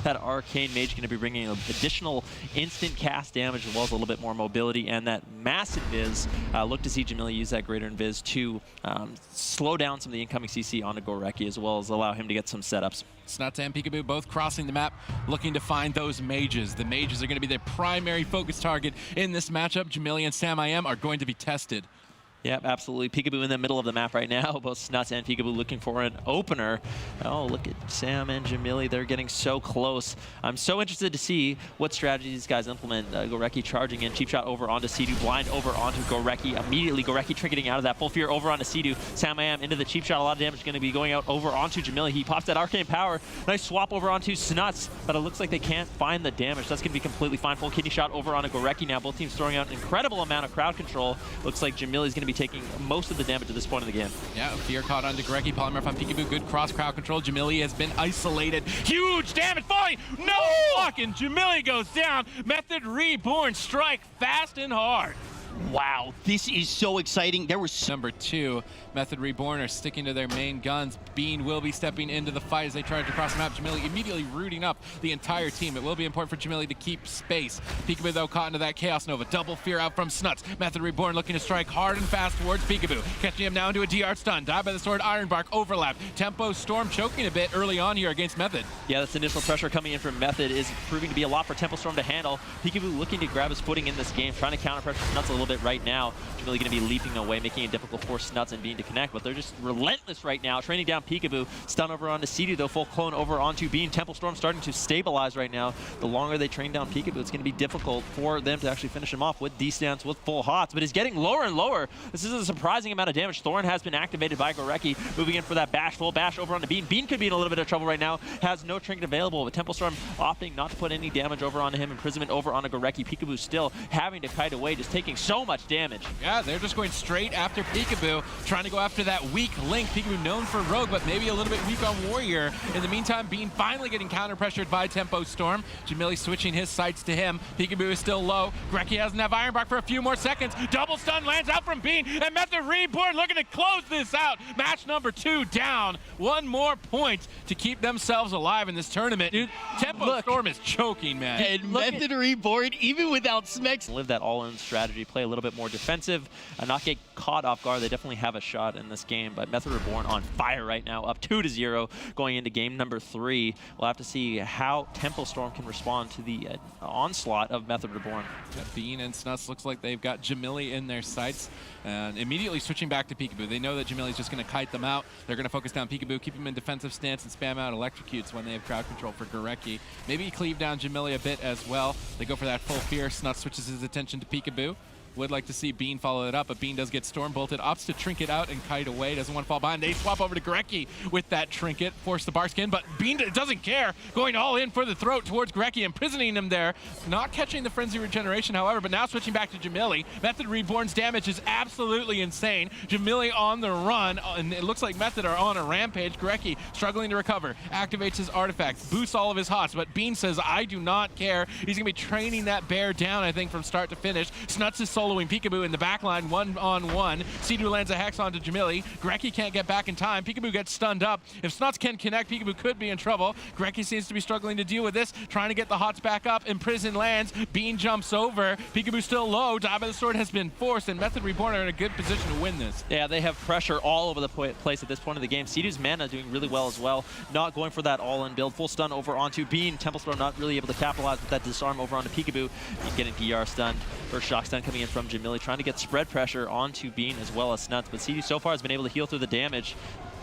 That Arcane Mage going to be bringing additional instant cast damage as well as a little bit more mobility, and that massive Invis. Look to see Jamili use that greater Invis to slow down some of the incoming CC onto Gorecki as well as allow him to get some setups. Snuts and Peekaboo both crossing the map, looking to find those mages. The mages are going to be their primary focus target in this matchup. Jamili and Sam I Am are going to be tested. Yep, absolutely. Peekaboo in the middle of the map right now. Both Snuts and Peekaboo looking for an opener. Oh, look at Sam and Jamili. They're getting so close. I'm so interested to see what strategies these guys implement. Gorecki charging in. Cheap shot over onto Sea-Doo. Blind over onto Gorecki. Immediately, Gorecki trinketing out of that. Full fear over onto Sea-Doo. Sam I Am into the cheap shot. A lot of damage going to be going out over onto Jamili. He pops that arcane power. Nice swap over onto Snuts, but it looks like they can't find the damage. That's going to be completely fine. Full kidney shot over onto Gorecki now. Both teams throwing out an incredible amount of crowd control. Looks like Jamili's going to be taking most of the damage at this point in the game. Yeah, fear caught onto Gorecki. Polymorph on Peekaboo. Good cross crowd control. Jamili has been isolated. Huge damage falling. No block, and Jamili goes down. Method Reborn strike fast and hard. Wow, this is so exciting. There was Number 2, Method Reborn are sticking to their main guns. Bean will be stepping into the fight as they charge across the map. Jamili immediately rooting up the entire team. It will be important for Jamili to keep space. Peekaboo, though, caught into that Chaos Nova. Double fear out from Snuts. Method Reborn looking to strike hard and fast towards Peekaboo. Catching him now into a DR stun. Die by the sword, Ironbark, overlap. Tempo Storm choking a bit early on here against Method. Yeah, this initial pressure coming in from Method is proving to be a lot for Tempo Storm to handle. Peekaboo looking to grab his footing in this game, trying to counter pressure Snuts a little bit right now. Jamili going to be leaping away, making it difficult for Snuts and Bean to connect, but they're just relentless right now, training down Peekaboo. Stun over onto Sea-Doo, though, full clone over onto Bean. Temple Storm starting to stabilize right now. The longer they train down Peekaboo, it's going to be difficult for them to actually finish him off with D-stance, with full hots, but he's getting lower and lower. This is a surprising amount of damage. Thorn has been activated by Gorecki, moving in for that bash, full bash over onto Bean. Bean could be in a little bit of trouble right now, has no trinket available, but Temple Storm opting not to put any damage over onto him. Imprisonment over onto Gorecki. Peekaboo still having to kite away, just taking so much damage. Yeah, they're just going straight after Peekaboo, trying to go after that weak link. Peekaboo known for Rogue, but maybe a little bit weak on Warrior. In the meantime, Bean finally getting counter-pressured by Tempo Storm. Jamili switching his sights to him. Peekaboo is still low. Gorecki doesn't have Ironbark for a few more seconds. Double stun lands out from Bean, and Method Reborn looking to close this out. Match number 2 down. One more point to keep themselves alive in this tournament. Dude, Tempo Storm is choking, man. And Method Reborn, even without Smex. Live that all-in strategy, play a little bit more defensive, and not get caught off guard. They definitely have a shot in this game, but Method Reborn on fire right now, up 2-0 going into game number 3. We'll have to see how Temple Storm can respond to the onslaught of Method Reborn. Yeah, Bean and Snuts looks like they've got Jamili in their sights, and immediately switching back to Peekaboo. They know that Jamili's just going to kite them out. They're going to focus down Peekaboo, keep him in defensive stance, and spam out electrocutes when they have crowd control for Gorecki. Maybe cleave down Jamili a bit as well. They go for that full fear. Snuts switches his attention to Peekaboo. Would like to see Bean follow it up, but Bean does get storm bolted, opts to trinket out and kite away, doesn't want to fall behind. They swap over to Gorecki with that trinket, force the bark skin, but Bean doesn't care, going all in for the throat towards Gorecki, imprisoning him there, not catching the frenzy regeneration, however, but now switching back to Jamili. Method Reborn's damage is absolutely insane. Jamili on the run, and it looks like Method are on a rampage. Gorecki struggling to recover, activates his artifact, boosts all of his hots, but Bean says, I do not care. He's going to be training that bear down, I think, from start to finish. Snuts is soloing Peekaboo in the backline, one-on-one. Sea-Doo lands a hex onto Jamili. Gorecki can't get back in time. Peekaboo gets stunned up. If Snuts can connect, Peekaboo could be in trouble. Gorecki seems to be struggling to deal with this, trying to get the hots back up. Imprison lands. Bean jumps over. Peekaboo still low. Die by the sword has been forced, and Method Reborn are in a good position to win this. Yeah, they have pressure all over the place at this point of the game. Sea-Doo's mana doing really well as well. Not going for that all-in build. Full stun over onto Bean. Temple Storm not really able to capitalize with that disarm over onto Peekaboo. He's getting DR stunned. First shock stun coming in from Jamili, trying to get spread pressure onto Bean as well as Snuts, but Sea-Doo so far has been able to heal through the damage.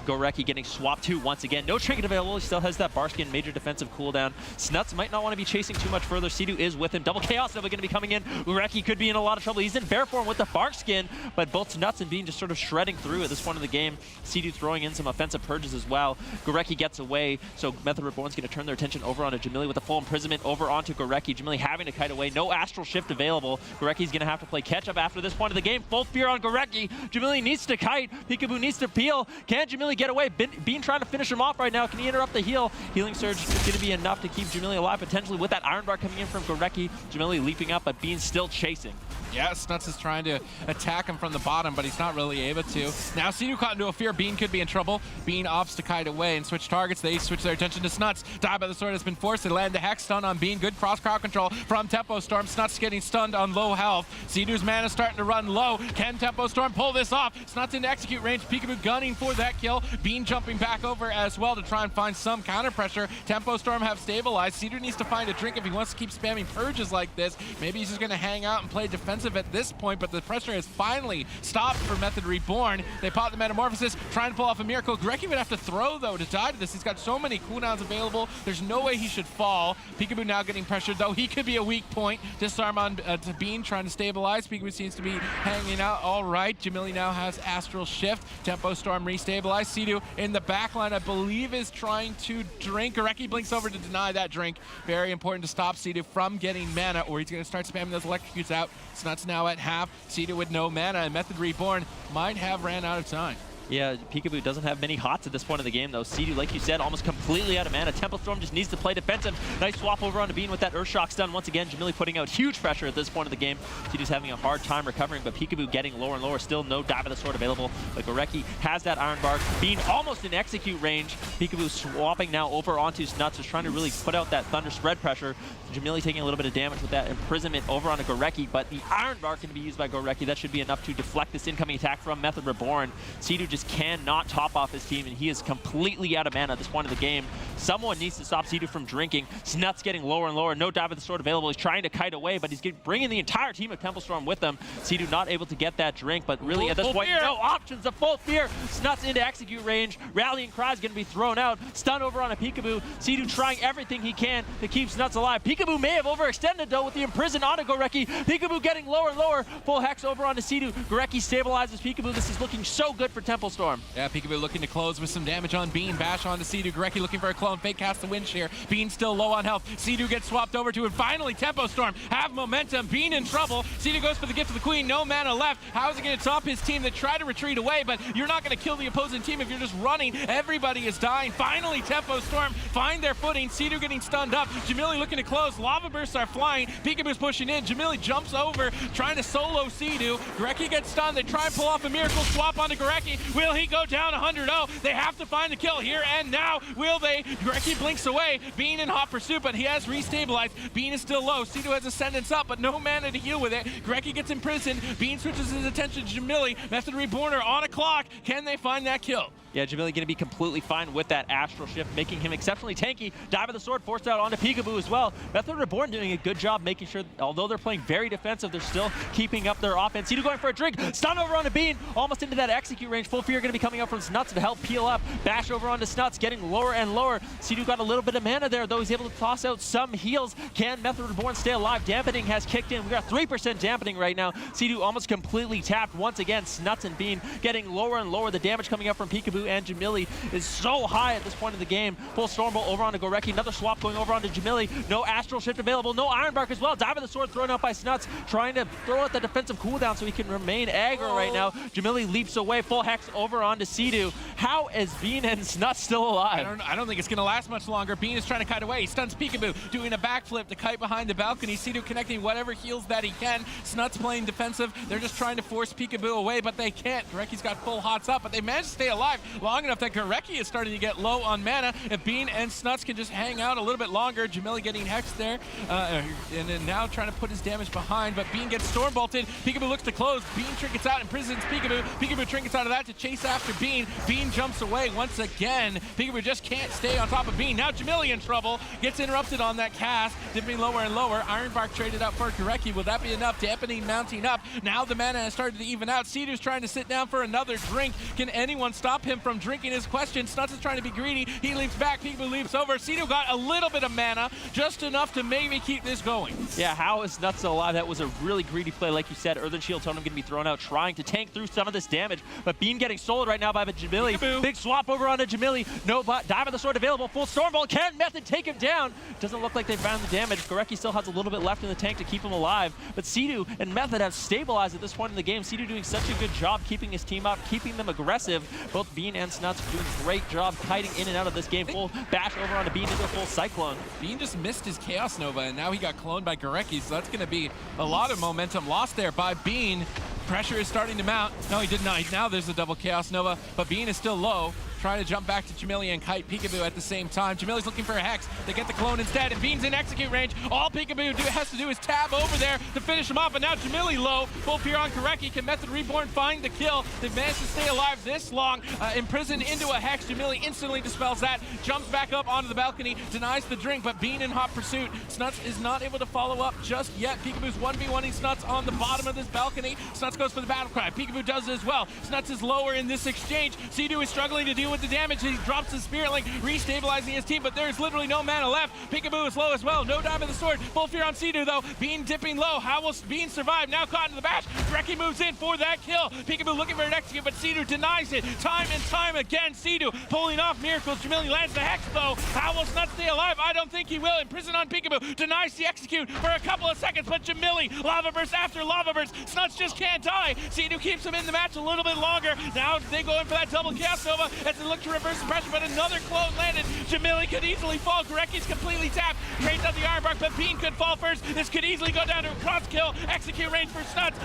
Gorecki getting swapped to once again. No trinket available. He still has that Barskin major defensive cooldown. Snuts might not want to be chasing too much further. Sea-Doo is with him. Double Chaos Nova going to be coming in. Gorecki could be in a lot of trouble. He's in bear form with the Barskin, but both Snuts and Bean just sort of shredding through at this point of the game. Sea-Doo throwing in some offensive purges as well. Gorecki gets away, so Method Reborn's going to turn their attention over onto Jamili with a full imprisonment over onto Gorecki. Jamili having to kite away. No Astral Shift available. Gorecki's going to have to play catch-up after this point of the game. Full fear on Gorecki. Jamili needs to kite. Peekaboo needs to peel. Can Jamili get away? Bean trying to finish him off right now. Can he interrupt the heal? Healing Surge is going to be enough to keep Jamili alive, potentially with that Iron Bar coming in from Gorecki. Jamili leaping up, but Bean's still chasing. Yeah, Snuts is trying to attack him from the bottom, but he's not really able to. Now Sea-Doo caught into a fear. Bean could be in trouble. Bean opts to kite away and switch targets. They switch their attention to Snuts. Die by the sword has been forced. They land the Hex stun on Bean. Good cross crowd control from Tempo Storm. Snuts getting stunned on low health. Sea-Doo's mana starting to run low. Can Tempo Storm pull this off? Snuts into execute range. Peekaboo gunning for that kill. Bean jumping back over as well to try and find some counter pressure. Tempo Storm have stabilized. Sea-Doo needs to find a drink if he wants to keep spamming purges like this. Maybe he's just going to hang out and play defensive at this point, but the pressure has finally stopped for Method Reborn. They pop the Metamorphosis, trying to pull off a miracle. Greki would have to throw, though, to die to this. He's got so many cooldowns available. There's no way he should fall. Peekaboo now getting pressured, though. He could be a weak point. Disarm on to Bean, trying to stabilize. Peekaboo seems to be hanging out all right. Jamili now has Astral Shift. Tempo Storm restabilized. Sea-Doo in the backline, I believe, is trying to drink. Greki blinks over to deny that drink. Very important to stop Sea-Doo from getting mana, or he's going to start spamming those electrocutes out. Snuts now at half. Sea-Doo with no mana, and Method Reborn might have ran out of time. Yeah, Peekaboo doesn't have many hots at this point of the game, though. Sea-Doo, like you said, almost completely out of mana. Tempo Storm just needs to play defensive. Nice swap over onto Bean with that Earthshock stun. Once again, Jamili putting out huge pressure at this point of the game. Sea-Doo's having a hard time recovering, but Peekaboo getting lower and lower. Still no dive of the sword available. But Goreki has that Iron Bar. Bean almost in execute range. Peekaboo swapping now over onto Snuts, just trying to really put out that Thunder spread pressure. Jamili taking a little bit of damage with that imprisonment over onto Goreki, but the Iron Bar can be used by Goreki. That should be enough to deflect this incoming attack from Method Reborn. Sea-Doo just cannot top off his team, and he is completely out of mana at this point of the game. Someone needs to stop Sea-Doo from drinking. Snuts getting lower and lower. No dive of the sword available. He's trying to kite away, but he's bringing the entire team of Tempo Storm with him. Sea-Doo not able to get that drink, but really at this point, no options. A full fear. Snuts into execute range. Rallying Cry is going to be thrown out. Stun over on a Peekaboo. Sea-Doo trying everything he can to keep Snuts alive. Peekaboo may have overextended, though, with the imprison onto Goreki. Peekaboo getting lower and lower. Full Hex over onto Sea-Doo. Goreki stabilizes Peekaboo. This is looking so good for Tempo Storm. Yeah, Peekaboo looking to close with some damage on Bean. Bash onto Sea-Doo. Goreki looking for a clone. Fake cast the wind shear. Bean still low on health. Sea-Doo gets swapped over to it. Finally, Tempo Storm have momentum. Bean in trouble. Sea-Doo goes for the gift of the queen. No mana left. How is it going to stop his team? They try to retreat away, but you're not going to kill the opposing team if you're just running. Everybody is dying. Finally, Tempo Storm find their footing. Sea-Doo getting stunned up. Jamili looking to close. Lava bursts are flying. Peekaboo's pushing in. Jamili jumps over, trying to solo Sea-Doo. Goreki gets stunned. They try and pull off a miracle swap onto Goreki. Will he go down 100-0? They have to find the kill here and now. Will they? Goreki blinks away. Bean in hot pursuit, but he has restabilized. Bean is still low. Sea-Doo has Ascendance up, but no mana to heal with it. Goreki gets imprisoned. Bean switches his attention to Jamili. Method Reborn are on a clock. Can they find that kill? Yeah, Jamili going to be completely fine with that Astral Shift, making him exceptionally tanky. Dive of the Sword forced out onto Peekaboo as well. Method Reborn doing a good job making sure, although they're playing very defensive, they're still keeping up their offense. Sea-Doo going for a drink. Stun over onto Bean. Almost into that execute range. Full Fear going to be coming up from Snuts to help peel up. Bash over onto Snuts, getting lower and lower. Sea-Doo got a little bit of mana there, though he's able to toss out some heals. Can Method Reborn stay alive? Dampening has kicked in. We got 3% dampening right now. Sea-Doo almost completely tapped once again. Snuts and Bean getting lower and lower. The damage coming up from Peekaboo and Jamili is so high at this point in the game. Full Stormbolt over onto Goreki. Another swap going over onto Jamili. No Astral Shift available. No Iron Bark as well. Dive of the Sword thrown out by Snuts. Trying to throw out the defensive cooldown so he can remain aggro right now. Jamili leaps away. Full Hex over onto Sea-Doo. How is Bean and Snuts still alive? I don't think it's going to last much longer. Bean is trying to kite away. He stuns Peekaboo, doing a backflip to kite behind the balcony. Sea-Doo connecting whatever heals that he can. Snuts playing defensive. They're just trying to force Peekaboo away, but they can't. Goreki's got full hots up, but they managed to stay alive long enough that Goreki is starting to get low on mana. If Bean and Snuts can just hang out a little bit longer, Jamili getting hexed there, and then now trying to put his damage behind, but Bean gets storm bolted. Peekaboo looks to close. Bean trinkets out, imprisons Peekaboo. Peekaboo trinkets out of that to chase after Bean. Bean jumps away once again. Peekaboo just can't stay on top of Bean. Now Jamili in trouble. Gets interrupted on that cast, dipping lower and lower. Iron Bark traded out for Goreki. Will that be enough? Dampening mounting up. Now the mana has started to even out. Sea-Doo's trying to sit down for another drink. Can anyone stop him from drinking his question? Snuts is trying to be greedy. He leaps back. Peekaboo leaps over. Sea-Doo got a little bit of mana, just enough to maybe keep this going. Yeah, how is Nuts still alive? That was a really greedy play, like you said. Earthen Shield Totem going to be thrown out, trying to tank through some of this damage. But Bean getting soloed right now by Jamili. Peekaboo. Big swap over onto Jamili. No dive of the sword available. Full Stormbolt. Can Method take him down? Doesn't look like they found the damage. Gorecki still has a little bit left in the tank to keep him alive. But Sidu and Method have stabilized at this point in the game. Sidu doing such a good job keeping his team up, keeping them aggressive. Both Bean and Snuts doing a great job kiting in and out of this game. Full bash over onto Bean into a full Cyclone. Bean just missed his Chaos Nova, and now he got cloned by Gorecki, so that's going to be a lot of momentum lost there by Bean. Pressure is starting to mount. No, he did not. Now there's a double Chaos Nova, but Bean is still low. Trying to jump back to Jamili and kite Peekaboo at the same time. Jamili's looking for a Hex. They get the clone instead, and Bean's in execute range. All Peekaboo has to do is tab over there to finish him off, and now Jamili low. Full fear on Gorecki. Can Method Reborn find the kill? They've managed to stay alive this long. Imprisoned into a Hex. Jamili instantly dispels that. Jumps back up onto the balcony. Denies the drink, but Bean in hot pursuit. Snuts is not able to follow up just yet. Peekaboo's 1v1ing Snuts on the bottom of this balcony. Snuts goes for the battle cry. Peekaboo does it as well. Snuts is lower in this exchange. Sidu is struggling to deal with the damage. He drops his Spirit Link, restabilizing his team, but there's literally no mana left. Peekaboo is low as well. No dive of the sword. Full fear on Sidu, though. Bean dipping low. How will Bean survive? Now caught in the bash. Gorecki moves in for that kill. Peekaboo looking for an execute, but Sidu denies it. Time and time again, Sidu pulling off miracles. Jamili lands the Hex, though. How will Snuts stay alive? I don't think he will. Imprisoned on Peekaboo. Denies the execute for a couple of seconds, but Jamili, Lava Burst after Lava Burst. Snuts just can't die. Sidu keeps him in the match a little bit longer. Now they go in for that double Chaos Nova as they look to reverse the pressure, but another clone landed. Jamili could easily fall. Gorecki's completely tapped. Trades out the Iron Bark, but Bean could fall first. This could easily go down to a cross kill. Execute range for Snuts.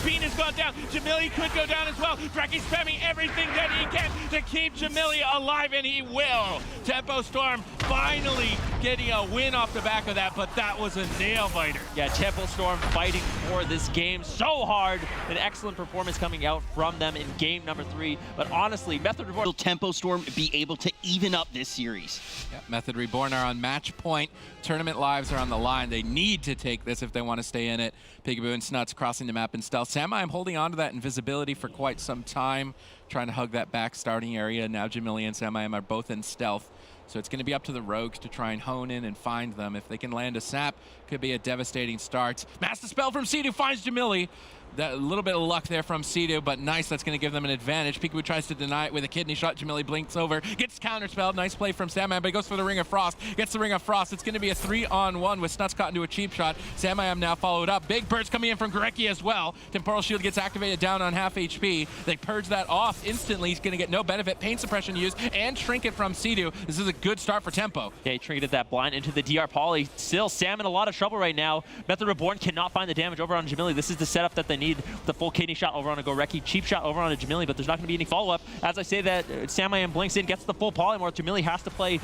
Bean has gone down. Jamili could go down as well. Gorecki's spamming everything that he can to keep Jamili alive, and he will. Tempo Storm finally getting a win off the back of that, but that was a nail biter. Yeah, Tempo Storm fighting for this game so hard. An excellent performance coming out from them in game number 3. But honestly, Method Reborn... Will Tempo Storm be able to even up this series? Yep, Method Reborn are on match point. Tournament lives are on the line. They need to take this if they want to stay in it. Peekaboo and Snuts crossing the map in stealth. I'm holding on to that invisibility for quite some time, trying to hug that back starting area. Now Jamili and Samayam are both in stealth. So it's going to be up to the rogues to try and hone in and find them. If they can land a sap, could be a devastating start. Master Spell from Sidu finds Jamili. That, a little bit of luck there from Sidu, but nice. That's going to give them an advantage. Peekaboo tries to deny it with a kidney shot. Jamili blinks over, gets counterspelled. Nice play from Samayam, but he goes for the Ring of Frost. Gets the Ring of Frost. It's going to be a 3-on-1 with Snuts caught into a cheap shot. Samayam now followed up. Big burst coming in from Gorecki as well. Temporal Shield gets activated down on half HP. They purge that off instantly. He's going to get no benefit. Pain Suppression used and Trinket from Sidu. This is a good start for Tempo. Yeah, he trinketed that blind into the DR Poly. Still, Sam in a lot of trouble right now. Method Reborn cannot find the damage over on Jamili. This is the setup that they need. The full kidney shot over on a Gorecki, cheap shot over on a Jamili, but there's not going to be any follow-up. As I say that, Samayam blinks in, gets the full polymorph. Jamili has to play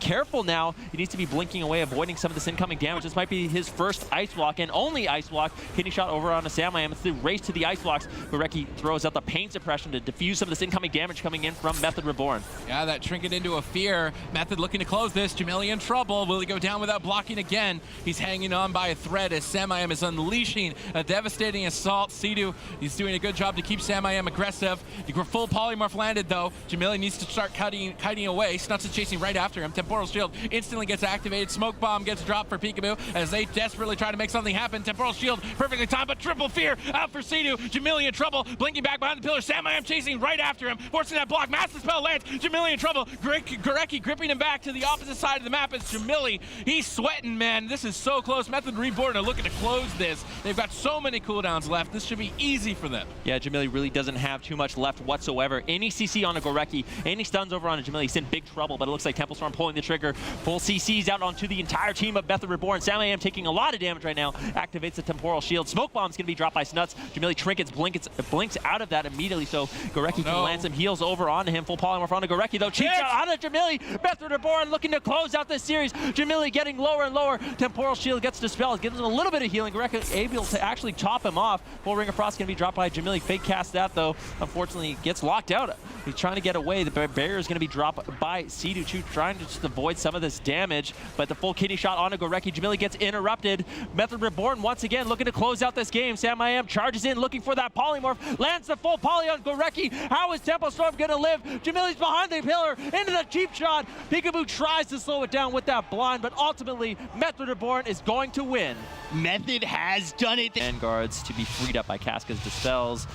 careful now. He needs to be blinking away, avoiding some of this incoming damage. This might be his first Ice Block and only Ice Block. Kidney shot over on a Samayam. It's the race to the Ice Blocks. Gorecki throws out the Pain Suppression to diffuse some of this incoming damage coming in from Method Reborn. Yeah, that Trinket into a fear. Method looking to close this. Jamili in trouble. Will he go down without blocking again? He's hanging on by a thread as Samayam is unleashing a devastating assault. Sidu, he's doing a good job to keep Samayam aggressive. Full polymorph landed though. Jamili needs to start kiting away. Snuts is chasing right after him. Temporal Shield instantly gets activated. Smoke Bomb gets dropped for Peekaboo as they desperately try to make something happen. Temporal Shield perfectly timed, but triple fear out for Sidu. Jamili in trouble, blinking back behind the pillar. Samayam chasing right after him, forcing that block. Master Spell lands. Jamili in trouble. Gorecki gripping him back to the opposite side of the map as Jamili. He's sweating, man. This is so close. Method Reborn are looking to close this. They've got so many cooldowns left. This should be easy for them. Yeah, Jamili really doesn't have too much left whatsoever. Any CC on a Gorecki, any stuns over on a Jamili, he's in big trouble, but it looks like Tempo Storm pulling the trigger. Full CCs out onto the entire team of Method Reborn. Samayam taking a lot of damage right now. Activates the Temporal Shield. Smoke Bomb's going to be dropped by Snuts. Jamili trinkets, blinks out of that immediately, so Gorecki can land some heals over onto him. Full polymorph onto Gorecki, though. Cheap shot onto Jamili. Method Reborn looking to close out this series. Jamili getting lower and lower. Temporal Shield gets dispelled, gives him a little bit of healing. Gorecki able to actually chop him off. Full Ring of Frost going to be dropped by Jamili. Fake cast that, though. Unfortunately, gets locked out. He's trying to get away. The barrier is going to be dropped by Sidu, trying to just avoid some of this damage, but the full kidney shot onto Gorecki. Jamili gets interrupted. Method Reborn once again looking to close out this game. Samayam charges in, looking for that polymorph. Lands the full poly on Gorecki. How is Tempo Storm going to live? Jamili's behind the pillar, into the cheap shot. Peekaboo tries to slow it down with that blind, but ultimately, Method Reborn is going to win. Method has done it. Vanguards to be freed up by Casca's Dispels.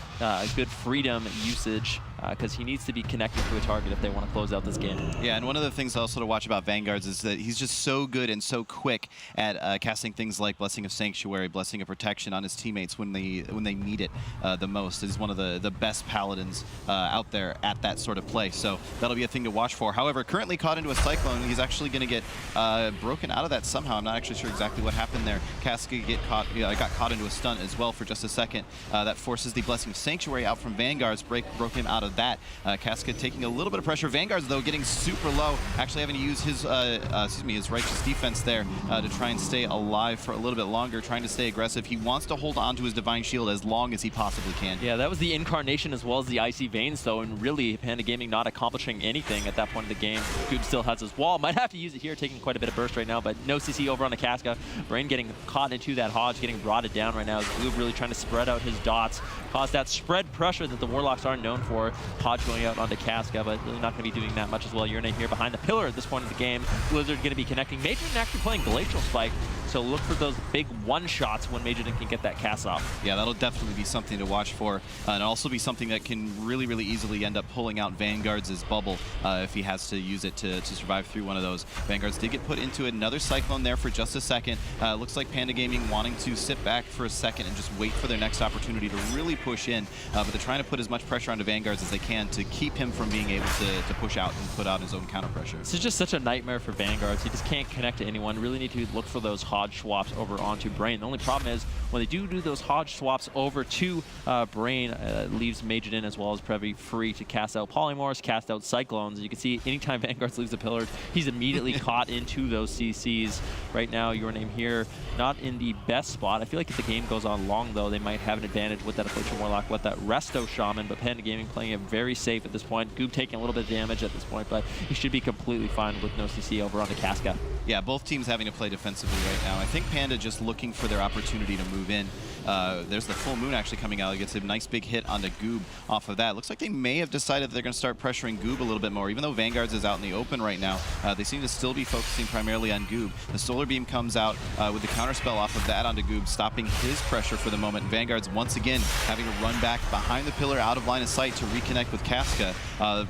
Good freedom usage because he needs to be connected to a target if they want to close out this game. Yeah, and one of the things also to watch about Vanguards is that he's just so good and so quick at casting things like Blessing of Sanctuary, Blessing of Protection on his teammates when they need it the most. He's one of the best paladins out there at that sort of play, so that'll be a thing to watch for. However, currently caught into a Cyclone, he's actually going to get broken out of that somehow. I'm not actually sure exactly what happened there. Casca got caught into a stun as well for just a second. That forces the Blessing of Sanctuary out from Vanguards, broke him out of that. Casca taking a little bit of pressure. Vanguards, though, getting super low, actually having to use his righteous defense there to try and stay alive for a little bit longer, trying to stay aggressive. He wants to hold on to his Divine Shield as long as he possibly can. Yeah, that was the Incarnation as well as the Icy Veins, though, and really Panda Gaming not accomplishing anything at that point of the game. Goob still has his wall. Might have to use it here, taking quite a bit of burst right now, but no CC over on the Casca. Brain getting caught into that Hodge, getting rotted down right now. Goob really trying to spread out his dots, cause that spread pressure that the Warlocks are known for. Hodge going out onto Casca, but really not going to be doing that much as well. Urine here behind the pillar at this point of the game. Blizzard going to be connecting. Majorden actually playing Glacial Spike, so look for those big one-shots when Majorden can get that cast off. Yeah, that'll definitely be something to watch for, and also be something that can really, really easily end up pulling out Vanguard's bubble if he has to use it to survive through one of those. Vanguards did get put into another Cyclone there for just a second. Looks like Panda Gaming wanting to sit back for a second and just wait for their next opportunity to really push in, but they're trying to put as much pressure onto Vanguards as they can to keep him from being able to push out and put out his own counter pressure. This is just such a nightmare for Vanguards. He just can't connect to anyone. Really need to look for those Hodge swaps over onto Brain. The only problem is when they do those Hodge swaps over to Brain, leaves Majorden as well as Previ free to cast out Polymorphs, cast out Cyclones. You can see anytime Vanguards leaves the pillar, he's immediately caught into those CCs. Right now, Your Name here, not in the best spot. I feel like if the game goes on long, though, they might have an advantage with that Affliction Warlock, with that Resto Shaman, but Panda Gaming playing it very safe at this point. Goob taking a little bit of damage at this point, but he should be completely fine with no CC over on the Casca. Yeah, both teams having to play defensively right now. I think Panda just looking for their opportunity to move in. There's the full moon actually coming out. He gets a nice big hit onto Goob off of that. Looks like they may have decided that they're going to start pressuring Goob a little bit more. Even though Vanguards is out in the open right now, they seem to still be focusing primarily on Goob. The Solar Beam comes out with the counterspell off of that onto Goob, stopping his pressure for the moment. Vanguards once again having to run back behind the pillar out of line of sight to reconnect with Casca.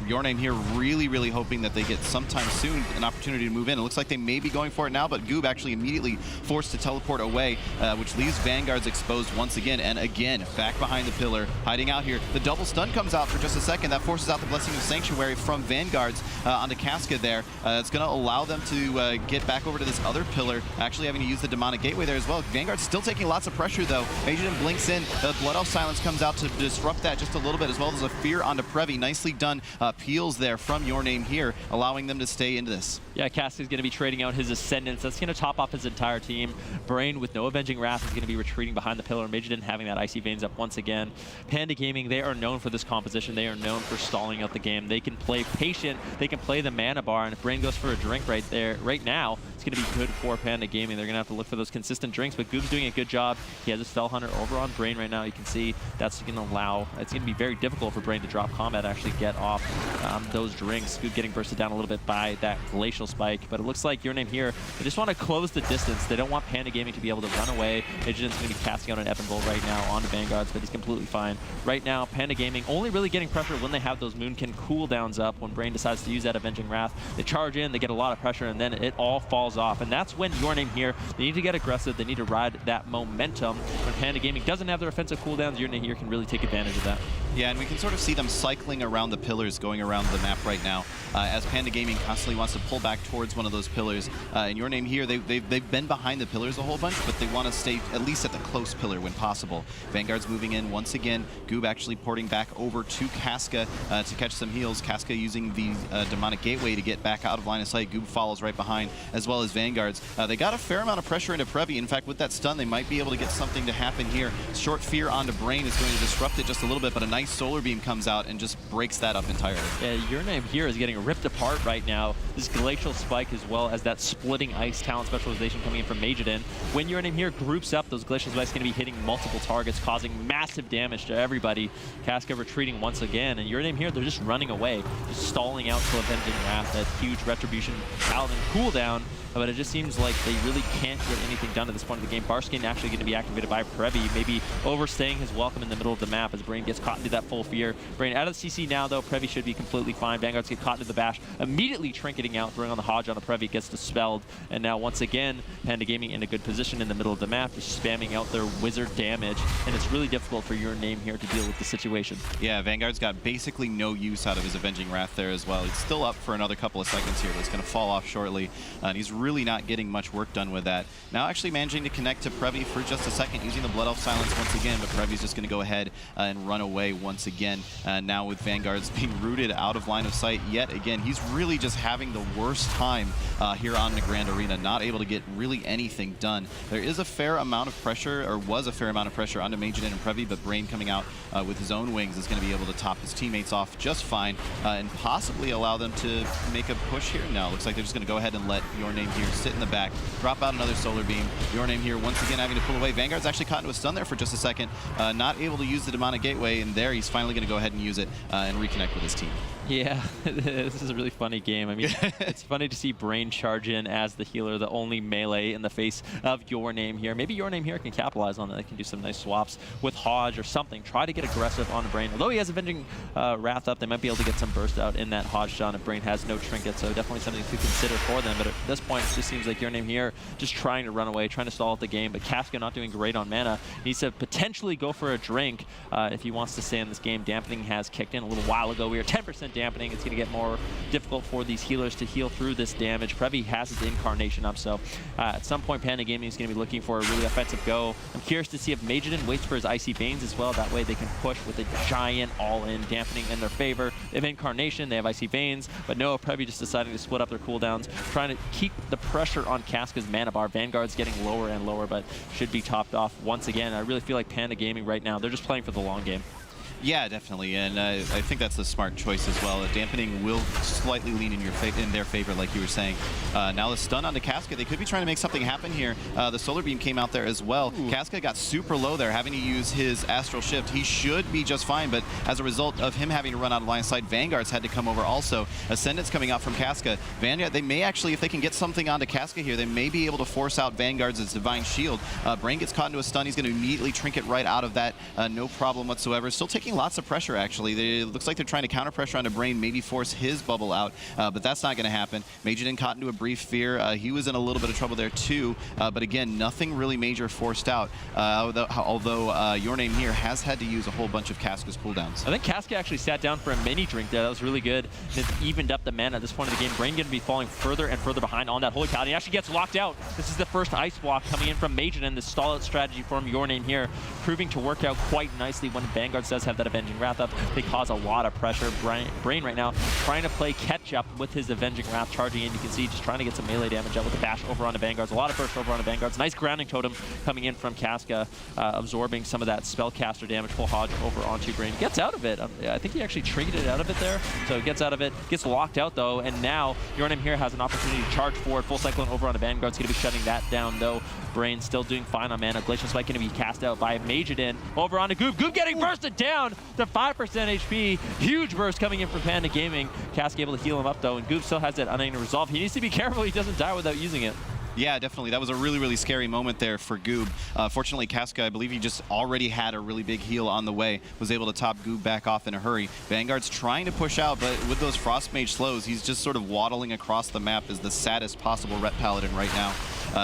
Your Name here really, really hoping that they get sometime soon an opportunity to move in. It looks like they may be going for it now, but Goob actually immediately forced to teleport away, which leaves Vanguards exposed once again. And again, back behind the pillar, hiding out here. The double stun comes out for just a second. That forces out the Blessing of Sanctuary from Vanguards onto Casca there. It's going to allow them to get back over to this other pillar, actually having to use the Demonic Gateway there as well. Vanguard's still taking lots of pressure, though. Majorden blinks in. The Blood Elf Silence comes out to disrupt that just a little bit, as well as a Fear onto Previ. Nicely done peels there from Your Name here, allowing them to stay into this. Yeah, Casca's going to be trading out his Ascendants. That's going to top off his entire team. Brain with no Avenging Wrath is going to be retreating behind the pillar. Majorden having that Icy Veins up once again. Panda Gaming, they are known for this composition. They are known for stalling out the game. They can play patient. They can play the mana bar, and if Brain goes for a drink right there, right now, it's going to be good for Panda Gaming. They're going to have to look for those consistent drinks, but Goob's doing a good job. He has a Spell Hunter over on Brain right now. You can see that's going to allow, it's going to be very difficult for Brain to drop combat, actually get off those drinks. Goob getting bursted down a little bit by that Glacial Spike, but it looks like Your Name here, they just want to close the distance. They don't want Panda Gaming to be able to run away. Majorden's going to be casting out an Evan Bolt right now onto Vanguards, but he's completely fine. Right now, Panda Gaming only really getting pressure when they have those Moonkin cooldowns up. When Brain decides to use that Avenging Wrath, they charge in, they get a lot of pressure, and then it all falls off. And that's when Your Name here, they need to get aggressive. They need to ride that momentum. When Panda Gaming doesn't have their offensive cooldowns, Your Name here can really take advantage of that. Yeah, and we can sort of see them cycling around the pillars, going around the map right now, as Panda Gaming constantly wants to pull back towards one of those pillars. And Your Name here, they've been behind the pillars a whole bunch, but they want to stay at least at the close pillar when possible. Vanguard's moving in once again. Goob actually porting back over to Casca to catch some heals. Casca using the Demonic Gateway to get back out of line of sight. Goob follows right behind, as well as Vanguards. They got a fair amount of pressure into Previ. In fact, with that stun, they might be able to get something to happen here. Short Fear onto Brain is going to disrupt it just a little bit, but a nice Solar Beam comes out and just breaks that up entirely. Yeah, Your Name here is getting ripped apart right now. This Glacial Spike, as well as that Splitting Ice talent specialization coming in from Majorden. When Your Name here groups up, those Glacial Spikes going to be hitting multiple targets, causing massive damage to everybody. Casca retreating once again, and Your Name here, they're just running away, just stalling out till Avenging Wrath, that huge Retribution Paladin cooldown. But it just seems like they really can't get anything done at this point of the game. Barskin actually going to be activated by Previ, maybe overstaying his welcome in the middle of the map as Brain gets caught into that full fear. Brain out of the CC now, though. Previ should be completely fine. Vanguards get caught into the bash, immediately trinketing out, throwing on the Hodge on the Previ, gets dispelled. And now, once again, Panda Gaming in a good position in the middle of the map, just spamming out their wizard damage. And it's really difficult for your name here to deal with the situation. Yeah, Vanguard's got basically no use out of his Avenging Wrath there as well. He's still up for another couple of seconds here, but it's going to fall off shortly. And he's really not getting much work done with that. Now actually managing to connect to Previ for just a second, using the Blood Elf Silence once again, but Previ's just going to go ahead and run away once again. Now with Vanguard's being rooted out of line of sight yet again, he's really just having the worst time here on the Grand Arena, not able to get really anything done. There is a fair amount of pressure, or was a fair amount of pressure onto Majiden and Previ, but Brain coming out with his own wings is going to be able to top his teammates off just fine and possibly allow them to make a push here. No, looks like they're just going to go ahead and let Your Name here sit in the back, drop out another Solar Beam. Your Name here once again having to pull away. Vanguard's actually caught into a stun there for just a second, not able to use the Demonic Gateway, and there he's finally going to go ahead and use it and reconnect with his team. Yeah, this is a really funny game. I mean, it's funny to see Brain charge in as the healer, the only melee in the face of Your Name here. Maybe Your Name here can capitalize on that. They can do some nice swaps with Hodge or something. Try to get aggressive on the Brain. Although he has Avenging Wrath up, they might be able to get some burst out in that Hodge shot, and Brain has no trinket, so definitely something to consider for them. But at this point, it just seems like Your Name here just trying to run away, trying to stall out the game. But Casca not doing great on mana. He needs to potentially go for a drink if he wants to stay in this game. Dampening has kicked in a little while ago. We are 10% dampening. It's going to get more difficult for these healers to heal through this damage. Previ has his Incarnation up, so at some point Panda Gaming is going to be looking for a really offensive go. I'm curious to see if Majiden waits for his Icy Veins as well. That way they can push with a giant all-in dampening in their favor. They have Incarnation, they have Icy Veins, but no, Previ just deciding to split up their cooldowns, trying to keep the pressure on Casca's mana bar. Vanguard's getting lower and lower, but should be topped off once again. I really feel like Panda Gaming right now, they're just playing for the long game. Yeah, definitely, and I think that's a smart choice as well. Dampening will slightly lean in their favor, like you were saying. Now the stun onto Casca, they could be trying to make something happen here. The Solar Beam came out there as well. Ooh. Casca got super low there, having to use his Astral Shift. He should be just fine, but as a result of him having to run out of line of sight, Vanguard's had to come over also. Ascendant's coming out from Casca. Vanguard, they may actually, if they can get something onto Casca here, they may be able to force out Vanguard's Divine Shield. Brain gets caught into a stun. He's going to immediately trinket right out of that, no problem whatsoever. Still taking lots of pressure, actually. It looks like they're trying to counter pressure onto Brain, maybe force his bubble out, but that's not going to happen. Majiden caught into a brief fear. He was in a little bit of trouble there too, but again, nothing really major forced out, although Your Name here has had to use a whole bunch of Casca's cooldowns. I think Casca actually sat down for a mini drink there. That was really good. It evened up the mana at this point of the game. Brain going to be falling further and further behind on that Holy Paladin. He actually gets locked out. This is the first Ice Walk coming in from Majiden. The stall out strategy from Your Name here, proving to work out quite nicely when Vanguard does have that Avenging Wrath up. They cause a lot of pressure. Brain right now trying to play catch up with his Avenging Wrath charging in. You can see just trying to get some melee damage out with the bash over onto Vanguards. A lot of burst over onto Vanguards. Nice grounding totem coming in from Casca, absorbing some of that spellcaster damage. Full Hodge over onto Brain. Gets out of it. I think he actually trinketed out of it there. So gets out of it. Gets locked out though. And now Your Name here has an opportunity to charge forward. Full Cyclone over onto Vanguard's going to be shutting that down though. Brain still doing fine on mana. Glacial Spike going to be cast out by Majiden. Over onto Goob. Goob getting bursted down to 5% HP. Huge burst coming in from Panda Gaming. Casca able to heal him up though, and Goob still has that unending resolve. He needs to be careful he doesn't die without using it. Yeah, definitely. That was a really, really scary moment there for Goob. Fortunately, Casca, I believe he just already had a really big heal on the way, was able to top Goob back off in a hurry. Vanguard's trying to push out, but with those Frost Mage slows, he's just sort of waddling across the map as the saddest possible Ret Paladin right now.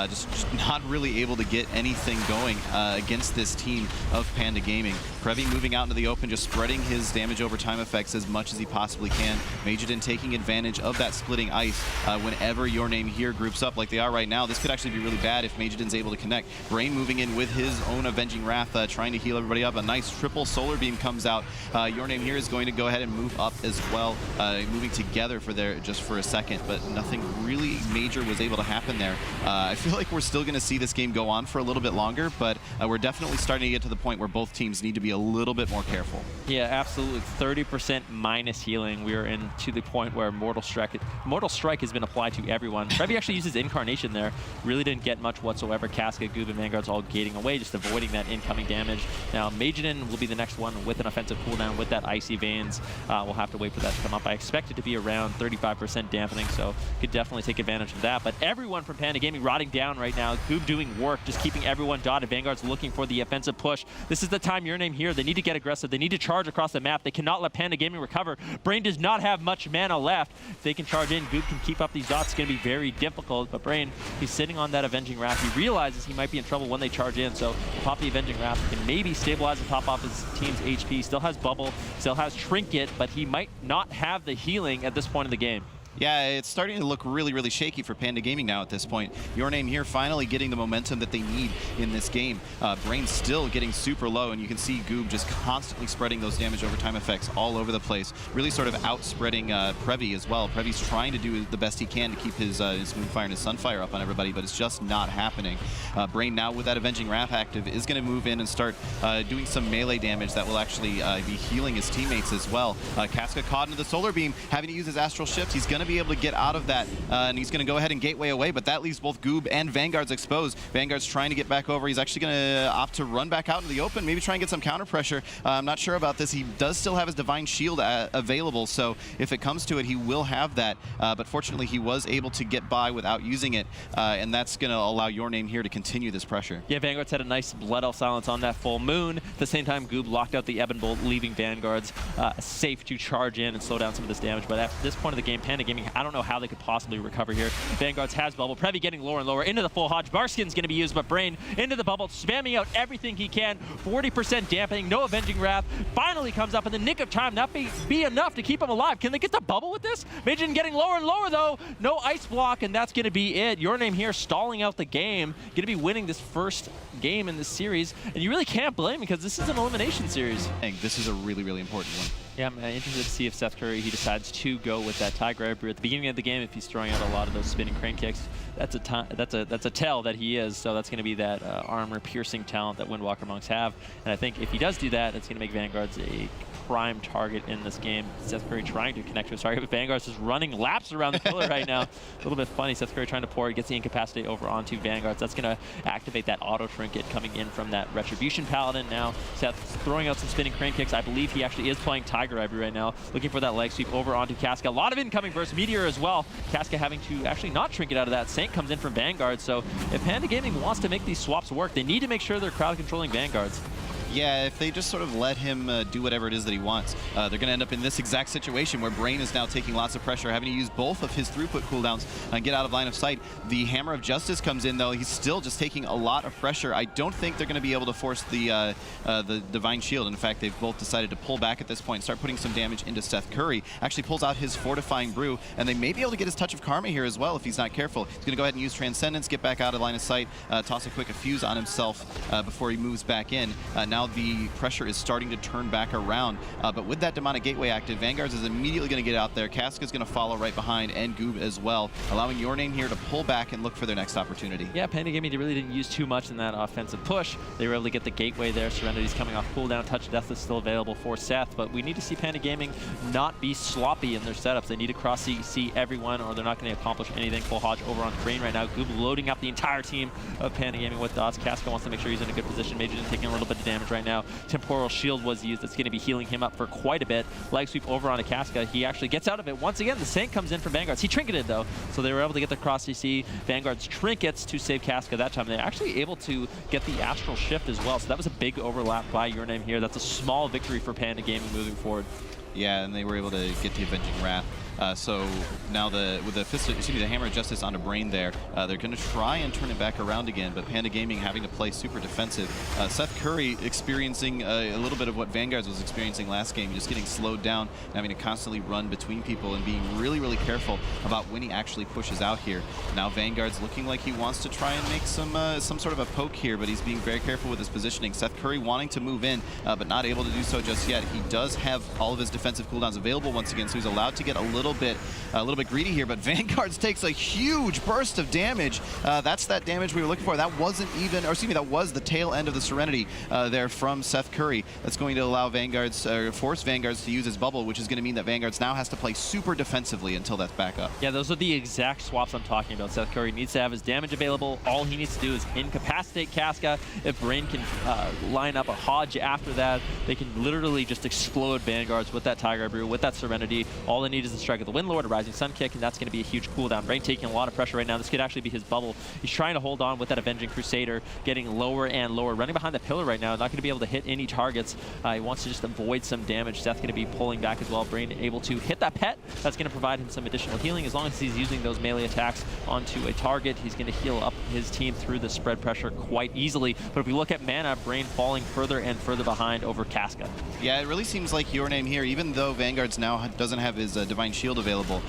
Just not really able to get anything going against this team of Panda Gaming. Previ moving out into the open, just spreading his damage over time effects as much as he possibly can. Majiden taking advantage of that splitting ice whenever Your Name here groups up like they are right now. This could actually be really bad if Majiden's able to connect. Brain moving in with his own Avenging Wrath, trying to heal everybody up. A nice triple Solar Beam comes out. Your Name here is going to go ahead and move up as well, moving together for just for a second, but nothing really major was able to happen there. I feel like we're still going to see this game go on for a little bit longer, but we're definitely starting to get to the point where both teams need to be a little bit more careful. Yeah, absolutely. 30% minus healing. We are in to the point where Mortal Strike has been applied to everyone. Previ actually uses Incarnation there. Really didn't get much whatsoever. Casca, Goob, and Vanguard's all gating away, just avoiding that incoming damage. Now, Majiden will be the next one with an offensive cooldown with that Icy Veins. We'll have to wait for that to come up. I expect it to be around 35% dampening, so could definitely take advantage of that. But everyone from Panda Gaming, Roddy shutting down right now. Goob doing work, just keeping everyone dotted. Vanguard's looking for the offensive push. This is the time Your Name here. They need to get aggressive. They need to charge across the map. They cannot let Panda Gaming recover. Brain does not have much mana left. If they can charge in, Goob can keep up these dots. It's going to be very difficult, but Brain, he's sitting on that Avenging Wrath. He realizes he might be in trouble when they charge in, so pop the Avenging Wrath, can maybe stabilize and top off his team's HP. Still has Bubble, still has Trinket, but he might not have the healing at this point in the game. Yeah, it's starting to look really, really shaky for Panda Gaming now at this point. Your Name here finally getting the momentum that they need in this game. Brain still getting super low, and you can see Goob just constantly spreading those damage over time effects all over the place. Really sort of outspreading Previ as well. Previ's trying to do the best he can to keep his Moonfire and his Sunfire up on everybody, but it's just not happening. Brain now with that Avenging Wrath active is going to move in and start doing some melee damage that will actually be healing his teammates as well. Casca caught into the Solar Beam, having to use his Astral Shift. He's going to be able to get out of that, and he's going to go ahead and gateway away, but that leaves both Goob and Vanguard's exposed. Vanguard's trying to get back over. He's actually going to opt to run back out into the open, maybe try and get some counter pressure. I'm not sure about this. He does still have his Divine Shield available, so if it comes to it, he will have that, but fortunately he was able to get by without using it, and that's going to allow Your Name here to continue this pressure. Yeah, Vanguard's had a nice Blood Elf silence on that full moon. At the same time, Goob locked out the Ebon Bolt, leaving Vanguard's safe to charge in and slow down some of this damage, but at this point of the game, Panda Gaming, I don't know how they could possibly recover here. Vanguard's has Bubble. Previ getting lower and lower into the full Hodge. Barskin's going to be used, but Brain into the bubble, spamming out everything he can. 40% dampening, no Avenging Wrath. Finally comes up in the nick of time. That may be enough to keep him alive. Can they get the bubble with this? Majin getting lower and lower, though. No ice block, and that's going to be it. Your Name here stalling out the game. Going to be winning this first game in this series, and you really can't blame him because this is an elimination series. This is a really, really important one. Yeah, I'm interested to see if Seth Curry, he decides to go with that Tiger Emperor at the beginning of the game. If he's throwing out a lot of those spinning crane kicks, that's a tell that he is. So that's going to be that armor-piercing talent that Windwalker Monks have. And I think if he does do that, it's going to make Vanguard's a prime target in this game. Seth Curry trying to connect to his target, but Vanguard's just running laps around the pillar right now. A little bit funny. Seth Curry trying to pour, gets the incapacitate over onto Vanguard. So that's going to activate that auto trinket coming in from that Retribution Paladin. Now Seth throwing out some spinning crane kicks. I believe he actually is playing Tiger Ivory right now, looking for that leg sweep over onto Casca. A lot of incoming bursts, Meteor as well. Casca having to actually not trinket out of that. Saint comes in from Vanguard. So if Panda Gaming wants to make these swaps work, they need to make sure they're crowd controlling Vanguards. Yeah, if they just sort of let him do whatever it is that he wants, they're going to end up in this exact situation where Brain is now taking lots of pressure, having to use both of his throughput cooldowns and get out of line of sight. The Hammer of Justice comes in, though. He's still just taking a lot of pressure. I don't think they're going to be able to force the Divine Shield. In fact, they've both decided to pull back at this point and start putting some damage into Seth Curry. Actually pulls out his Fortifying Brew, and they may be able to get his Touch of Karma here as well if he's not careful. He's going to go ahead and use Transcendence, get back out of line of sight, toss a quick fuse on himself before he moves back in. Now the pressure is starting to turn back around, but with that Demonic Gateway active, Vanguard's is immediately going to get out there. Casca's going to follow right behind, and Goob as well, allowing Your Name here to pull back and look for their next opportunity. Yeah, Panda Gaming really didn't use too much in that offensive push. They were able to get the gateway there. Serenity's coming off cooldown. Touch of Death is still available for Seth, but we need to see Panda Gaming not be sloppy in their setups. They need to cross CC everyone, or they're not going to accomplish anything. Full Hodge over on Brain right now. Goob loading up the entire team of Panda Gaming with dots. Casca wants to make sure he's in a good position. Major taking a little bit of damage right now. Temporal Shield was used. That's going to be healing him up for quite a bit. Leg sweep over onto Casca. He actually gets out of it. Once again, the Saint comes in from Vanguard's. He trinketed, though, so they were able to get the cross CC. Vanguard's trinkets to save Casca that time. They're actually able to get the Astral Shift as well, so that was a big overlap by Your Name here. That's a small victory for Panda Gaming moving forward. Yeah, and they were able to get the Avenging Wrath. So now with the Hammer of Justice onto Brain there, they're going to try and turn it back around again, but Panda Gaming having to play super defensive. Seth Curry experiencing a little bit of what Vanguard's was experiencing last game, just getting slowed down, and having to constantly run between people and being really, really careful about when he actually pushes out here. Now Vanguard's looking like he wants to try and make some sort of a poke here, but he's being very careful with his positioning. Seth Curry wanting to move in, but not able to do so just yet. He does have all of his defensive cooldowns available once again, so he's allowed to get a little bit greedy here, but Vanguard's takes a huge burst of damage. That's that damage we were looking for. That wasn't even, or excuse me, that was the tail end of the Serenity there from Seth Curry. That's going to allow Vanguard's, force Vanguard's to use his bubble, which is going to mean that Vanguard's now has to play super defensively until that's back up. Yeah, those are the exact swaps I'm talking about. Seth Curry needs to have his damage available. All he needs to do is incapacitate Casca. If Brain can line up a Hodge after that, they can literally just explode Vanguards with that Tiger Brew, with that Serenity. All they need is to strike Strike of the Windlord, a Rising Sun Kick, and that's going to be a huge cooldown. Brain taking a lot of pressure right now. This could actually be his bubble. He's trying to hold on with that Avenging Crusader, getting lower and lower. Running behind the pillar right now, not going to be able to hit any targets. He wants to just avoid some damage. Seth going to be pulling back as well. Brain able to hit that pet. That's going to provide him some additional healing. As long as he's using those melee attacks onto a target, he's going to heal up his team through the spread pressure quite easily. But if we look at mana, Brain falling further and further behind over Casca. Yeah, it really seems like Your Name here, even though Vanguard's now doesn't have his Divine Shield available,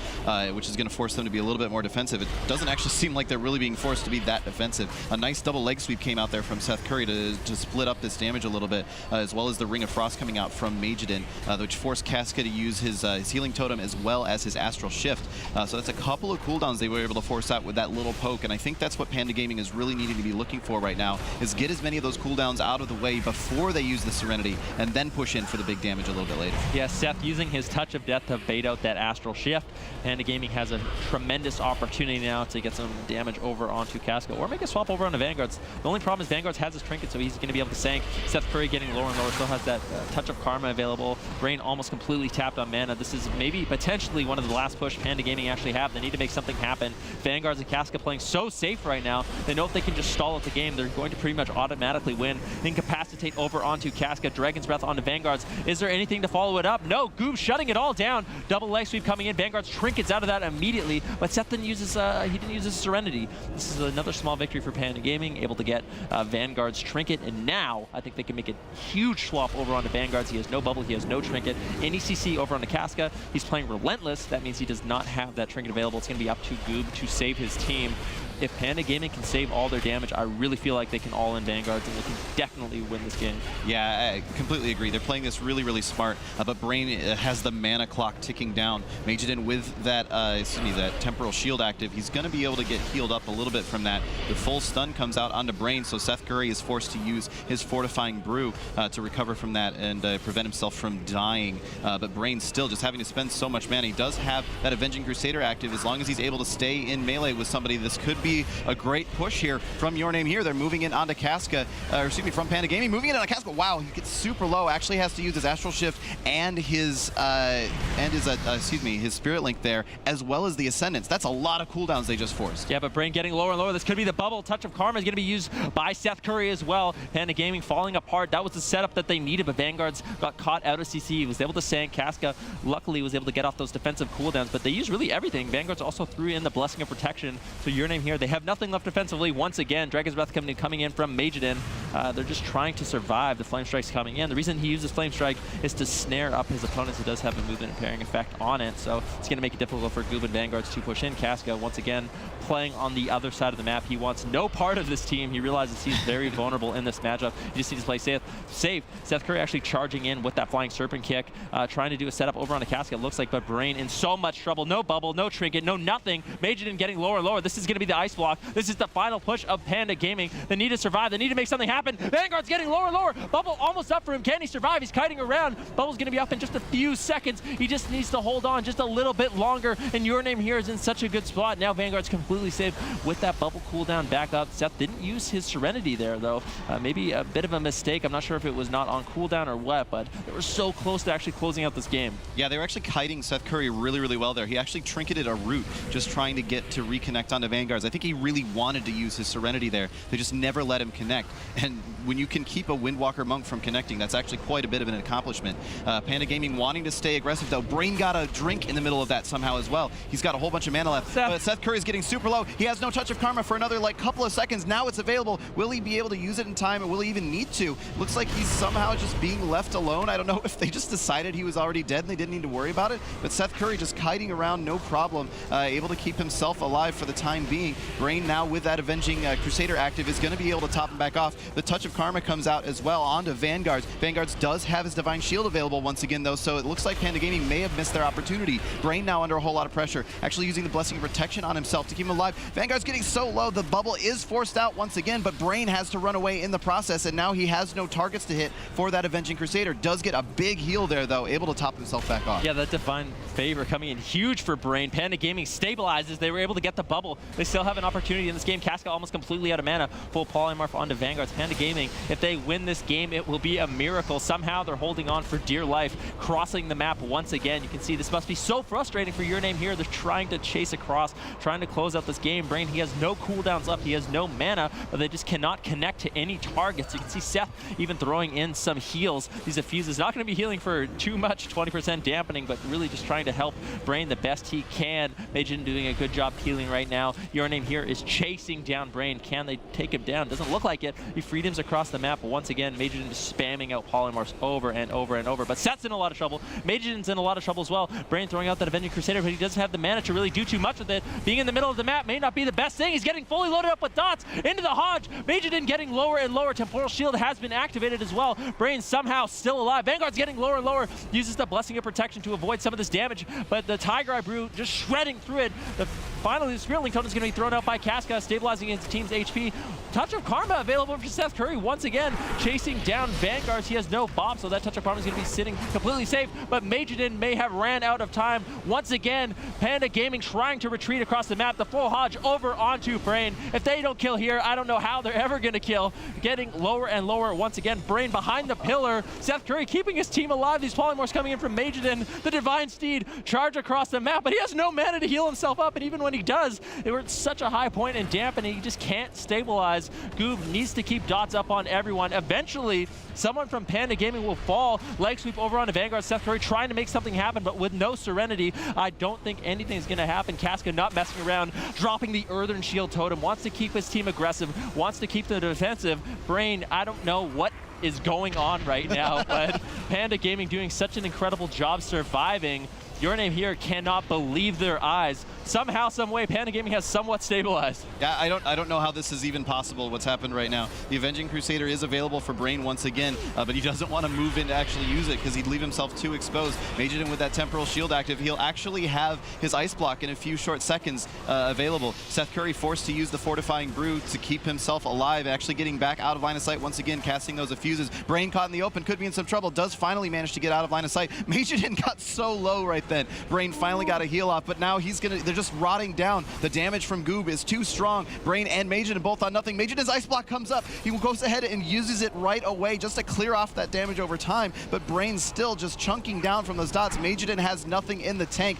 which is going to force them to be a little bit more defensive, it doesn't actually seem like they're really being forced to be that defensive. A nice double leg sweep came out there from Seth Curry to split up this damage a little bit, as well as the Ring of Frost coming out from Majidin, which forced Casca to use his healing totem as well as his Astral Shift. So that's a couple of cooldowns they were able to force out with that little poke, and I think that's what Panda Gaming is really needing to be looking for right now, is get as many of those cooldowns out of the way before they use the Serenity, and then push in for the big damage a little bit later. Yeah, Seth using his Touch of Death to bait out that Astral Shift. Panda Gaming has a tremendous opportunity now to get some damage over onto Casca, or make a swap over onto Vanguard's. The only problem is Vanguard's has his Trinket, so he's going to be able to sank. Seth Curry getting lower and lower, still has that Touch of Karma available. Brain almost completely tapped on mana. This is maybe potentially one of the last push Panda Gaming actually have. They need to make something happen. Vanguard's and Casca playing so safe right now. They know if they can just stall out the game, they're going to pretty much automatically win. Incapacitate over onto Casca. Dragon's Breath onto Vanguard's. Is there anything to follow it up? No. Goob shutting it all down. Double leg sweep coming in. Vanguard's Trinkets out of that immediately, but Seth didn't use his, he didn't use his Serenity. This is another small victory for Panda Gaming, able to get Vanguard's Trinket, and now I think they can make a huge swap over onto Vanguard's. He has no bubble, he has no Trinket. Any CC over onto Casca. He's playing Relentless. That means he does not have that Trinket available. It's going to be up to Goob to save his team. If Panda Gaming can save all their damage, I really feel like they can all in Vanguards and they can definitely win this game. Yeah, I completely agree. They're playing this really, really smart, but Brain has the mana clock ticking down. Majidin with that, that Temporal Shield active, he's going to be able to get healed up a little bit from that. The full stun comes out onto Brain, so Seth Curry is forced to use his Fortifying Brew to recover from that and prevent himself from dying. But Brain still just having to spend so much mana. He does have that Avenging Crusader active. As long as he's able to stay in melee with somebody, this could be a great push here from Your Name here. They're moving in onto Casca, from Panda Gaming, moving in onto Casca. Wow, he gets super low. Actually has to use his Astral Shift and his his Spirit Link there, as well as the Ascendance. That's a lot of cooldowns they just forced. Yeah, but Brain getting lower and lower. This could be the bubble. Touch of Karma is going to be used by Seth Curry as well. Panda Gaming falling apart. That was the setup that they needed, but Vanguard's got caught out of CC. He was able to sank. Casca luckily was able to get off those defensive cooldowns, but they used really everything. Vanguard's also threw in the Blessing of Protection. So Your Name here, they have nothing left defensively. Once again, Dragon's Breath coming in from Majidin. They're just trying to survive the Flame Strikes coming in. The reason he uses Flame Strike is to snare up his opponents. It does have a movement impairing effect on it, so it's going to make it difficult for Goob and Vanguards to push in. Casca, once again, playing on the other side of the map. He wants no part of this team. He realizes he's very vulnerable in this matchup. He just needs to play safe. Seth Curry actually charging in with that Flying Serpent Kick, trying to do a setup over on a Casca, it looks like, but Brain in so much trouble. No bubble, no Trinket, no nothing. Majidin getting lower and lower. This is going to be the Ice Block. This is the final push of Panda Gaming. They need to survive. They need to make something happen. Vanguard's getting lower and lower. Bubble almost up for him. Can he survive? He's kiting around. Bubble's going to be up in just a few seconds. He just needs to hold on just a little bit longer, and Your Name here is in such a good spot. Now Vanguard's completely safe with that bubble cooldown back up. Seth didn't use his Serenity there, though. Maybe a bit of a mistake. I'm not sure if it was not on cooldown or what, but they were so close to actually closing out this game. Yeah, they were actually kiting Seth Curry really, really well there. He actually trinketed a root just trying to get to reconnect onto Vanguards. I think he really wanted to use his Serenity there. They just never let him connect. And when you can keep a Windwalker Monk from connecting, that's actually quite a bit of an accomplishment. Panda Gaming wanting to stay aggressive, though. Brain got a drink in the middle of that somehow as well. He's got a whole bunch of mana left. But Seth Curry's getting super low. He has no Touch of Karma for another couple of seconds. Now it's available. Will he be able to use it in time, or will he even need to? Looks like he's somehow just being left alone. I don't know if they just decided he was already dead and they didn't need to worry about it, but Seth Curry just kiting around, no problem, able to keep himself alive for the time being. Brain now with that Avenging Crusader active is going to be able to top him back off. The Touch of Karma comes out as well onto Vanguards. Vanguards does have his Divine Shield available once again, though, so it looks like Panda Gaming may have missed their opportunity. Brain now under a whole lot of pressure, actually using the Blessing of Protection on himself to keep him alive. Vanguard's getting so low, the bubble is forced out once again, but Brain has to run away in the process, and now he has no targets to hit for that Avenging Crusader. Does get a big heal there, though, able to top himself back off. Yeah, that Divine favor coming in huge for Brain. Panda Gaming stabilizes. They were able to get the bubble. They still have an opportunity in this game. Casca almost completely out of mana. Full polymorph onto Vanguards. Panda Gaming, if they win this game, it will be a miracle. Somehow they're holding on for dear life, crossing the map once again. You can see this must be so frustrating for Your Name here. They're trying to chase across, trying to close out this game. Brain, he has no cooldowns left. He has no mana, but they just cannot connect to any targets. You can see Seth even throwing in some heals. These Effuses not going to be healing for too much, 20% dampening, but really just trying to help Brain the best he can. Majin doing a good job healing right now. Your Name here is chasing down Brain. Can they take him down? Doesn't look like it. He freedoms across the map once again. Majin just spamming out polymorphs over and over and over. But Seth's in a lot of trouble. Majin's in a lot of trouble as well. Brain throwing out that Avenging Crusader, but he doesn't have the mana to really do too much with it. Being in the middle of the map may not be the best thing. He's getting fully loaded up with dots into the Hodge. Majin getting lower and lower. Temporal Shield has been activated as well. Brain somehow still alive. Vanguard's getting lower and lower. Uses the Blessing of Protection to avoid some of this damage, but the Tiger Eye Brew just shredding through it. Finally, the Spirit Link Totem is going to be thrown out by Casca, stabilizing his team's HP. Touch of Karma available for Seth Curry once again, chasing down Vanguards. He has no bomb, so that Touch of Karma is going to be sitting completely safe, but Majidin may have ran out of time. Once again, Panda Gaming trying to retreat across the map. The full Hodge over onto Brain. If they don't kill here, I don't know how they're ever going to kill. Getting lower and lower once again. Brain behind the pillar. Seth Curry keeping his team alive. These polymorphs coming in from Majidin. The Divine Steed charge across the map, but he has no mana to heal himself up, and even when he does, they were at such a high point in dampening, he just can't stabilize. Goob needs to keep dots up on everyone. Eventually, someone from Panda Gaming will fall. Leg sweep over onto Vanguard. Seth Curry trying to make something happen, but with no Serenity, I don't think anything's going to happen. Casca not messing around, dropping the Earthen Shield Totem, wants to keep his team aggressive, wants to keep the defensive. Brain, I don't know what is going on right now, but Panda Gaming doing such an incredible job surviving. Your Name here cannot believe their eyes. Somehow, some way, Panda Gaming has somewhat stabilized. Yeah, I don't know how this is even possible, what's happened right now. The Avenging Crusader is available for Brain once again, but he doesn't want to move in to actually use it because he'd leave himself too exposed. Majidin with that Temporal Shield active, he'll actually have his Ice Block in a few short seconds available. Seth Curry forced to use the Fortifying Brew to keep himself alive, actually getting back out of line of sight once again, casting those Effuses. Brain caught in the open, could be in some trouble, does finally manage to get out of line of sight. Majidin got so low right then. Brain finally got a heal off, but now they're just rotting down. The damage from Goob is too strong. Brain and Majidin both on nothing. Majidin's Ice Block comes up. He goes ahead and uses it right away just to clear off that damage over time, but Brain's still just chunking down from those dots. Majidin has nothing in the tank.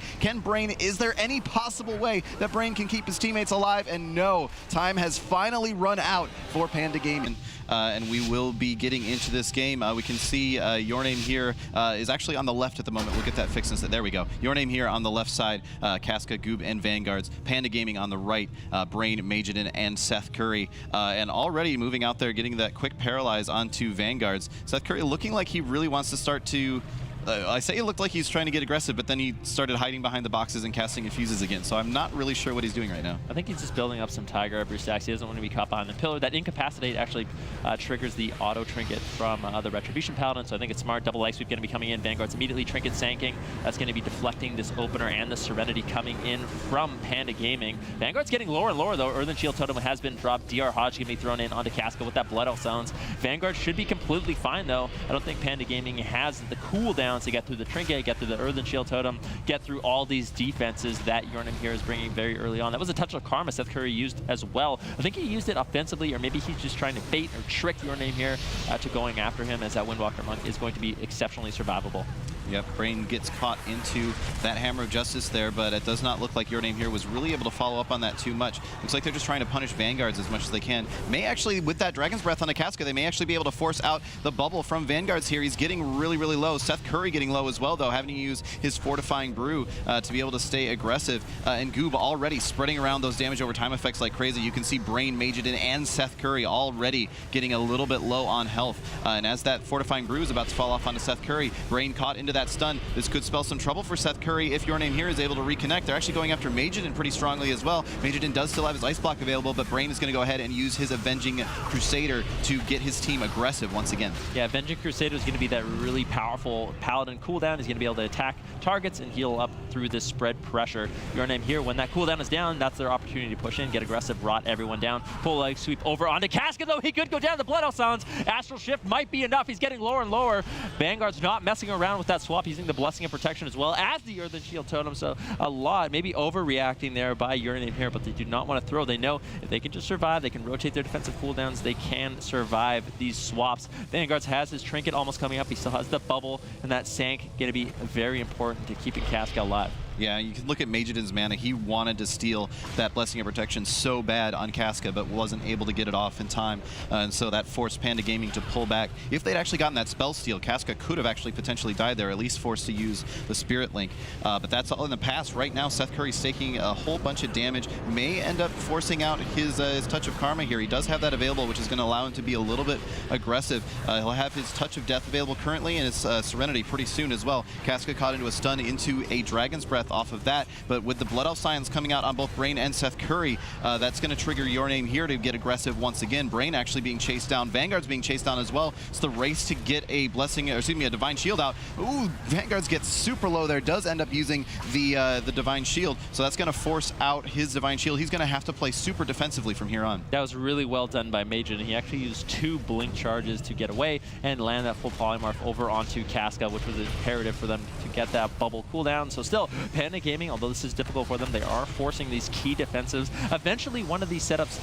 Is there any possible way that Brain can keep his teammates alive? And no, time has finally run out for Panda Gaming. And we will be getting into this game. We can see Your Name here is actually on the left at the moment. We'll get that fixed. There we go. Your Name here on the left side, Casca, Goob, and Vanguards. Panda Gaming on the right, Brain, Majidin, and Seth Curry. And already moving out there, getting that quick paralyze onto Vanguards. Seth Curry looking like he really wants to start to... I say it looked like he's trying to get aggressive, but then he started hiding behind the boxes and casting Effuses again. So I'm not really sure what he's doing right now. I think he's just building up some Tiger every stacks. He doesn't want to be caught behind the pillar. That Incapacitate actually triggers the auto trinket from the Retribution Paladin, so I think it's smart. Double Leg Sweep going to be coming in. Vanguard's immediately trinket sanking. That's going to be deflecting this opener and the Serenity coming in from Panda Gaming. Vanguard's getting lower and lower though. Earthen Shield Totem has been dropped. DR Hodge going to be thrown in onto Casca with that Blood Elf Zones. Vanguard should be completely fine though. I don't think Panda Gaming has the cooldowns to get through the trinket, get through the Earthen Shield Totem, get through all these defenses that Your Name here is bringing very early on. That was a Touch of Karma Seth Curry used as well. I think he used it offensively, or maybe he's just trying to bait or trick Your Name here to going after him, as that Windwalker Monk is going to be exceptionally survivable. Yep, Brain gets caught into that Hammer of Justice there, but it does not look like Your Name here was really able to follow up on that too much. Looks like they're just trying to punish Vanguards as much as they can. May actually, with that Dragon's Breath on the Casca, they may actually be able to force out the bubble from Vanguards here. He's getting really, really low. Seth Curry getting low as well, though, having to use his Fortifying Brew to be able to stay aggressive. And Goob already spreading around those damage over time effects like crazy. You can see Brain, Majidin, and Seth Curry already getting a little bit low on health. And as that Fortifying Brew is about to fall off onto Seth Curry, Brain caught into that stun. This could spell some trouble for Seth Curry if Your Name here is able to reconnect. They're actually going after Majidin pretty strongly as well. Majidin does still have his Ice Block available, but Brain is going to go ahead and use his Avenging Crusader to get his team aggressive once again. Yeah, Avenging Crusader is going to be that really powerful Paladin cooldown. He's going to be able to attack targets and heal up through this spread pressure. Your Name here, when that cooldown is down, that's their opportunity to push in, get aggressive, rot everyone down. Full Leg Sweep over onto Casca, though. He could go down. The Blood Elf Sounds. Astral Shift might be enough. He's getting lower and lower. Vanguard's not messing around with that swap using the Blessing of Protection as well as the Earthen Shield Totem. So a lot, maybe overreacting there by Uriname here, but they do not want to throw. They know if they can just survive, they can rotate their defensive cooldowns, they can survive these swaps. Vanguards has his Trinket almost coming up. He still has the bubble, and that Sank going to be very important to keeping Casca alive. Yeah, you can look at Majidin's mana. He wanted to steal that Blessing of Protection so bad on Casca, but wasn't able to get it off in time. And so that forced Panda Gaming to pull back. If they'd actually gotten that spell steal, Casca could have actually potentially died there, at least forced to use the Spirit Link. But that's all in the past. Right now, Seth Curry's taking a whole bunch of damage. May end up forcing out his Touch of Karma here. He does have that available, which is going to allow him to be a little bit aggressive. He'll have his Touch of Death available currently, and his Serenity pretty soon as well. Casca caught into a stun into a Dragon's Breath off of that, but with the Blood Elf Scions coming out on both Brain and Seth Curry, that's going to trigger Your Name here to get aggressive once again. Brain actually being chased down, Vanguard's being chased down as well. It's the race to get a Blessing, or excuse me, a Divine Shield out. Ooh, Vanguard's gets super low there, does end up using the Divine Shield, so that's going to force out his Divine Shield. He's going to have to play super defensively from here on. That was really well done by Majin. He actually used 2 Blink charges to get away and land that full Polymorph over onto Casca, which was imperative for them to get that bubble cooldown. So still, Panda Gaming, although this is difficult for them, they are forcing these key defensives. Eventually, one of these setups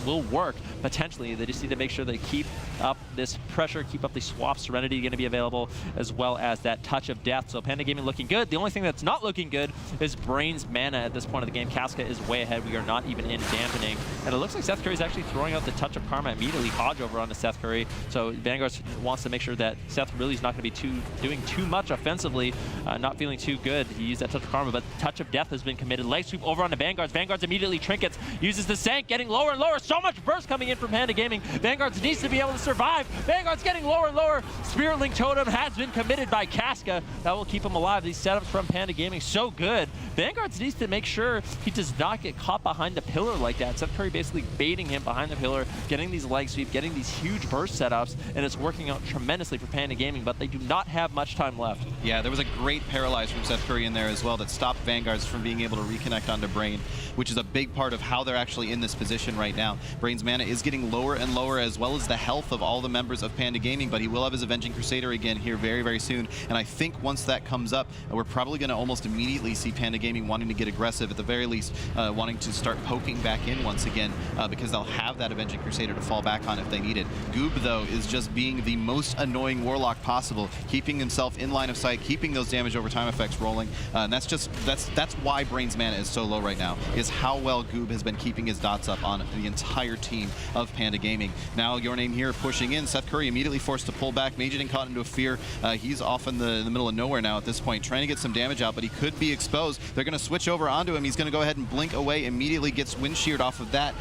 will work, potentially. They just need to make sure they keep up this pressure, keep up the swap. Serenity going to be available, as well as that Touch of Death. So Panda Gaming looking good. The only thing that's not looking good is Brain's mana at this point of the game. Casca is way ahead. We are not even in dampening. And it looks like Seth Curry's actually throwing out the Touch of Karma immediately. Hodge over onto Seth Curry. So Vanguard wants to make sure that Seth really is not going to be doing too much offensively, not feeling too good. He used that Touch of Karma, but Touch of Death has been committed. Leg sweep over onto Vanguards. Vanguards immediately trinkets, uses the Sank, getting lower and lower. So much burst coming in from Panda Gaming. Vanguards needs to be able to survive. Vanguard's getting lower and lower. Spirit Link Totem has been committed by Casca. That will keep him alive. These setups from Panda Gaming, so good. Vanguards needs to make sure he does not get caught behind the pillar like that. Seth Curry basically baiting him behind the pillar, getting these leg sweep, getting these huge burst setups, and it's working out tremendously for Panda Gaming, but they do not have much time left. Yeah, there was a great paralyze from Seth Curry in there as well that stopped Vanguards from being able to reconnect onto Brain, which is a big part of how they're actually in this position right now. Brain's mana is getting lower and lower, as well as the health of all the members of Panda Gaming, but he will have his Avenging Crusader again here very, very soon. And I think once that comes up, we're probably going to almost immediately see Panda Gaming wanting to get aggressive, at the very least wanting to start poking back in once again, because they'll have that Avenging Crusader to fall back on if they need it. Goob, though, is just being the most annoying Warlock possible, keeping himself in line of sight, keeping those damage over time effects rolling. And that's why Brain's mana is so low right now, is how well Goob has been keeping his dots up on the entire team of Panda Gaming. Now Your Name here pushing in. Seth Curry immediately forced to pull back. Majidin caught into a fear. He's off in the middle of nowhere now at this point, trying to get some damage out, but he could be exposed. They're going to switch over onto him. He's going to go ahead and blink away, immediately gets wind sheared off of that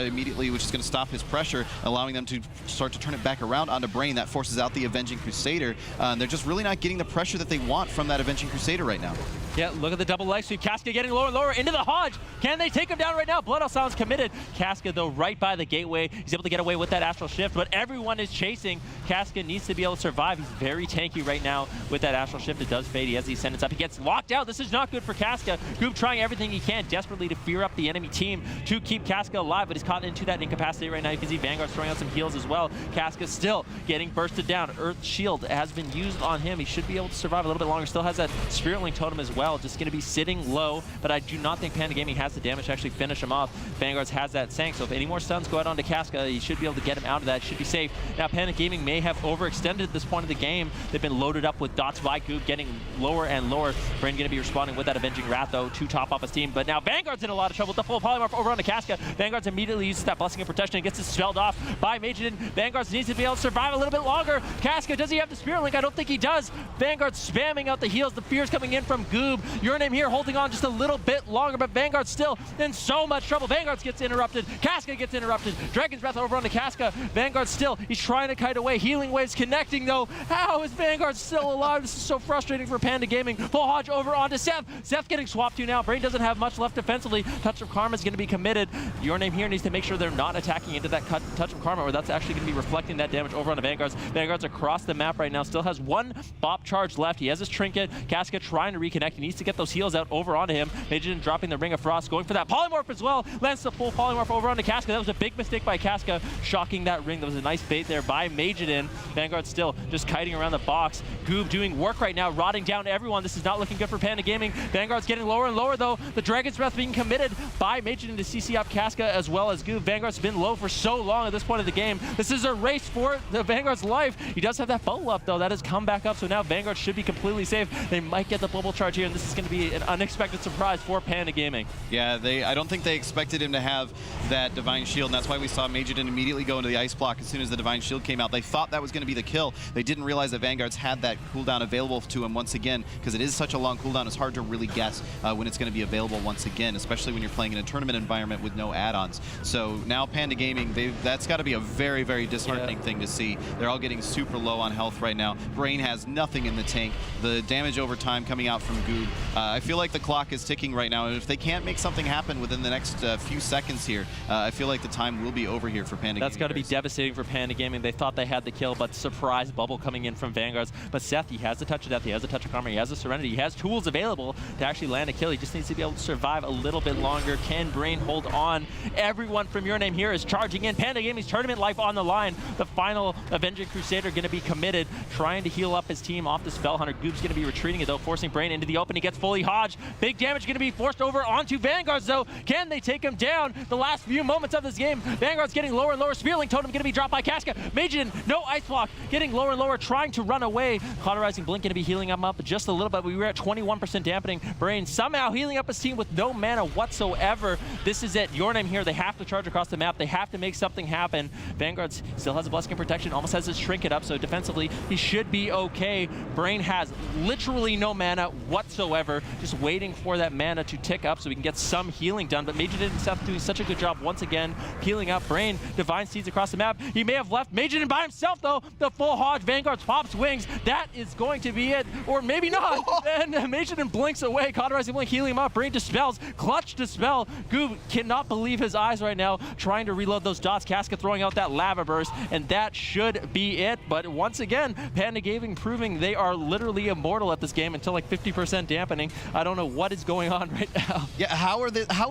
immediately, which is going to stop his pressure, allowing them to start to turn it back around onto Brain. That forces out the Avenging Crusader. They're just really not getting the pressure that they want from that Avenging Crusader right now. Yeah, look at the double leg sweep. Casca getting lower and lower into the Hodge. Can they take him down right now? Blood Elf sounds committed. Casca, though, right by the gateway. He's able to get away with that Astral Shift, but everyone is chasing. Casca needs to be able to survive. He's very tanky right now with that Astral Shift. It does fade. He has the Ascendance up. He gets locked out. This is not good for Casca. Goob trying everything he can desperately to fear up the enemy team to keep Casca alive, but he's caught into that incapacity right now. You can see Vanguard's throwing out some heals as well. Casca still getting bursted down. Earth Shield has been used on him. He should be able to survive a little bit longer. Still has that Spirit Link Totem as well. Just going to be sitting low, but I do not think Panda Gaming has the damage to actually finish him off. Vanguards has that Sank, so if any more stuns go out onto Casca, he should be able to get him out of that. Should be safe. Now, Panda Gaming may have overextended at this point of the game. They've been loaded up with dots by Goob, getting lower and lower. Brain going to be responding with that Avenging Wrath, though, to top off his team. But now Vanguard's in a lot of trouble with the full Polymorph over onto Casca. Vanguard's immediately uses that Blessing of Protection and gets it spelled off by Majidin. Vanguard's needs to be able to survive a little bit longer. Casca, does he have the Spirit Link? I don't think he does. Vanguard's spamming out the heals. The fear's coming in from Goob. Your Name here holding on just a little bit longer, but Vanguard's still in so much trouble. Vanguard gets interrupted. Casca gets interrupted. Dragon's Breath over onto Casca. Vanguard still, he's trying to kite away. Healing Waves connecting, though. How is Vanguard still alive? This is so frustrating for Panda Gaming. Full Hodge over onto Seth. Seth getting swapped to now. Brain doesn't have much left defensively. Touch of Karma is going to be committed. Your Name here needs to make sure they're not attacking into that Touch of Karma, or that's actually going to be reflecting that damage over onto Vanguard's. Vanguard's across the map right now. Still has one Bop charge left. He has his Trinket. Casca trying to reconnect. He needs to get those heals out over onto him. Majidin dropping the Ring of Frost, going for that polymorph as well. Lands the full polymorph over onto Casca. That was a big mistake by Casca, shocking that ring. That was a nice bait there by Majidin. Vanguard still just kiting around the box. Goob doing work right now, rotting down everyone. This is not looking good for Panda Gaming. Vanguard's getting lower and lower though. The Dragon's Breath being committed by Majidin to CC up Casca as well as Goob. Vanguard's been low for so long at this point of the game. This is a race for the Vanguard's life. He does have that bubble up though. That has come back up, so now Vanguard should be completely safe. They might get the bubble charge here, and this is going to be an unexpected surprise for Panda Gaming. Yeah, I don't think they expected him to have that Divine Shield, and that's why we saw Majidin immediately go into the Ice Block as soon as the Divine Shield came out. They thought that was going to be the kill. They didn't realize that Vanguard's had that cooldown available to him once again, because it is such a long cooldown, it's hard to really guess when it's going to be available once again, especially when you're playing in a tournament environment with no add-ons. So now Panda Gaming, that's got to be a very, very disheartening thing to see. They're all getting super low on health right now. Brain has nothing in the tank. The damage over time coming out from Goob. I feel like the clock is ticking right now, and if they can't make something happen within the next few seconds here, I feel like the time will be over here for Panda Gaming. That's got to be devastating for Panda Gaming. They thought they had the kill, but surprise bubble coming in from Vanguards. But Seth, he has the touch of death, he has the touch of karma, he has the serenity, he has tools available to actually land a kill. He just needs to be able to survive a little bit longer. Can Brain hold on? Everyone from Your Name here is charging in. Panda Gaming's tournament life on the line. The final Avenging Crusader going to be committed, trying to heal up his team off the Spell Hunter. Goob's going to be retreating it though, forcing Brain into the open. He gets fully hodged. Big damage going to be forced over onto Vanguards though. Can they take him down? The last few moments of this game, Vanguard's getting lower and lower. Spearling Totem going to be dropped by Casca. Majidin, no Ice Block, getting lower and lower, trying to run away. Cauterizing Blink going to be healing him up just a little bit. We were at 21% dampening. Brain somehow healing up his team with no mana whatsoever. This is it. Your Name here. They have to charge across the map. They have to make something happen. Vanguard still has a Blessing of Protection, almost has his Trinket up, so defensively he should be okay. Brain has literally no mana whatsoever, just waiting for that mana to tick up so we can get some healing done. But Majidin and Seth doing such a good job once again, healing up. Brain, Divine Seeds across the map. He may have left Majidin by himself though. The full Hodge, Vanguard pops wings. That is going to be it, or maybe not. And Majidin blinks away. Cauterizing Blink, healing him up. Brain dispels, clutch dispel. Goob cannot believe his eyes right now, trying to reload those dots. Casca throwing out that lava burst, and that should be it. But once again, Panda Gaming proving they are literally immortal at this game until like 50% dampening. I don't know what is going on right now. Yeah, how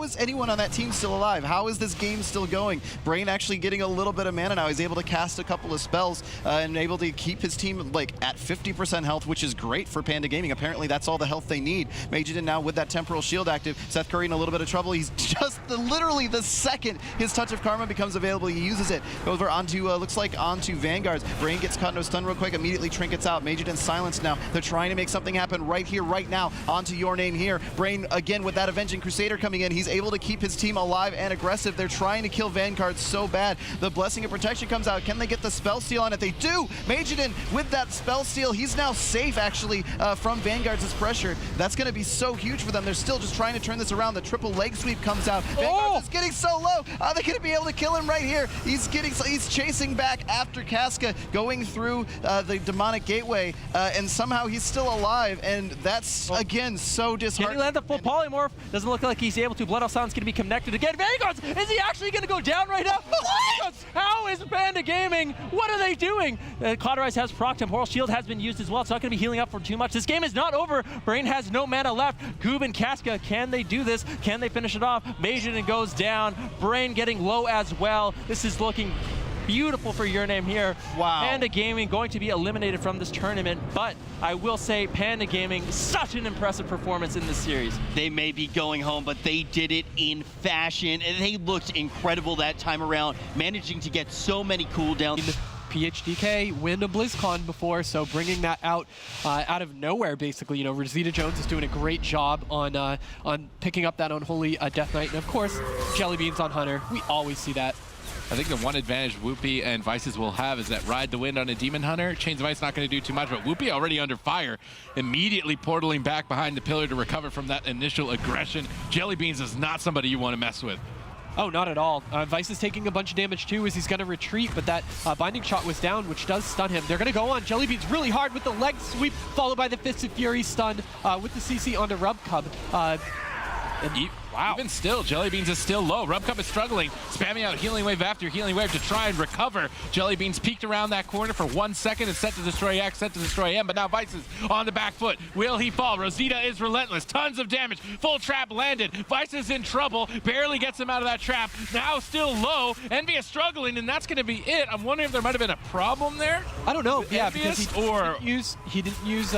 is anyone on that team still alive? How is this game still going? Brain actually getting a little bit of mana now. He's able to cast a couple of spells and able to keep his team like at 50% health, which is great for Panda Gaming. Apparently that's all the health they need. Majidin now with that Temporal Shield active. Seth Curry in a little bit of trouble. He's just literally the second his Touch of Karma becomes available, he uses it. Goes over onto, looks like onto Vanguards. Brain gets caught into a stun real quick, immediately trinkets out. Majidin silenced now. They're trying to make something happen right here, right now. Onto Your Name here. Brain again with that Avenging Crusader coming in. He's able to keep his team alive and aggressive. They're trying to kill Vanguard so bad. The Blessing of Protection comes out. Can they get the Spell Steal on it? They do! Majidin with that Spell Steal. He's now safe actually from Vanguard's pressure. That's going to be so huge for them. They're still just trying to turn this around. The triple leg sweep comes out. Vanguard is getting so low. Are they going to be able to kill him right here? He's chasing back after Casca, going through the demonic gateway, and somehow he's still alive, and that's again so disheartening. Can he land the full polymorph? Doesn't look like he's able to. Blood Elf Sound's going to be connected again. Vanguards, is he actually going to go down right now? How is Panda Gaming? What are they doing? Cauterize has proc. Temporal Shield has been used as well. It's not going to be healing up for too much. This game is not over. Brain has no mana left. Goob and Casca, can they do this? Can they finish it off? Majidin goes down. Brain getting low as well. This is looking beautiful for Your Name here. Wow. Panda Gaming going to be eliminated from this tournament, but I will say Panda Gaming, such an impressive performance in this series. They may be going home, but they did it in fashion, and they looked incredible that time around, managing to get so many cooldowns. PHDK win a BlizzCon before, so bringing that out of nowhere, basically. You know, Rosita Jones is doing a great job on picking up that Unholy Death Knight, and of course, Jelly Beans on Hunter. We always see that. I think the one advantage Whoopi and Vices will have is that Ride the Wind on a Demon Hunter. Chains of Ice not going to do too much, but Whoopi already under fire, immediately portaling back behind the pillar to recover from that initial aggression. Jelly Beans is not somebody you want to mess with. Oh, not at all. Vice is taking a bunch of damage too as he's going to retreat, but that Binding Shot was down, which does stun him. They're going to go on Jelly Beans really hard with the leg sweep, followed by the Fists of Fury stun with the CC onto Rub Cub. Wow. Even still, Jellybeans is still low. Rubcup is struggling, spamming out healing wave after healing wave to try and recover. Jellybeans peeked around that corner for 1 second and set to destroy X, set to destroy M, but now Vice is on the back foot. Will he fall? Rosita is relentless. Tons of damage. Full trap landed. Vice is in trouble. Barely gets him out of that trap. Now still low. Envy is struggling, and that's going to be it. I'm wondering if there might have been a problem there. I don't know. Yeah, Envious, because he didn't use.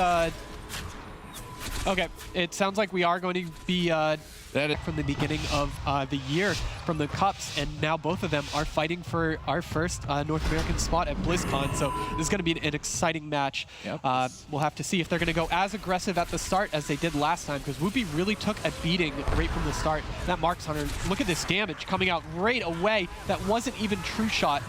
Okay, it sounds like we are going to be from the beginning of the year from the Cups, and now both of them are fighting for our first North American spot at BlizzCon, so this is going to be an exciting match. Yep. We'll have to see if they're going to go as aggressive at the start as they did last time, because Whoopi really took a beating right from the start. That Marks Hunter, look at this damage coming out right away. That wasn't even true shot.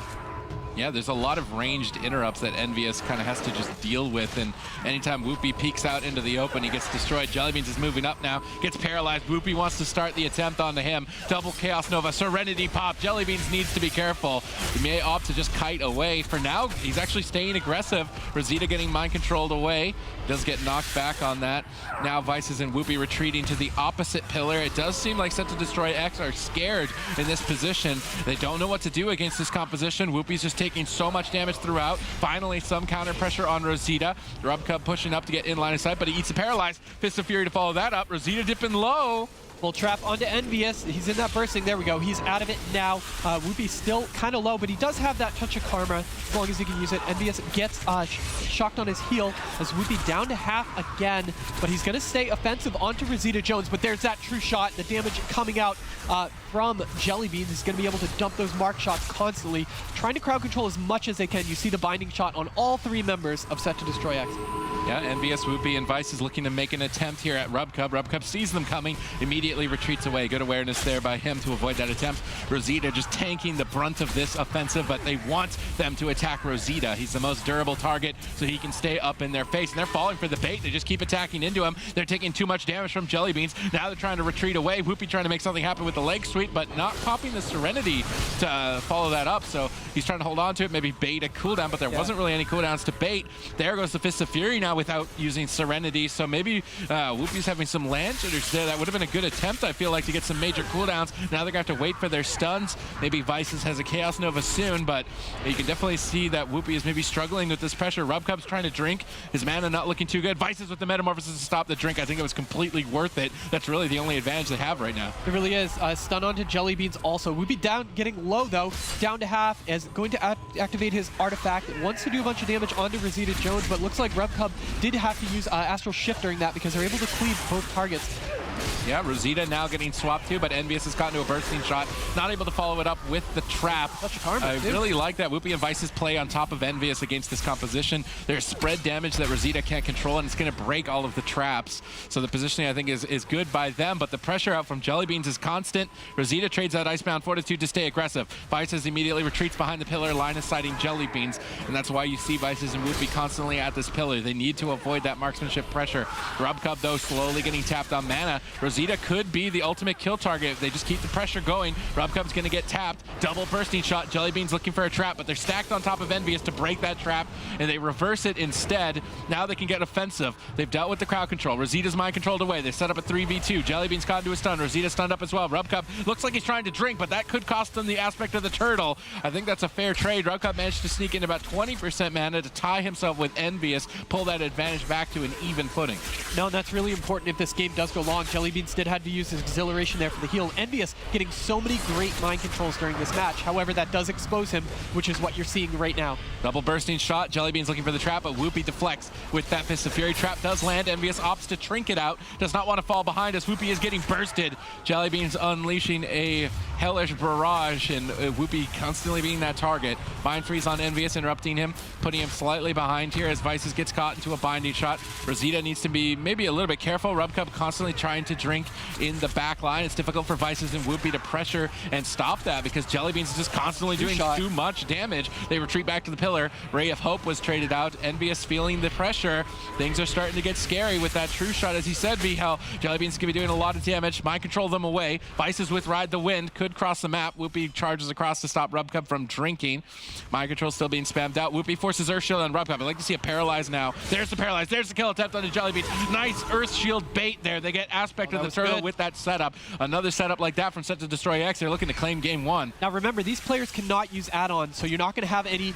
Yeah, there's a lot of ranged interrupts that Envious kind of has to just deal with, and anytime Whoopi peeks out into the open, he gets destroyed. Jellybeans is moving up now, gets paralyzed. Whoopi wants to start the attempt onto him. Double Chaos Nova, Serenity pop. Jellybeans needs to be careful. He may opt to just kite away. For now, he's actually staying aggressive. Rosita getting mind controlled away. Does get knocked back on that. Now Vices and Whoopi retreating to the opposite pillar. It does seem like Set to Destroy X are scared in this position. They don't know what to do against this composition. Whoopi's just taking so much damage throughout. Finally, some counter pressure on Rosita. Rubcup pushing up to get in line of sight, but he eats a paralyzed. Fist of Fury to follow that up. Rosita dipping low. Full trap onto Envious. He's in that bursting. There we go. He's out of it now. Whoopi's still kind of low, but he does have that touch of karma as long as he can use it. Envious gets shocked on his heel as Whoopi down to half again, but he's going to stay offensive onto Rosita Jones, but there's that true shot. The damage coming out from Jellybeans is going to be able to dump those mark shots constantly, trying to crowd control as much as they can. You see the binding shot on all three members of Set to Destroy X. Yeah, Envious, Whoopi, and Vice is looking to make an attempt here at Rubcup. Rubcup sees them coming, immediately retreats away. Good awareness there by him to avoid that attempt. Rosita just tanking the brunt of this offensive, but they want them to attack Rosita. He's the most durable target, so he can stay up in their face. And they're falling for the bait. They just keep attacking into him. They're taking too much damage from Jellybeans. Now they're trying to retreat away. Whoopi trying to make something happen with the leg sweep, but not popping the Serenity to follow that up. So he's trying to hold on to it, maybe bait a cooldown, but there wasn't really any cooldowns to bait. There goes the Fist of Fury now without using Serenity. So maybe Whoopi's having some land jitters there. That would have been a good attempt, I feel like, to get some major cooldowns. Now they're going to have to wait for their stuns. Maybe Vices has a Chaos Nova soon, but you can definitely see that Whoopi is maybe struggling with this pressure. Rubcup's trying to drink. His mana not looking too good. Vices with the Metamorphosis to stop the drink. I think it was completely worth it. That's really the only advantage they have right now. It really is. Stun onto Jellybeans also. Whoopi down, getting low though, down to half, is going to activate his artifact. It wants to do a bunch of damage onto Rosita Jones, but looks like Rubcup did have to use Astral Shift during that because they're able to cleave both targets. Yeah, Rosita now getting swapped too, but Envious has gotten to a bursting shot, not able to follow it up with the trap. I really like that Whoopi and Vice's play on top of Envious against this composition. There's spread damage that Rosita can't control, and it's going to break all of the traps. So the positioning, I think, is good by them, but the pressure out from Jellybeans is constant. Rosita trades out Icebound Fortitude to stay aggressive. Vices immediately retreats behind the pillar, line of sighting Jellybeans, and that's why you see Vices and Whoopi constantly at this pillar. They need to avoid that marksmanship pressure. Rubcup, though, slowly getting tapped on mana. Rosita could be the ultimate kill target if they just keep the pressure going. Rubcup's going to get tapped. Double bursting shot. Jellybeans looking for a trap, but they're stacked on top of Envious to break that trap, and they reverse it instead. Now they can get offensive. They've dealt with the crowd control. Rosita's mind controlled away. They set up a 3v2. Jellybeans caught into a stun. Rosita stunned up as well. Rubcup looks like he's trying to drink, but that could cost them the aspect of the turtle. I think that's a fair trade. Rubcup managed to sneak in about 20% mana to tie himself with Envious, pull that advantage back to an even footing. No, that's really important if this game does go long. Jellybeans did have to use his Exhilaration there for the heal. Envious getting so many great mind controls during this match. However, that does expose him, which is what you're seeing right now. Double bursting shot. Jellybeans looking for the trap, but Whoopi deflects with that Fist of Fury. Trap does land. Envious opts to trinket out. Does not want to fall behind as Whoopi is getting bursted. Jellybeans unleashing a hellish barrage, and Whoopi constantly being that target. Mind freeze on Envious, interrupting him, putting him slightly behind here as Vices gets caught into a binding shot. Rosita needs to be maybe a little bit careful. Rubcup constantly trying to drink in the back line. It's difficult for Vices and Whoopi to pressure and stop that because Jellybeans is just constantly doing too much damage. They retreat back to the pillar. Ray of Hope was traded out. Envious feeling the pressure. Things are starting to get scary with that true shot. As he said, Vihel, Jellybeans can be doing a lot of damage. Mind control them away. Vices with Ride the Wind could cross the map. Whoopi charges across to stop Rubcup from drinking. Mind control still being spammed out. Whoopi forces Earth Shield on Rubcup. I'd like to see a paralyze now. There's the paralyze. There's the kill attempt on the Jellybeans. Nice Earth Shield bait there. They get aspect of the was turtle good. with that setup. Another setup like that from Set to Destroy X. They're looking to claim game 1. Now remember, these players cannot use add-ons, so you're not going to have any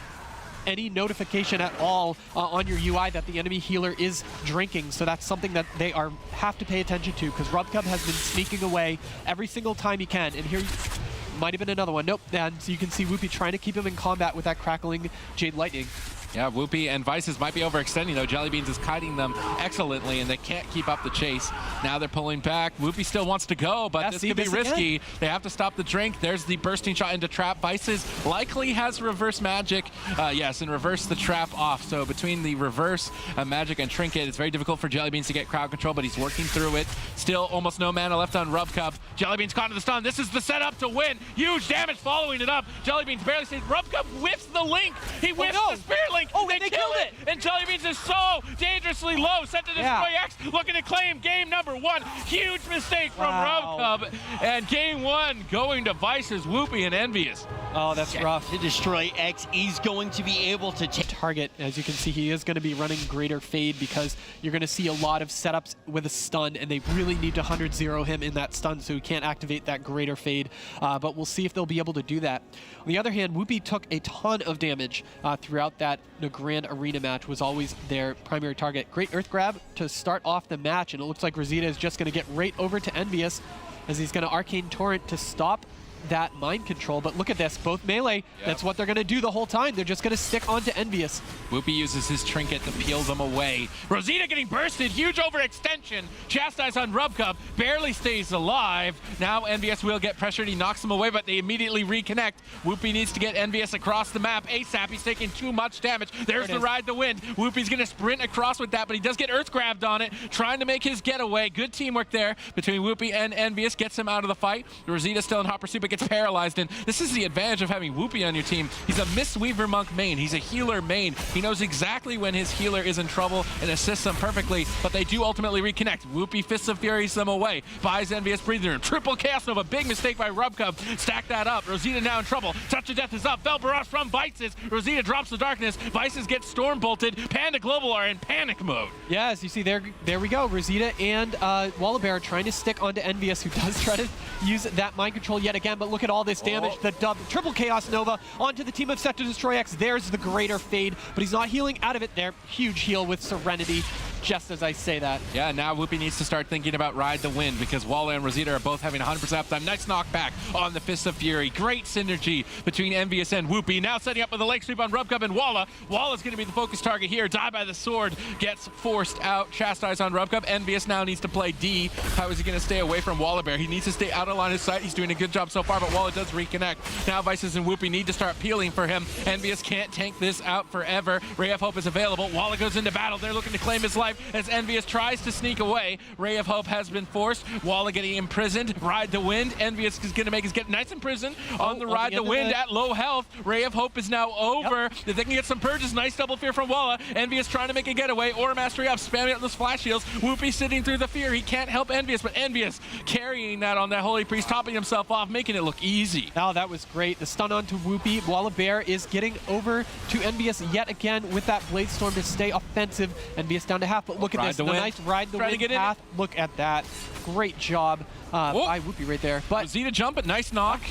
notification at all on your UI that the enemy healer is drinking. So that's something that they have to pay attention to, because Rubcub has been sneaking away every single time he can. And here might have been another one. Nope. And so you can see Whoopie trying to keep him in combat with that crackling Jade Lightning. Yeah, Whoopie and Vices might be overextending, though. Jellybeans is kiting them excellently, and they can't keep up the chase. Now they're pulling back. Whoopie still wants to go, but this could be risky. Again. They have to stop the drink. There's the bursting shot into trap. Vices likely has reverse magic. Yes, and reverse the trap off. So between the reverse magic and trinket, it's very difficult for Jellybeans to get crowd control, but he's working through it. Still almost no mana left on Rubcub. Jellybeans caught in the stun. This is the setup to win. Huge damage following it up. Jellybeans barely stays. Rubcub whiffs the link. He whiffs the Spirit Link. Oh, they killed it! And Jellybeans is so dangerously low. Set to Destroy X, looking to claim game number 1. Huge mistake from Rubcub. And game 1 going to Vices, Whoopie, and Envious. Oh, that's rough. To Destroy X, he's going to be able to take target. As you can see, he is going to be running Greater Fade, because you're going to see a lot of setups with a stun, and they really need to 100-0 him in that stun, so he can't activate that Greater Fade. But we'll see if they'll be able to do that. On the other hand, Whoopie took a ton of damage throughout that Grand Arena match, was always their primary target. Great Earth Grab to start off the match, and it looks like Rosita is just going to get right over to Envious, as he's going to Arcane Torrent to stop that mind control. But look at this, both melee. That's what they're going to do the whole time. They're just going to stick onto Envious. Whoopie uses his trinket to peel them away. Rosita getting bursted, huge overextension. Chastise on Rubcub, barely stays alive. Now Envious will get pressured, he knocks them away, but they immediately reconnect. Whoopie needs to get Envious across the map ASAP. He's taking too much damage. There's the Ride the Wind. Whoopie's going to sprint across with that, but he does get earth grabbed on it, trying to make his getaway. Good teamwork there between Whoopie and Envious, gets him out of the fight. Rosita still in hot pursuit, but gets paralyzed, and this is the advantage of having Whoopie on your team. He's a Mistweaver Monk main. He's a healer main. He knows exactly when his healer is in trouble and assists them perfectly, but they do ultimately reconnect. Whoopie Fists of Furies them away, buys Envious Breathing Room. Triple Chaos Nova, big mistake by Rubcub. Stack that up. Rosita now in trouble. Touch of Death is up. Fell Barrage from Vices. Rosita drops the Darkness. Vices get Storm Bolted. Panda Global are in panic mode. Yeah, as you see there we go. Rosita and Wallabear trying to stick onto Envious, who does try to use that mind control yet again, but look at all this damage. The triple Chaos Nova onto the team of Set to Destroy X. There's the Greater Fade, but he's not healing out of it there. Huge heal with Serenity, just as I say that. Yeah, now Whoopie needs to start thinking about Ride the Wind, because Walla and Rosita are both having 100% uptime. Nice knockback on the Fists of Fury. Great synergy between Envious and Whoopie. Now setting up with a leg sweep on Rubcub and Walla. Walla's going to be the focus target here. Die by the sword gets forced out. Chastise on Rubcub. Envious now needs to play D. How is he going to stay away from Wallabear? He needs to stay out of line of sight. He's doing a good job so far, but Walla does reconnect. Now Vices and Whoopie need to start peeling for him. Envious can't tank this out forever. Ray of Hope is available. Walla goes into battle. They're looking to claim his life as Envious tries to sneak away. Ray of Hope has been forced. Walla getting imprisoned. Ride the Wind. Envious is going to make his get nice and prison on the Ride the Wind at low health. Ray of Hope is now over. If they can get some purges, nice double fear from Walla. Envious trying to make a getaway. Aura Mastery up, spamming up those flash heals. Whoopie sitting through the fear. He can't help Envious, but Envious carrying that on that Holy Priest, topping himself off, making it look easy. Oh, that was great. The stun onto Whoopie. Wallabear is getting over to Envious yet again with that Blade Storm to stay offensive. Envious down to half, but look at this. The nice Ride the Wind path. Look at that. Great job by Whoopie right there. But Rosita jump, but nice knock.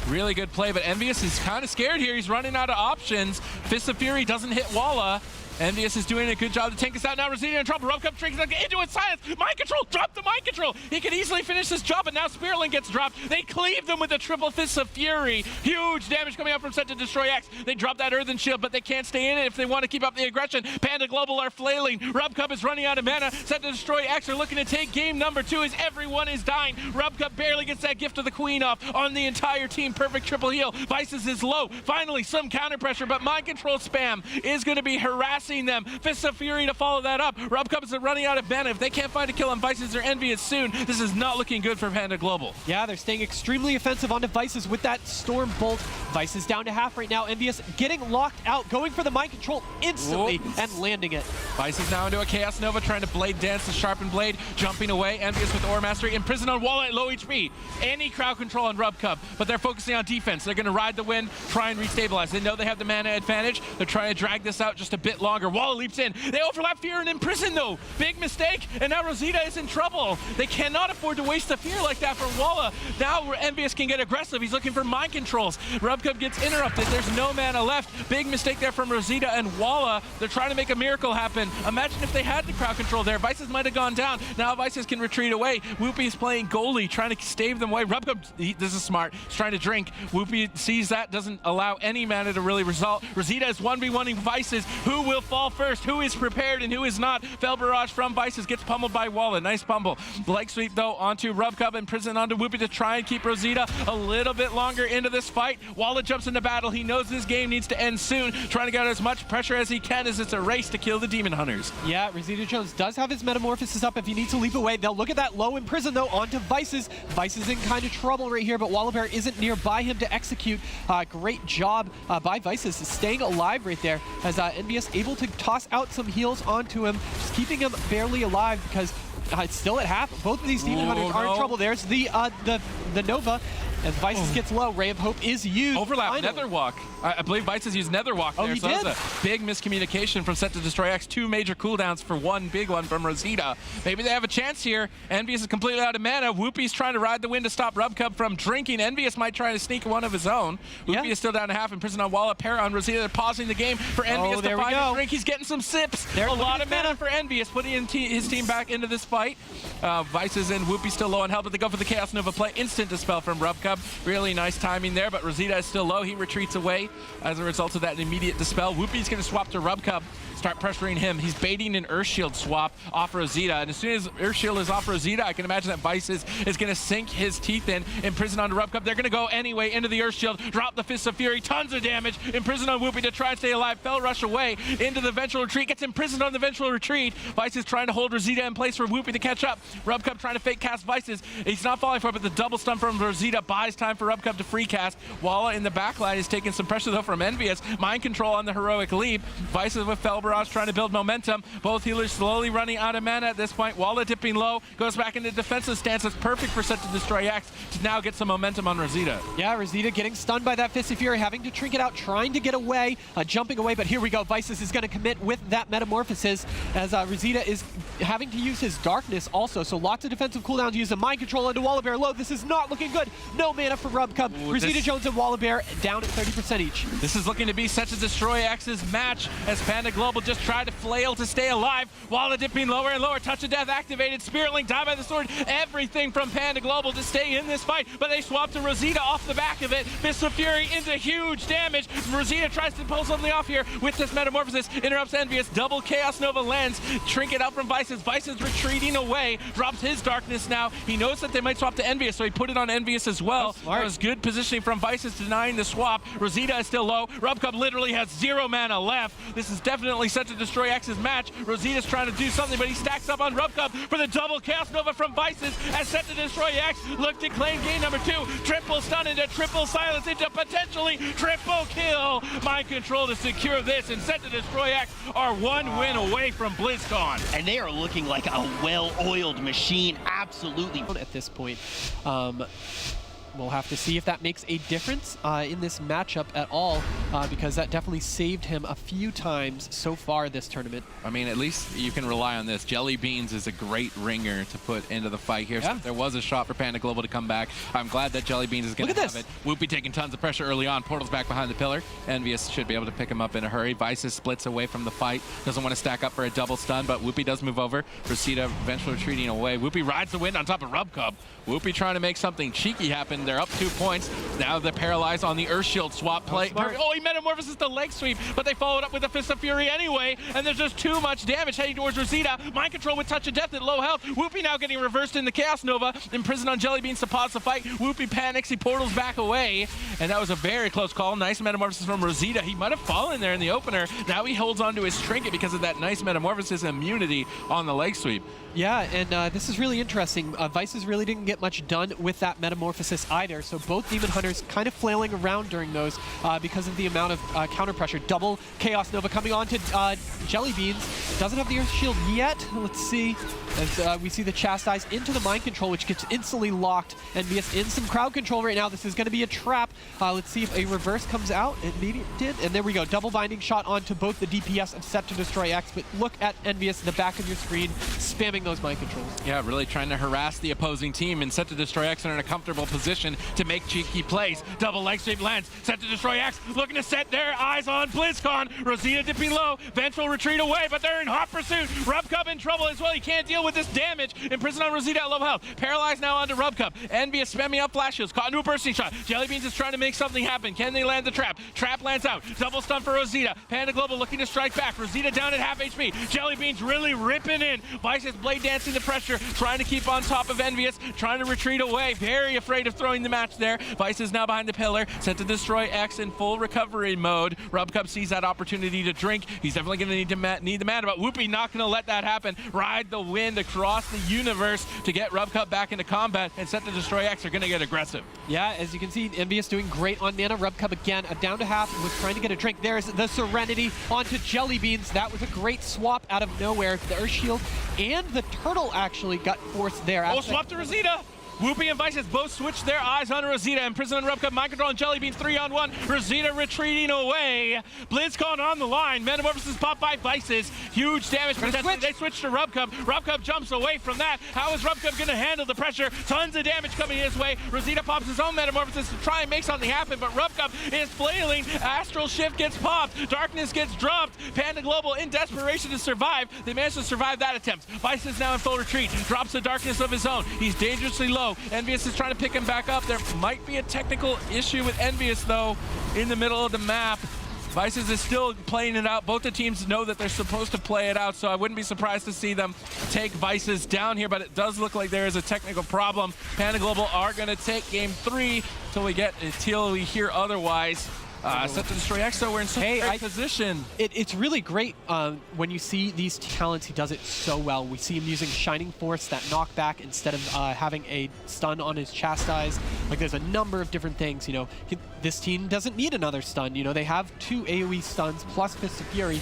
Really good play, but Envious is kind of scared here. He's running out of options. Fist of Fury doesn't hit Walla. Envious is doing a good job to tank us out. Now Rosita in trouble. Rubcub trinks into it. Silence. Mind control. Drop the mind control. He can easily finish this job, but now Spirit Link gets dropped. They cleave them with the triple Fists of Fury. Huge damage coming out from Set to Destroy X. They drop that Earthen Shield, but they can't stay in it if they want to keep up the aggression. Panda Global are flailing. Rubcub is running out of mana. Set to Destroy X are looking to take game number 2 as everyone is dying. Rubcub barely gets that Gift of the Queen off on the entire team. Perfect triple heal. Vices is low. Finally, some counter pressure, but mind control spam is going to be harassing them. Fists of Fury to follow that up. Rubcub is running out of mana. If they can't find a kill on Vices or Envious soon, this is not looking good for Panda Global. yeah, they're staying extremely offensive onto Vices with that Storm Bolt. Vices down to half right now. Envious getting locked out, going for the mind control instantly and landing it. Vices now into a Chaos Nova, trying to blade dance the sharpened blade, jumping away. Envious with Aura Mastery, imprisoned on Walla at low HP. Any crowd control on Rubcub, but they're focusing on defense. They're going to Ride the Wind, try and restabilize. They know they have the mana advantage. They're trying to drag this out just a bit longer. longer. Walla leaps in. They overlap Fear and Imprison, though. Big mistake, and now Rosita is in trouble. They cannot afford to waste a Fear like that for Walla. Now Envious can get aggressive. He's looking for mind controls. Rubcub gets interrupted. There's no mana left. Big mistake there from Rosita and Walla. They're trying to make a miracle happen. Imagine if they had the crowd control there. Vices might have gone down. Now Vices can retreat away. Whoopi is playing goalie, trying to stave them away. Rubcub, this is smart. He's trying to drink. Whoopi sees that, doesn't allow any mana to really result. Rosita is 1v1ing Vices. Who will fall first? Who is prepared and who is not? Fell Barrage from Vices gets pummeled by Walla. Nice pummel. Leg sweep though onto Rubcub and Prison onto Whoopi to try and keep Rosita a little bit longer into this fight. Walla jumps into battle. He knows this game needs to end soon, trying to get as much pressure as he can as it's a race to kill the Demon Hunters. Yeah, Rosita Jones does have his Metamorphosis up if he needs to leap away. They'll look at that low Imprison though onto Vices. Vices in kind of trouble right here, but Wallabear isn't nearby him to execute. Great job by Vices staying alive right there as Envious able to toss out some heals onto him, just keeping him barely alive because it's still at half. Both of these Demon Hunters are in trouble. There's the Nova. As Vices gets low, Ray of Hope is used. Overlap, finally. Netherwalk. I believe Vices used Netherwalk there, he so did? that's a big miscommunication from Set to Destroy X. 2 major cooldowns for one big one from Rosita. Maybe they have a chance here. Envious is completely out of mana. Whoopi's trying to ride the wind to stop Rubcub from drinking. Envious might try to sneak one of his own. Whoopi is still down to half. Imprisoned on Walla, Para on Rosita. They're pausing the game for Envious to find a drink. He's getting some sips. A lot of mana for Envious, putting his team back into this fight. Vices and Whoopi still low on health, but they go for the Chaos Nova play. Instant dispel from Rubcub. Really nice timing there, but Rosita is still low. He retreats away as a result of that immediate dispel. Whoopi's going to swap to Rubcub, start pressuring him. He's baiting an Earthshield swap off Rosita, and as soon as Earthshield is off Rosita, I can imagine that Vices is going to sink his teeth in, imprison onto Rubcub. They're going to go anyway into the Earthshield, drop the Fist of Fury, tons of damage, imprison on Whoopi to try and stay alive. Fell rush away into the Vengeful Retreat, gets imprisoned on the Vengeful Retreat. Vices trying to hold Rosita in place for Whoopi to catch up. Rubcub trying to fake cast Vices. He's not falling for it, but the double stun from Rosita buys time for Rubcub to free cast. Walla in the backline is taking some pressure though from Envious. Mind control on the heroic leap. Vices with Fell Barrage trying to build momentum. Both healers slowly running out of mana at this point. Walla dipping low, goes back into defensive stance. That's perfect for Set to Destroy X to now get some momentum on Rosita. Yeah, Rosita getting stunned by that Fist of Fury, having to trinket out, trying to get away, jumping away, but here we go. Vices is going to commit with that Metamorphosis as Rosita is having to use his Darkness also, so lots of defensive cooldowns. Use a Mind Control into Wallabear low. This is not looking good. No mana for Rubcub. Rosita Jones and Wallabear down at 30% each. This is looking to be Set to Destroy X's match as Panda Global just tried to flail to stay alive. Walla dipping lower and lower. Touch of Death activated. Spirit Link, die by the sword. Everything from Panda Global to stay in this fight, but they swap to Rosita off the back of it. Fist of Fury into huge damage. Rosita tries to pull something off here with this Metamorphosis. Interrupts Envious. Double Chaos Nova lands. Trinket out from Vices. Vices retreating away. Drops his Darkness now. He knows that they might swap to Envious, so he put it on Envious as well. That was good positioning from Vices denying the swap. Rosita is still low. Rubcub literally has 0 mana left. This is definitely Set to Destroy X's match. Rosita's trying to do something, but he stacks up on Rubcub for the double Chaos Nova from Vices as Set to Destroy X look to claim game number 2. Triple stun into triple silence into potentially triple kill. Mind control to secure this, and Set to Destroy X are 1 win away from BlizzCon. And they are looking like a well-oiled machine, absolutely. At this point, we'll have to see if that makes a difference in this matchup at all, because that definitely saved him a few times so far this tournament. I mean, at least you can rely on this. Jelly Beans is a great ringer to put into the fight here. So if there was a shot for Panda Global to come back, I'm glad that Jelly Beans is going to have it. Whoopi taking tons of pressure early on. Portal's back behind the pillar. Envious should be able to pick him up in a hurry. Vices splits away from the fight. Doesn't want to stack up for a double stun, but Whoopi does move over. Rosita eventually retreating away. Whoopi rides the wind on top of Rubcub. Whoopi trying to make something cheeky happen. They're up 2 points. Now they're paralyzed on the Earthshield swap play. Oh, he metamorphoses the leg sweep, but they followed up with a Fist of Fury anyway, and there's just too much damage heading towards Rosita. Mind control with Touch of Death at low health. Whoopi now getting reversed in the Chaos Nova. Imprisoned on Jelly Beans to pause the fight. Whoopi panics. He portals back away, and that was a very close call. Nice metamorphosis from Rosita. He might have fallen there in the opener. Now he holds onto his trinket because of that nice metamorphosis immunity on the leg sweep. Yeah, and this is really interesting. Vices really didn't get much done with that Metamorphosis either. So both Demon Hunters kind of flailing around during those because of the amount of counter pressure. Double Chaos Nova coming on to Jelly Beans. Doesn't have the Earth Shield yet. Let's see. As we see the Chastise into the Mind Control, which gets instantly locked. Envious in some crowd control right now. This is going to be a trap. Let's see if a reverse comes out. And maybe it did. And there we go. Double binding shot onto both the DPS and Set to Destroy X. But look at Envious in the back of your screen, spamming those Mind Controls. Yeah, really trying to harass the opposing team, and Set to Destroy X are in a comfortable position to make cheeky plays. Double leg sweep lands. Set to Destroy X looking to set their eyes on BlizzCon. Rosita dipping low. Vengeful retreat away, but they're in hot pursuit. Rubcup in trouble as well. He can't deal with this damage. Imprisoned on Rosita at low health. Paralyzed now onto Rubcup. Envious spamming up flash shields. Caught into a bursting shot. Jelly Beans is trying to make something happen. Can they land the trap? Trap lands out. Double stun for Rosita. Panda Global looking to strike back. Rosita down at half HP. Jelly Beans really ripping in. Vice is blade dancing the pressure. Trying to keep on top of Envious. Trying to retreat away. Very afraid of throwing the match there. Vice is now behind the pillar. Set to Destroy X in full recovery mode. Rubcup sees that opportunity to drink. He's definitely going to need the mana, but Whoopi not going to let that happen. Ride the wind across the universe to get Rubcup back into combat, and Set to Destroy X are going to get aggressive. Yeah, as you can see, Envious doing great on mana. Rubcup again, down to half, was trying to get a drink. There's the Serenity onto Jelly Beans. That was a great swap out of nowhere. The Earth Shield and the Turtle actually got forced there. Oh, swap to Rosita! Whoopi and Vices both switched their eyes on Rosita. Imprisoned on Rubcup, Mind Control, and Jelly Beans 3-on-1. Rosita retreating away. BlizzCon on the line. Metamorphosis pop by Vices. Huge damage potentially. They switch to Rubcup. Rubcup jumps away from that. How is Rubcup going to handle the pressure? Tons of damage coming his way. Rosita pops his own Metamorphosis to try and make something happen, but Rubcup is flailing. Astral Shift gets popped. Darkness gets dropped. Panda Global in desperation to survive. They managed to survive that attempt. Vices now in full retreat. Drops the darkness of his own. He's dangerously low. Envious is trying to pick him back up. There might be a technical issue with Envious, though, in the middle of the map. Vices is still playing it out. Both the teams know that they're supposed to play it out, so I wouldn't be surprised to see them take Vices down here, but it does look like there is a technical problem. Panda Global are going to take game 3 until we hear otherwise. Set to Destroy X, so we're in such a great position. It's really great when you see these talents. He does it so well. We see him using Shining Force, that knockback, instead of having a stun on his Chastise. Like, there's a number of different things, you know. This team doesn't need another stun. You know, they have 2 AoE stuns plus Fist of Fury.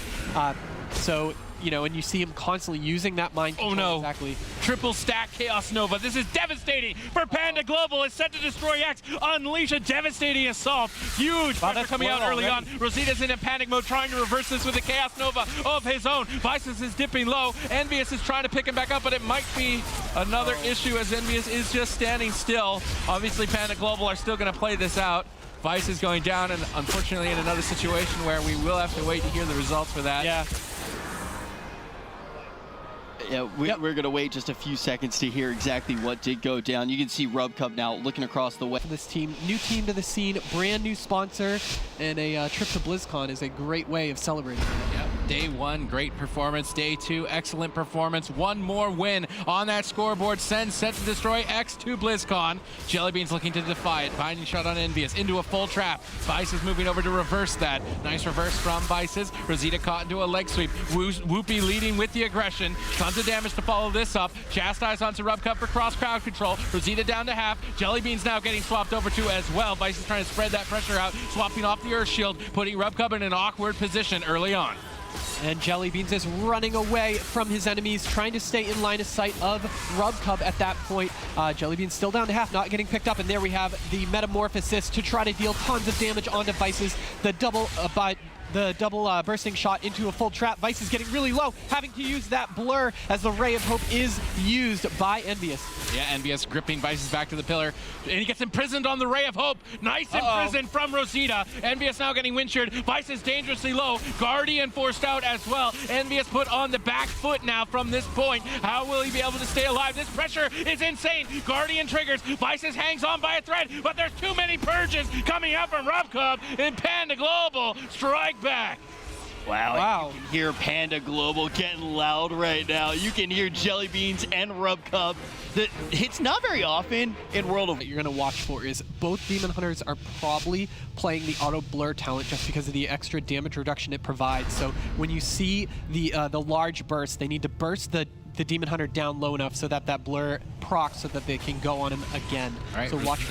So, you know, and you see him constantly using that mind control. Oh no. Exactly. Triple stack Chaos Nova. This is devastating for Panda Global. It's Set to Destroy X. Unleash a devastating assault. Huge pressure coming out early on. Rosita's in a panic mode trying to reverse this with a Chaos Nova of his own. Vices is dipping low. Envious is trying to pick him back up, but it might be another issue as Envious is just standing still. Obviously, Panda Global are still going to play this out. Vice is going down, and unfortunately in another situation where we will have to wait to hear the results for that. Yeah. Yeah, we're going to wait just a few seconds to hear exactly what did go down. You can see Rubcup now looking across the way. This team, new team to the scene, brand new sponsor, and a trip to BlizzCon is a great way of celebrating. Yep. Day 1, great performance. Day 2, excellent performance. One more win on that scoreboard sends Set to Destroy X to BlizzCon. Jelly Beans looking to defy it. Binding shot on Envious into a full trap. Vice is moving over to reverse that. Nice reverse from Vices. Rosita caught into a leg sweep. Whoopi leading with the aggression. Tons of damage to follow this up. Chastise onto Rubcup for cross crowd control. Rosita down to half. Jelly Beans now getting swapped over to as well. Vice is trying to spread that pressure out, swapping off the Earth Shield, putting Rubcup in an awkward position early on. And Jelly Beans is running away from his enemies, trying to stay in line of sight of Rubcup at that point. Jelly Beans still down to half, not getting picked up, and there we have the Metamorphosis to try to deal tons of damage onto Vices. The double bursting shot into a full trap. Vice is getting really low, having to use that blur as the Ray of Hope is used by Envious. Yeah, Envious gripping Vices back to the pillar, and he gets imprisoned on the Ray of Hope. Nice imprisoned from Rosita. Envious now getting wind-sheared. Vice is dangerously low. Guardian forced out as well. Envious put on the back foot now from this point. How will he be able to stay alive? This pressure is insane. Guardian triggers. Vices hangs on by a thread, but there's too many purges coming out from Rubcup, and Panda Global strike back. Wow. You can hear Panda Global getting loud right now. You can hear Jelly Beans and Rubcup. It's not very often in World of... What you're going to watch for is both Demon Hunters are probably playing the auto blur talent just because of the extra damage reduction it provides. So when you see the large burst, they need to burst the Demon Hunter down low enough so that blur procs so that they can go on him again. Right, so watch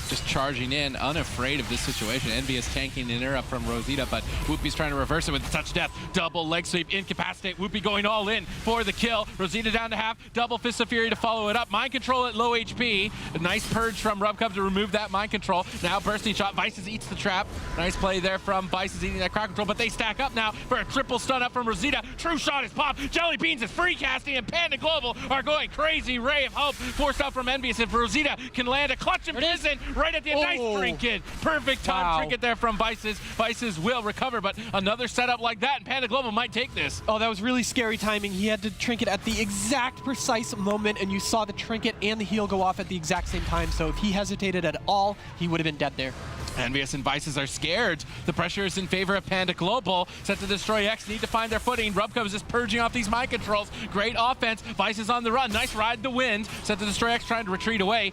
just charging in, unafraid of this situation. Envious tanking an interrupt from Rosita, but Whoopi's trying to reverse it with a touch death. Double leg sweep, incapacitate. Whoopi going all in for the kill. Rosita down to half. Double Fist of Fury to follow it up. Mind control at low HP. A nice purge from Rubcub to remove that mind control. Now bursting shot. Vices eats the trap. Nice play there from Vices eating that crowd control, but they stack up now for a triple stun up from Rosita. True shot is popped. Jelly Beans is free casting, and Panda Global are going crazy. Ray of Hope forced out from Envious. If Rosita can land a clutch in prison right at the nice trinket. Perfect time trinket there from Vices. Vices will recover, but another setup like that, and Panda Global might take this. Oh, that was really scary timing. He had to trinket at the exact precise moment, and you saw the trinket and the heal go off at the exact same time. So if he hesitated at all, he would have been dead there. Envious and Vices are scared. The pressure is in favor of Panda Global. Set to destroy X, need to find their footing. Rubcub is just purging off these mind controls. Great offense. Vices on the run. Nice ride the wind. Set to destroy X trying to retreat away.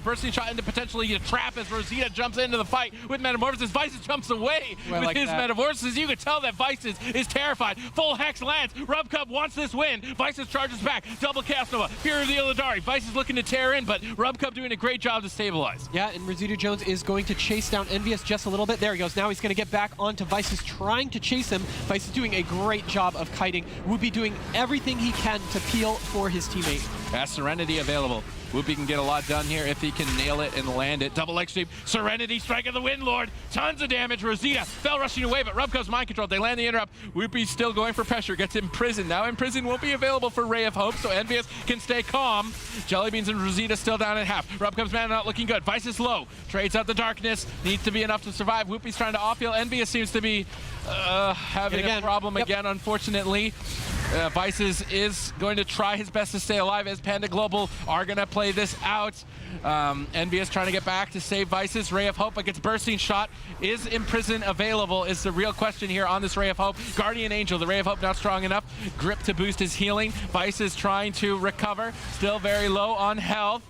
Bursting shot into potentially a trap as Rosita jumps into the fight with Metamorphosis. Vices jumps away with his Metamorphosis. You can tell that Vices is terrified. Full Hex lands. Rubcub wants this win. Vices charges back. Double Chaos Nova. Fury of the Illidari. Vices looking to tear in, but Rubcub doing a great job to stabilize. Yeah, and Rosita Jones is going to chase down Envious just a little bit. There he goes. Now he's going to get back onto Vices, trying to chase him. Vice is doing a great job of kiting. Whoopi doing everything he can to peel for his teammate. Has Serenity available. Whoopi can get a lot done here if he can nail it and land it. Double leg sweep. Serenity, strike of the Wind Lord. Tons of damage. Rosita fell rushing away, but Rubcub's mind control. They land the interrupt. Whoopi's still going for pressure. Gets imprisoned. Now imprisoned won't be available for Ray of Hope, so Envious can stay calm. Jellybeans and Rosita still down at half. Rubcub's mana not looking good. Vice is low. Trades out the darkness. Needs to be enough to survive. Whoopi's trying to off-heal. Envious seems to be having a problem again, unfortunately. Vices is going to try his best to stay alive as Panda Global are going to play this out. Envious trying to get back to save Vices. Ray of Hope against Bursting Shot. Is Imprison available is the real question here on this Ray of Hope. Guardian Angel, the Ray of Hope not strong enough. Grip to boost his healing. Vices trying to recover. Still very low on health.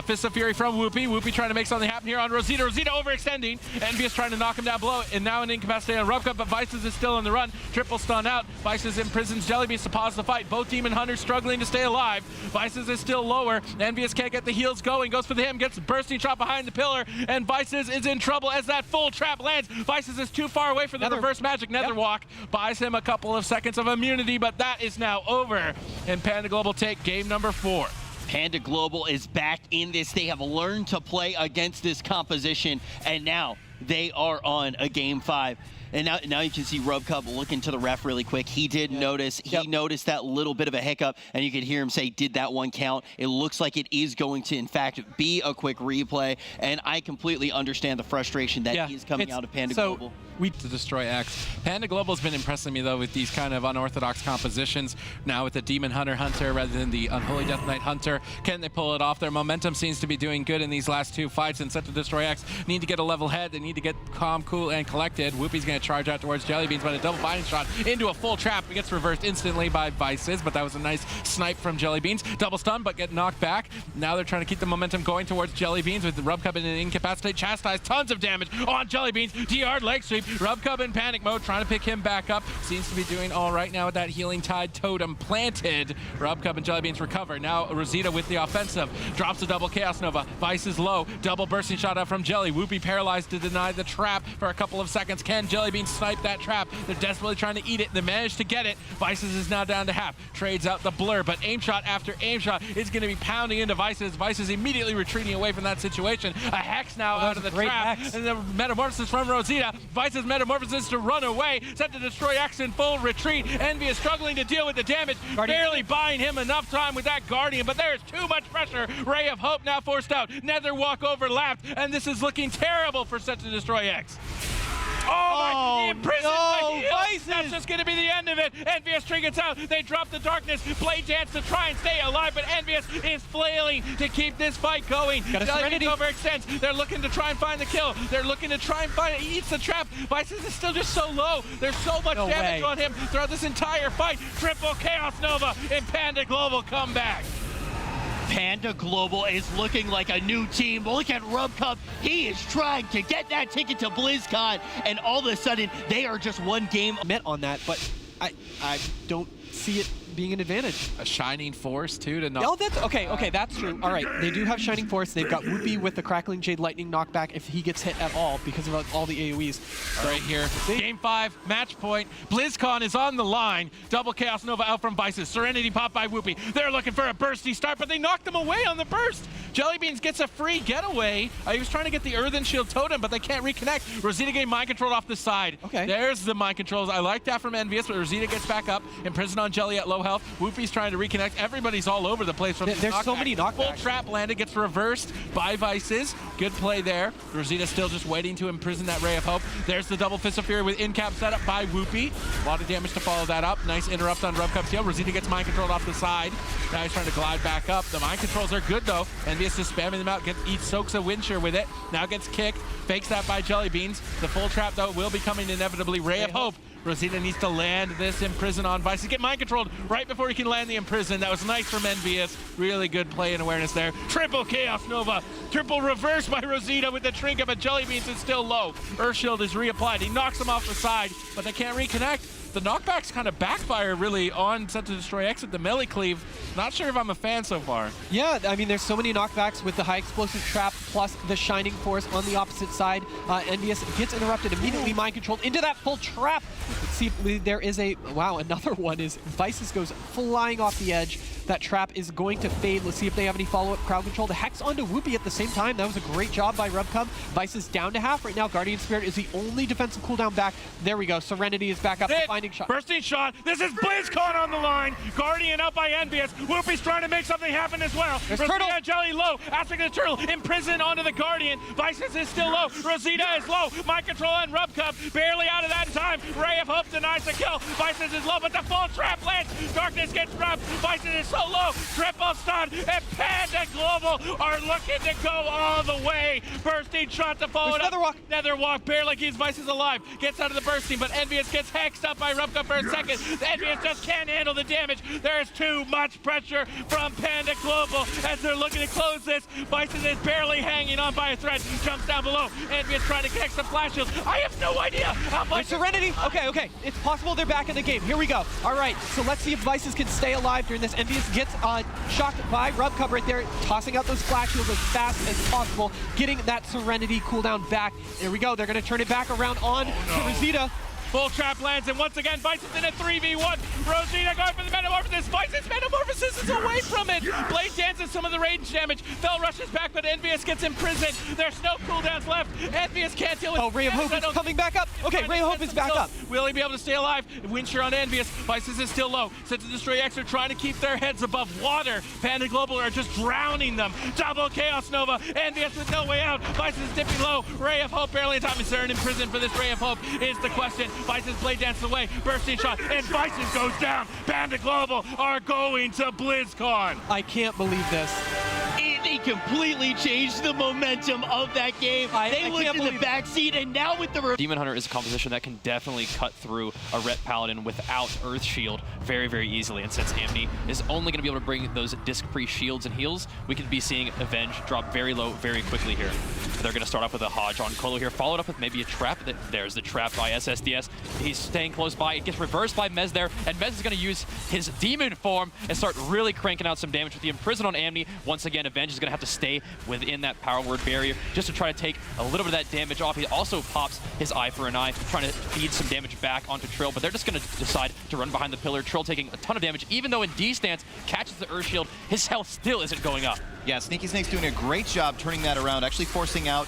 Fist of Fury from Whoopi. Whoopi trying to make something happen here on Rosita. Rosita overextending. Envious trying to knock him down below. And now an incapacitated on Rubcub, but Vices is still on the run. Triple stun out. Vices imprisons Jellybeans to pause the fight. Both Demon Hunters struggling to stay alive. Vices is still lower. Envious can't get the heals going. Goes for the him. Gets bursting shot behind the pillar. And Vices is in trouble as that full trap lands. Vices is too far away for the reverse magic nether walk. Buys him a couple of seconds of immunity, but that is now over. And Panda Global take game number 4. Panda Global is back in this. They have learned to play against this composition, and now they are on a game 5. And now you can see Rubcub looking to the ref really quick. He did notice. He noticed that little bit of a hiccup, and you could hear him say, did that one count? It looks like it is going to, in fact, be a quick replay, and I completely understand the frustration that is coming out of Panda Global. To destroy X. Panda Global's been impressing me, though, with these kind of unorthodox compositions. Now with the Demon Hunter rather than the Unholy Death Knight Hunter. Can they pull it off? Their momentum seems to be doing good in these last 2 fights, and Set to Destroy X need to get a level head. They need to get calm, cool, and collected. Whoopi's going to charge out towards Jellybeans, but a double binding shot into a full trap. It gets reversed instantly by Vices, but that was a nice snipe from Jellybeans. Double stun, but get knocked back. Now they're trying to keep the momentum going towards Jellybeans with the Rubcub in an incapacitate. Chastise, tons of damage on Jellybeans. DR leg sweep. Rubcub in panic mode, trying to pick him back up. Seems to be doing all right now with that Healing Tide totem planted. Rubcub and Jellybeans recover. Now Rosita with the offensive. Drops a double Chaos Nova. Vice is low. Double bursting shot out from Jelly. Whoopi paralyzed to deny the trap for a couple of seconds. Can Jellybeans snipe that trap? They're desperately trying to eat it. They managed to get it. Vices is now down to half. Trades out the blur, but aim shot after aim shot is going to be pounding into Vices. Vices immediately retreating away from that situation. A Hex now out of the trap. Hex. And the Metamorphosis from Rosita. Vices Metamorphosis to run away. Set to destroy X in full retreat. Envy is struggling to deal with the damage. Barely buying him enough time with that Guardian, but there is too much pressure. Ray of Hope now forced out. Nether walk overlapped, and this is looking terrible for Set to Destroy X. Oh, my, imprisoned by heal. That's just going to be the end of it. Envious triggers out. They drop the darkness. Blade Dance to try and stay alive, but Envious is flailing to keep this fight going. Serenity overextends. They're looking to try and find the kill. They're looking to try and find it. He eats the trap. Vices is still just so low. There's so much damage on him throughout this entire fight. Triple Chaos Nova and Panda Global come back. Panda Global is looking like a new team. Look at Rubcub. He is trying to get that ticket to BlizzCon, and all of a sudden, they are just one game met on that, but I don't see it being an advantage. A Shining Force, too, to knock. Oh, that's okay. Okay, that's true. All right, they do have Shining Force. They've got Whoopi with the Crackling Jade Lightning knockback if he gets hit at all because of all the AoEs. All right, here. Game 5, match point. BlizzCon is on the line. Double Chaos Nova out from Vices. Serenity popped by Whoopi. They're looking for a bursty start, but they knocked them away on the burst. Jellybeans gets a free getaway. He was trying to get the Earthen Shield Totem, but they can't reconnect. Rosita getting mind controlled off the side. Okay. There's the mind controls. I like that from Envious, but Rosita gets back up. Imprisoned on Jelly at low health. Whoopi's trying to reconnect. Everybody's all over the place from these There's so knockbacks. many knockbacks. Full trap landed, gets reversed by Vices. Good play there. Rosita still just waiting to imprison that Ray of Hope. There's the double Fist of Fury with in-cap setup by Whoopi. A lot of damage to follow that up. Nice interrupt on Rubcup's heel. Rosita gets mind controlled off the side. Now he's trying to glide back up. The mind controls are good though. Envious is spamming them out. Soaks a Windshire with it. Now gets kicked. Fakes that by Jellybeans. The full trap though will be coming inevitably. Ray of Hope. Rosita needs to land this Imprison on Vices. Get mind controlled right before he can land the Imprison. That was nice from Envious. Really good play and awareness there. Triple Chaos Nova. Triple reverse by Rosita with the Trinket, but Jellybeans is still low. Earthshield is reapplied. He knocks him off the side, but they can't reconnect. The knockbacks kind of backfire really on Set to Destroy Exit, the melee cleave. Not sure if I'm a fan so far. Yeah, I mean, there's so many knockbacks with the high explosive trap plus the Shining Force on the opposite side. Envious gets interrupted, immediately mind controlled into that full trap. Let's see if there is a, wow, another one is Vices goes flying off the edge. That trap is going to fade. Let's see if they have any follow-up crowd control. The Hex onto Whoopi at the same time. That was a great job by Rubcub. Vices down to half right now. Guardian Spirit is the only defensive cooldown back. There we go. Serenity is back up. Finding shot. Bursting shot. This is BlizzCon on the line. Guardian out by Envious. Whoopi's trying to make something happen as well. There's Rosita Turtle. Jelly low. Aspect of the Turtle. Imprisoned onto the Guardian. Vices is still low. Rosita is low. Mind control on Rubcub. Barely out of that in time. Ray of Hope denies the kill. Vices is low, but the full trap lands. Darkness gets rubbed. Vices is so low. Triple stun, and Panda Global are looking to go all the way. Bursting shot to follow it up. Netherwalk. Netherwalk barely keeps Vices alive. Gets out of the bursting, but Envious gets hexed up by Rubka for a second. Envious just can't handle the damage. There's too much pressure from Panda Global as they're looking to close this. Vices is barely hanging on by a thread. Jumps down below. Envious trying to connect some flash shields. I have no idea how much. Serenity. Okay. It's possible they're back in the game. Here we go. All right. So let's see if Vices can stay alive during this. Envious gets shocked by Rubcub right there, tossing out those flash shields as fast as possible, getting that Serenity cooldown back. There we go. They're going to turn it back around on to Rosita. Full trap lands, and once again, Vices in a 3v1. Rosita going for the Metamorphosis. Vices Metamorphosis is away from it. Blade dances some of the range damage. Fell rushes back, but Envious gets imprisoned. There's no cooldowns left. Envious can't deal with it. Oh, Ray of Hope is coming back up. Okay, Ray of Hope is back up. Will he be able to stay alive? Windshire on Envious. Vices is still low. Set to Destroy X are trying to keep their heads above water. Panda Global are just drowning them. Double Chaos Nova. Envious with no way out. Vices is dipping low. Ray of Hope barely in time. Is there an imprisoned for this Ray of Hope is the question. Vices blade dances away. Bursting shot. And Vices goes down. Panda Global are going to BlizzCon. I can't believe this. They completely changed the momentum of that game. They looked in the backseat, and now with the... Demon Hunter is a composition that can definitely cut through a Ret Paladin without Earth Shield very, very easily. And since Amni is only going to be able to bring those disc-free shields and heals, we could be seeing Avenge drop very low very quickly here. They're going to start off with a Hodge on Colo here, followed up with maybe a trap. There's the trap by SSDS. He's staying close by. It gets reversed by Mez there, and Mez is going to use his demon form and start really cranking out some damage with the Imprison on Amni. Once again, Avenge is going to have to stay within that power word barrier just to try to take a little bit of that damage off. He also pops his Eye for an Eye, trying to feed some damage back onto Trill, but they're just going to decide to run behind the pillar. Trill taking a ton of damage, even though in D stance catches the Earth Shield, his health still isn't going up. Yeah, Sneaky Snake's doing a great job turning that around, actually forcing out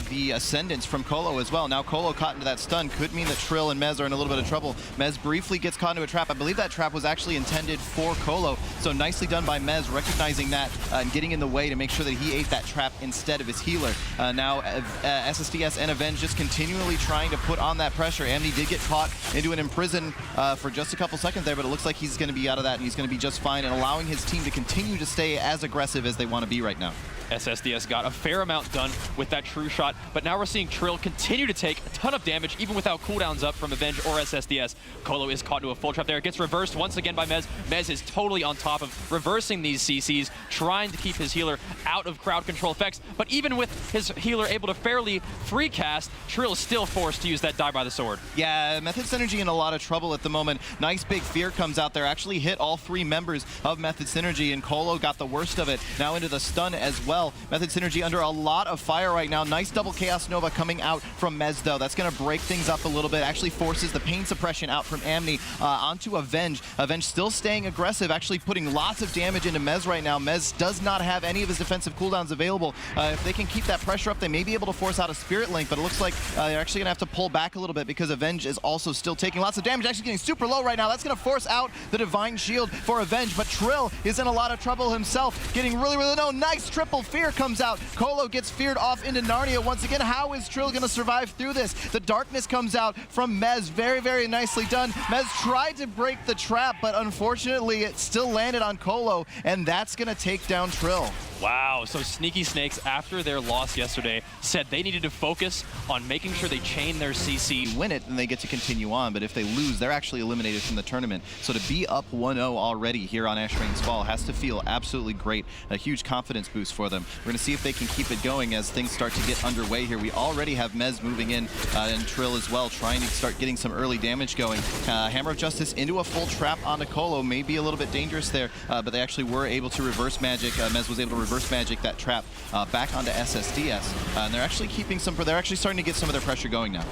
the Ascendance from Colo as well. Now Colo caught into that stun could mean that Trill and Mez are in a little bit of trouble. Mez briefly gets caught into a trap. I believe that trap was actually intended for Colo, so nicely done by Mez, recognizing that and getting in the way to make sure that he ate that trap instead of his healer. Now SSDS and Avenge just continually trying to put on that pressure. Amni did get caught into an Imprison for just a couple seconds there, but it looks like he's going to be out of that and he's going to be just fine and allowing his team to continue to stay as aggressive as they want to be right now. SSDS got a fair amount done with that true shot, but now we're seeing Trill continue to take a ton of damage, even without cooldowns up from Avenge or SSDS. Colo is caught into a full trap there. It gets reversed once again by Mez. Mez is totally on top of reversing these CCs, trying to keep his healer out of crowd control effects, but even with his healer able to fairly free cast, Trill is still forced to use that die by the sword. Yeah, Method Synergy in a lot of trouble at the moment. Nice big fear comes out there, actually hit all 3 members of Method Synergy, and Colo got the worst of it, now into the stun as well. Method Synergy under a lot of fire right now. Nice double Chaos Nova coming out from Mez though. That's going to break things up a little bit, actually forces the pain suppression out from Amni onto Avenge. Avenge still staying aggressive, actually putting lots of damage into Mez right now. Mez does not have any of his defensive cooldowns available. If they can keep that pressure up, they may be able to force out a Spirit Link, but it looks like they're actually going to have to pull back a little bit because Avenge is also still taking lots of damage, actually getting super low right now. That's going to force out the Divine Shield for Avenge, but Trill is in a lot of trouble himself, getting really low. Nice triple fear comes out. Colo gets feared off into Narnia once again. How is Trill going to survive through this? The darkness comes out from Mez. Very nicely done. Mez tried to break the trap, but unfortunately it still landed on Colo, and that's going to take down Trill. Wow, so Sneaky Snakes, after their loss yesterday, said they needed to focus on making sure they chain their CC. Win it, then they get to continue on, but if they lose, they're actually eliminated from the tournament. So to be up 1-0 already here on Ash Rain's Fall has to feel absolutely great. A huge confidence boost for them. We're going to see if they can keep it going as things start to get underway here. We already have Mez moving in and Trill as well, trying to start getting some early damage going. Hammer of Justice into a full trap onto Colo may be a little bit dangerous there, but they actually were able to reverse magic. Mez was able to reverse magic that trap back onto SSDS, and they're actually keeping some. They're actually starting to get some of their pressure going now.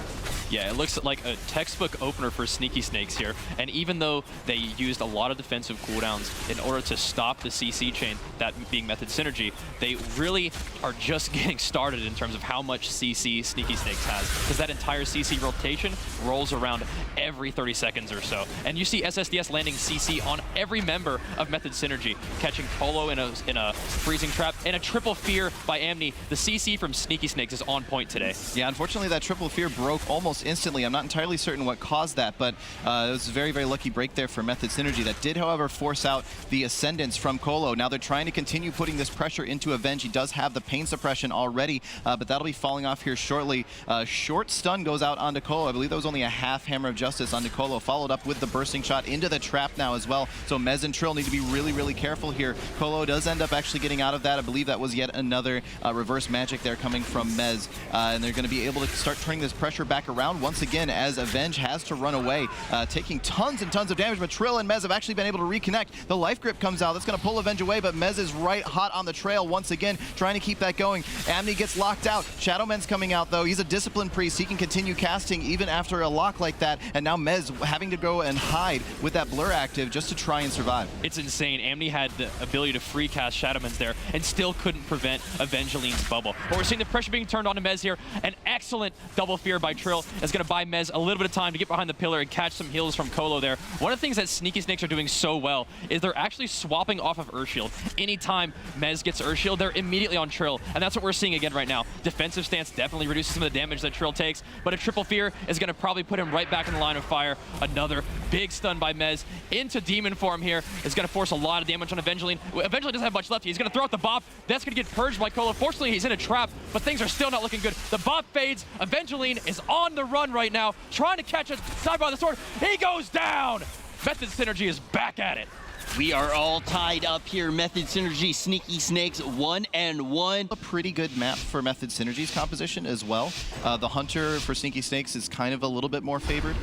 Yeah, it looks like a textbook opener for Sneaky Snakes here. And even though they used a lot of defensive cooldowns in order to stop the CC chain, that being Method Synergy, they really are just getting started in terms of how much CC Sneaky Snakes has. Because that entire CC rotation rolls around every 30 seconds or so. And you see SSDS landing CC on every member of Method Synergy, catching Colo in a freezing trap, and a triple fear by Amni. The CC from Sneaky Snakes is on point today. Yeah, unfortunately that triple fear broke almost instantly. I'm not entirely certain what caused that, but it was a very lucky break there for Method Synergy. That did, however, force out the Ascendance from Colo. Now they're trying to continue putting this pressure into Avenge. He does have the pain suppression already, but that'll be falling off here shortly. Short stun goes out onto Colo. I believe that was only a half Hammer of Justice onto Colo, followed up with the bursting shot into the trap now as well. So Mez and Trill need to be really careful here. Colo does end up actually getting out of that. I believe that was yet another reverse magic there coming from Mez, and they're going to be able to start turning this pressure back around once again as Avenge has to run away, taking tons and tons of damage, but Trill and Mez have actually been able to reconnect. The life grip comes out. That's going to pull Avenge away, but Mez is right hot on the trail once again, trying to keep that going. Amni gets locked out. Shadowman's coming out, though. He's a discipline priest. He can continue casting even after a lock like that, and now Mez having to go and hide with that blur active just to try and survive. It's insane. Amni had the ability to free cast Shadowman's there and still couldn't prevent Evangeline's bubble. But we're seeing the pressure being turned on to Mez here. An excellent double fear by Trill is going to buy Mez a little bit of time to get behind the pillar and catch some heals from Colo there. One of the things that Sneaky Snakes are doing so well is they're actually swapping off of Urshield. Anytime Mez gets Urshield, they're immediately on Trill, and that's what we're seeing again right now. Defensive stance definitely reduces some of the damage that Trill takes, but a triple fear is going to probably put him right back in the line of fire. Another big stun by Mez into demon form here is going to force a lot of damage on Evangeline. Evangeline doesn't have much left. He's going to throw out the Bob. That's going to get purged by Colo. Fortunately, he's in a trap, but things are still not looking good. The Bob fades. Evangeline is on the run right now, trying to catch us side by the sword. He goes down. Method Synergy is back at it. We are all tied up here. Method Synergy, Sneaky Snakes, 1-1. A pretty good map for Method Synergy's composition as well. The Hunter for Sneaky Snakes is kind of a little bit more favored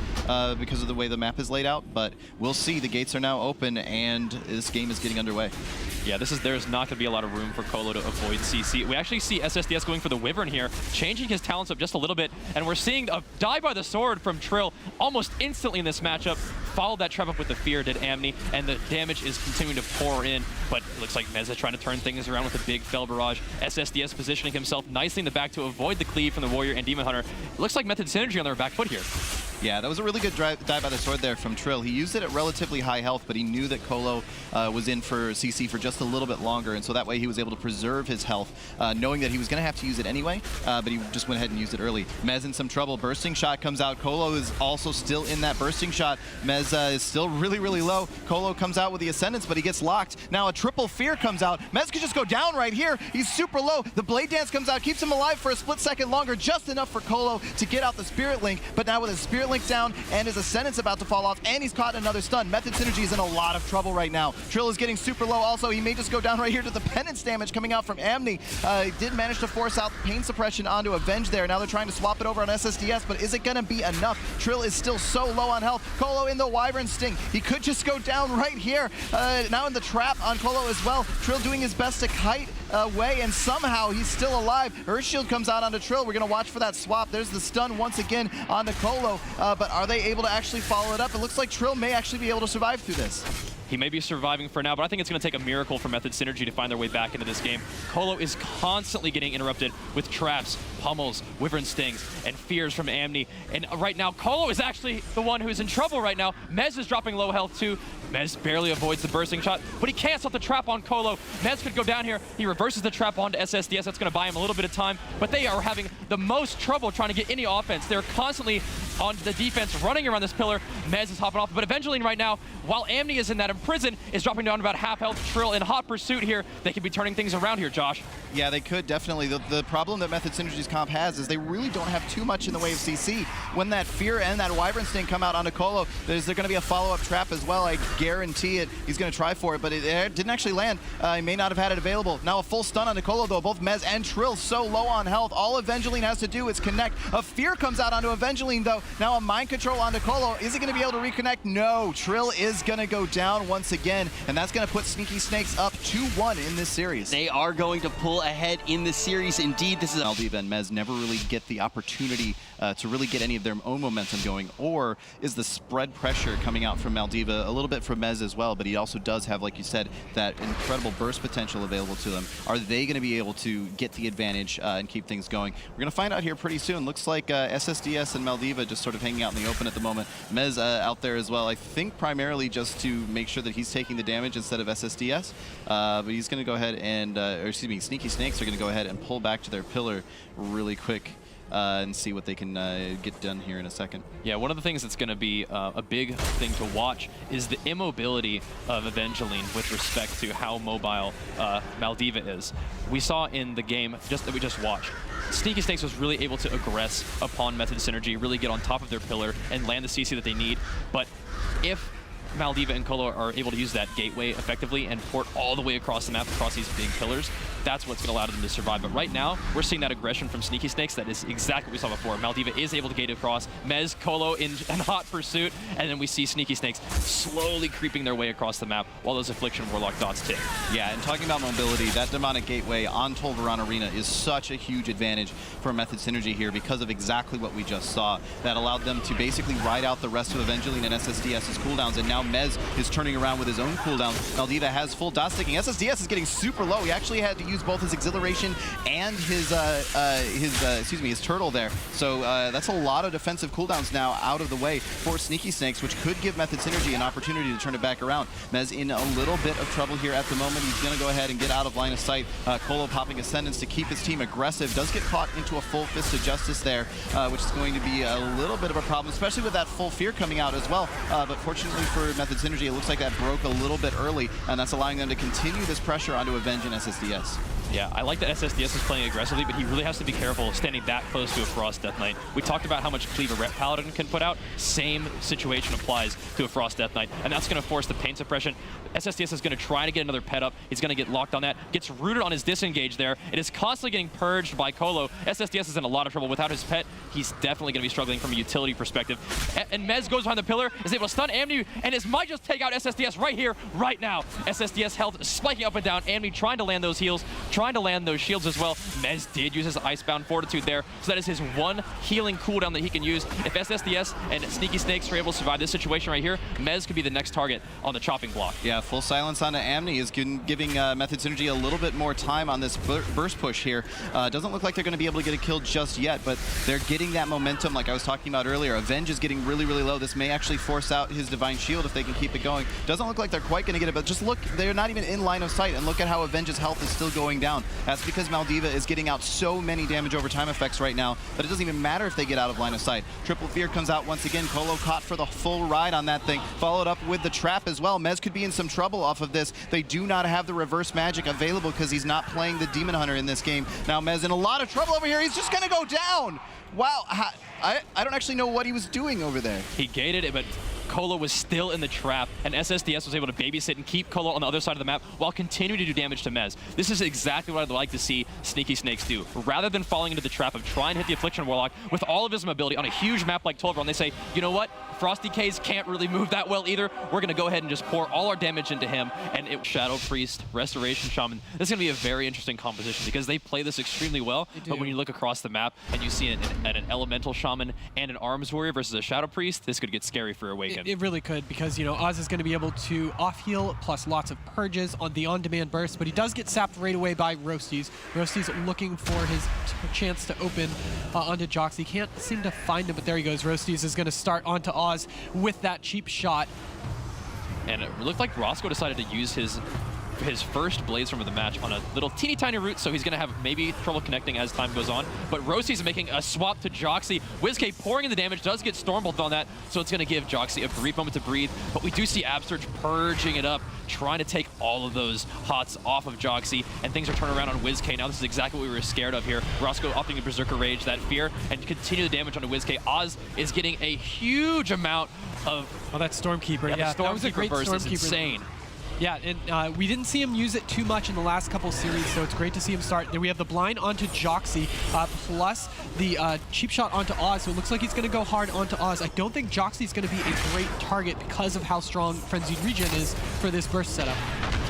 because of the way the map is laid out, but we'll see. The gates are now open and this game is getting underway. Yeah, there's not going to be a lot of room for Colo to avoid CC. We actually see SSDS going for the Wyvern here, changing his talents up just a little bit, and we're seeing a die by the sword from Trill almost instantly in this matchup. Followed that trap up with the fear, did Amni, and the damage is continuing to pour in, but it looks like Meza trying to turn things around with a big Fell Barrage. SSDS positioning himself nicely in the back to avoid the cleave from the Warrior and Demon Hunter. It looks like Method Synergy on their back foot here. Yeah, that was a really good dive by the sword there from Trill. He used it at relatively high health, but he knew that Colo was in for CC for just a little bit longer, and so that way he was able to preserve his health, knowing that he was going to have to use it anyway, but he just went ahead and used it early. Mez in some trouble. Bursting shot comes out. Colo is also still in that bursting shot. Mez is still really, really low. Colo comes out with the Ascendance, but he gets locked. Now a triple fear comes out. Mez could just go down right here. He's super low. The Blade Dance comes out, keeps him alive for a split second longer, just enough for Colo to get out the Spirit Link, but now with his Spirit Link down and his Ascendance about to fall off, and he's caught in another stun. Method Synergy is in a lot of trouble right now. Trill is getting super low also. He may just go down right here to the penance damage coming out from Amni. He did manage to force out Pain Suppression onto Avenge there. Now they're trying to swap it over on SSDS, but is it going to be enough? Trill is still so low on health. Colo in the Wyvern Sting. He could just go down right here. Now in the trap on Colo as well. Trill doing his best to kite away, and somehow he's still alive. Earth Shield comes out onto Trill. We're going to watch for that swap. There's the stun once again onto Colo, but are they able to actually follow it up? It looks like Trill may actually be able to survive through this. He may be surviving for now, but I think it's going to take a miracle for Method Synergy to find their way back into this game. Colo is constantly getting interrupted with traps, pummels, Wyvern Stings, and fears from Amni. And right now, Colo is actually the one who's in trouble right now. Mez is dropping low health too. Mez barely avoids the bursting shot, but he can't stop the trap on Colo. Mez could go down here. He reverses the trap onto SSDS. That's going to buy him a little bit of time, but they are having the most trouble trying to get any offense. They're constantly on the defense, running around this pillar. Mez is hopping off, but Evangeline right now, while Amni is in that prison, is dropping down to about half health. Trill in hot pursuit here. They could be turning things around here, Josh. Yeah, they could, definitely. The problem that Method Synergy's comp has is they really don't have too much in the way of CC. When that Fear and that Wyvern Sting come out onto Colo, there's going to be a follow-up trap as well. I guarantee it. He's going to try for it, but it didn't actually land. He may not have had it available. Now a full stun onto Colo, though. Both Mez and Trill so low on health. All Evangeline has to do is connect. A Fear comes out onto Evangeline, though. Now a Mind Control onto Colo. Is he going to be able to reconnect? No. Trill is going to go down once again, and that's going to put Sneaky Snakes up 2-1 in this series. They are going to pull ahead in this series. Indeed, this is Maldiva and Mez never really get the opportunity to really get any of their own momentum going, or is the spread pressure coming out from Maldiva, a little bit from Mez as well, but he also does have, like you said, that incredible burst potential available to them. Are they going to be able to get the advantage and keep things going? We're going to find out here pretty soon. Looks like SSDS and Maldiva just sort of hanging out in the open at the moment. Mez out there as well, I think primarily just to make sure that he's taking the damage instead of SSDS, but he's going to go ahead and, or excuse me, Sneaky Snakes are going to go ahead and pull back to their pillar really quick. And see what they can get done here in a second. Yeah, one of the things that's going to be a big thing to watch is the immobility of Evangeline with respect to how mobile Maldiva is. We saw in the game that we just watched, Sneaky Snakes was really able to aggress upon Method Synergy, really get on top of their pillar and land the CC that they need. But if Maldiva and Colo are able to use that gateway effectively and port all the way across the map, across these big pillars, that's what's going to allow them to survive. But right now, we're seeing that aggression from Sneaky Snakes. That is exactly what we saw before. Maldiva is able to gate across. Mez, Colo in hot pursuit, and then we see Sneaky Snakes slowly creeping their way across the map while those Affliction Warlock dots tick. Yeah, and talking about mobility, that Demonic Gateway on Tolvaran Arena is such a huge advantage for Method Synergy here because of exactly what we just saw. That allowed them to basically ride out the rest of Evangeline and SSDS's cooldowns, and now Mez is turning around with his own cooldown. Maldiva has full dot sticking. SSDS is getting super low. He actually had to use both his Exhilaration and his turtle there. So that's a lot of defensive cooldowns now out of the way for Sneaky Snakes, which could give Method Synergy an opportunity to turn it back around. Mez in a little bit of trouble here at the moment. He's going to go ahead and get out of line of sight. Colo popping Ascendance to keep his team aggressive. Does get caught into a full Fist of Justice there, which is going to be a little bit of a problem, especially with that full Fear coming out as well. But fortunately for Method Synergy, it looks like that broke a little bit early, and that's allowing them to continue this pressure onto Avenge and SSDS. Yeah, I like that SSDS is playing aggressively, but he really has to be careful standing that close to a Frost Death Knight. We talked about how much cleave a Rep Paladin can put out. Same situation applies to a Frost Death Knight, and that's going to force the Pain Suppression. SSDS is going to try to get another pet up. He's going to get locked on that. Gets rooted on his disengage there. It is constantly getting purged by Colo. SSDS is in a lot of trouble. Without his pet, he's definitely going to be struggling from a utility perspective. And Mez goes behind the pillar, is able to stun Amni, and this might just take out SSDS right here, right now. SSDS health spiking up and down. Amni trying to land those heals, trying trying to land those shields as well. Mez did use his Icebound Fortitude there, so that is his one healing cooldown that he can use. If SSDS and Sneaky Snakes are able to survive this situation right here, Mez could be the next target on the chopping block. Yeah, full silence onto Amni is giving Method Synergy a little bit more time on this burst push here. Doesn't look like they're going to be able to get a kill just yet, but they're getting that momentum like I was talking about earlier. Avenge is getting really, really low. This may actually force out his Divine Shield if they can keep it going. Doesn't look like they're quite going to get it, but just look, they're not even in line of sight, and look at how Avenge's health is still going down. That's because Maldiva is getting out so many damage over time effects right now that it doesn't even matter if they get out of line of sight. Triple Fear comes out once again. Colo caught for the full ride on that thing, followed up with the trap as well. Mez could be in some trouble off of this. They do not have the reverse magic available because he's not playing the Demon Hunter in this game. Now Mez in a lot of trouble over here. He's just gonna go down. Wow, I don't actually know what he was doing over there. He gated it, but Colo was still in the trap, and SSDS was able to babysit and keep Colo on the other side of the map while continuing to do damage to Mez. This is exactly what I'd like to see Sneaky Snakes do. Rather than falling into the trap of trying to hit the Affliction Warlock with all of his mobility on a huge map like Tolvaron, they say, you know what? Frosty K's can't really move that well either. We're going to go ahead and just pour all our damage into him, and Shadow Priest, Restoration Shaman. This is going to be a very interesting composition because they play this extremely well, but when you look across the map and you see an Elemental Shaman and an Arms Warrior versus a Shadow Priest, this could get scary for Awaken. It really could, because, you know, Oz is going to be able to off-heal plus lots of purges on the on-demand burst, but he does get sapped right away by Roasties. Roasties looking for his chance to open onto Jox. He can't seem to find him, but there he goes. Roasties is going to start onto Oz with that cheap shot. And it looked like Roscoe decided to use his first Blaze Storm of the match on a little teeny tiny route, so he's going to have maybe trouble connecting as time goes on. But Roasties making a swap to Joxy. WizK pouring in the damage, does get Stormbolt on that, so it's going to give Joxy a brief moment to breathe. But we do see Absurge purging it up, trying to take all of those hots off of Joxy, and things are turning around on WizK. Now this is exactly what we were scared of here. Roscoe opting to Berserker Rage, that fear, and continue the damage onto WizK. Oz is getting a huge amount of... Oh, that Stormkeeper. Yeah, that was a great burst. Is insane. Yeah, and we didn't see him use it too much in the last couple series, so it's great to see him start. Then we have the blind onto Joxy, plus the cheap shot onto Oz, so it looks like he's going to go hard onto Oz. I don't think Joxy's going to be a great target because of how strong Frenzied Regen is for this burst setup.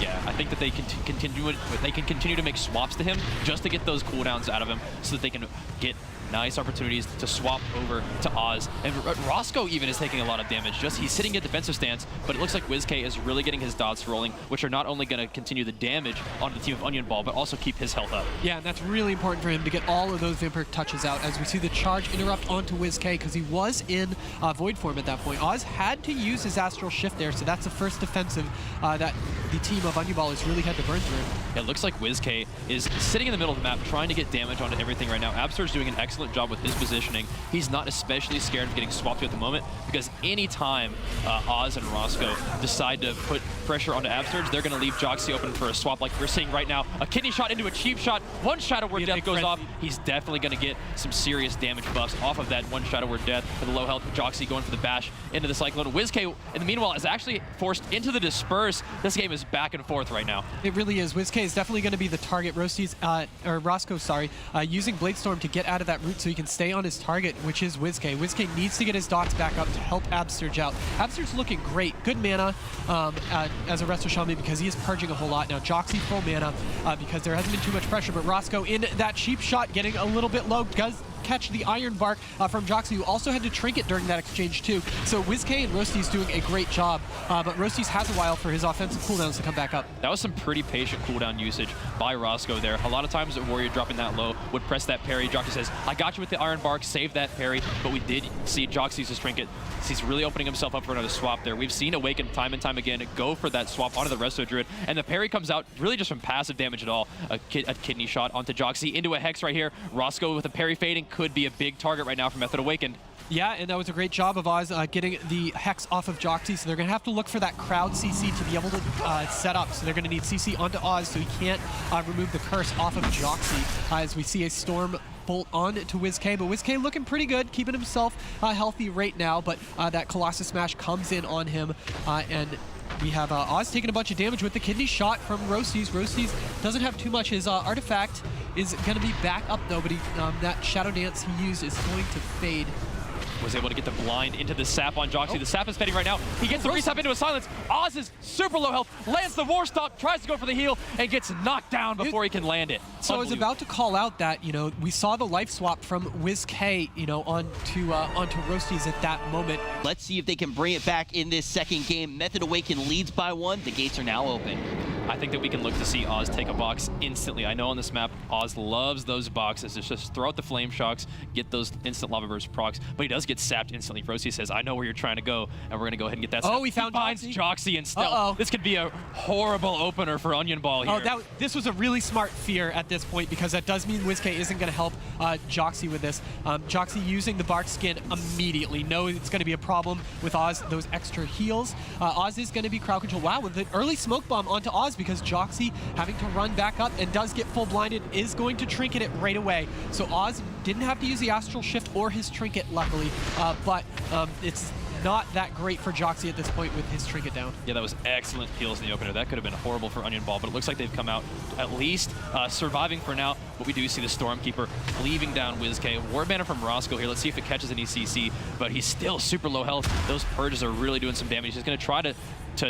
Yeah, I think that they can continue to make swaps to him just to get those cooldowns out of him so that they can get nice opportunities to swap over to Oz. And Roscoe even is taking a lot of damage. He's sitting in a defensive stance, but it looks like WizK is really getting his dots rolling, which are not only going to continue the damage onto the team of Onion Ball, but also keep his health up. Yeah, and that's really important for him to get all of those Vampiric touches out as we see the charge interrupt onto WizK because he was in Void form at that point. Oz had to use his Astral Shift there, so that's the first defensive that the team of Onion Ball has really had to burn through. It looks like WizK is sitting in the middle of the map trying to get damage onto everything right now. Absur's doing an excellent job with his positioning. He's not especially scared of getting swapped to at the moment because anytime Oz and Roscoe decide to put pressure onto Absurge, they're going to leave Joxy open for a swap like we're seeing right now. A kidney shot into a cheap shot. One Shadow Word Death goes off. He's definitely going to get some serious damage buffs off of that one Shadow Word Death for the low health. Joxy going for the bash into the Cyclone. WizK, in the meanwhile, is actually forced into the Disperse. This game is back and forth right now. It really is. WizK is definitely going to be the target. Roscoe, using Blade Storm to get out of that route so he can stay on his target, which is WizK. WizK needs to get his dots back up to help Absurge out. Absurge's looking great. Good mana as a Resto Shaman because he is purging a whole lot. Now Joxy full mana because there hasn't been too much pressure, but Roscoe in that cheap shot getting a little bit low, does catch the Iron Bark from Joxy, who also had to Trinket during that exchange too. So WizK and Roasty's doing a great job, but Roasty's has a while for his offensive cooldowns to come back up. That was some pretty patient cooldown usage by Roscoe there. A lot of times a Warrior dropping that low would press that parry. Joxy says, I got you with the Iron Bark, save that parry, but we did see Joxy's Trinket. He's really opening himself up for another swap there. We've seen Awaken time and time again go for that swap onto the Resto Druid, and the parry comes out really just from passive damage at all. A kidney shot onto Joxy into a Hex right here. Roscoe with a parry fading could be a big target right now for Method Awakened. Yeah, and that was a great job of Oz getting the Hex off of Joxy, so they're going to have to look for that crowd CC to be able to set up. So they're going to need CC onto Oz so he can't remove the curse off of Joxy as we see a Storm bolt on to WizK, but WizK looking pretty good, keeping himself healthy right now, but that Colossus Smash comes in on him, and we have Oz taking a bunch of damage with the kidney shot from Roasties. Roasties doesn't have too much. His artifact is going to be back up though, but that Shadow Dance he used is going to fade. was able to get the blind into the sap on Joxy. The sap is fading right now. He gets the resap into a silence. Oz is super low health, lands the war stop, tries to go for the heal, and gets knocked down before he can land it. So I was about to call out that, we saw the life swap from WizK, onto Roasties at that moment. Let's see if they can bring it back in this second game. Method Awaken leads by 1. The gates are now open. I think that we can look to see Oz take a box instantly. I know on this map, Oz loves those boxes. It's just throw out the flame shocks, get those instant lava burst procs, but he does get sapped instantly. Rosie says, I know where you're trying to go, and we're going to go ahead and get that. Oh, he found finds Joxy and stealth. This could be a horrible opener for Onion Ball here. Oh, this was a really smart fear at this point, because that does mean WizK isn't going to help Joxy with this. Joxy using the Bark skin immediately. No, it's going to be a problem with Oz, those extra heals. Oz is going to be crowd control. Wow, with the early smoke bomb onto Oz, because Joxy having to run back up and does get full blinded, is going to trinket it right away. So Oz didn't have to use the Astral Shift or his trinket, luckily, but it's not that great for Joxy at this point with his trinket down. Yeah, that was excellent heals in the opener. That could have been horrible for Onion Ball, but it looks like they've come out at least surviving for now. But we do see the Stormkeeper leaving down WizK. Warbandit from Roscoe here. Let's see if it catches any CC, but he's still super low health. Those purges are really doing some damage. He's going to try to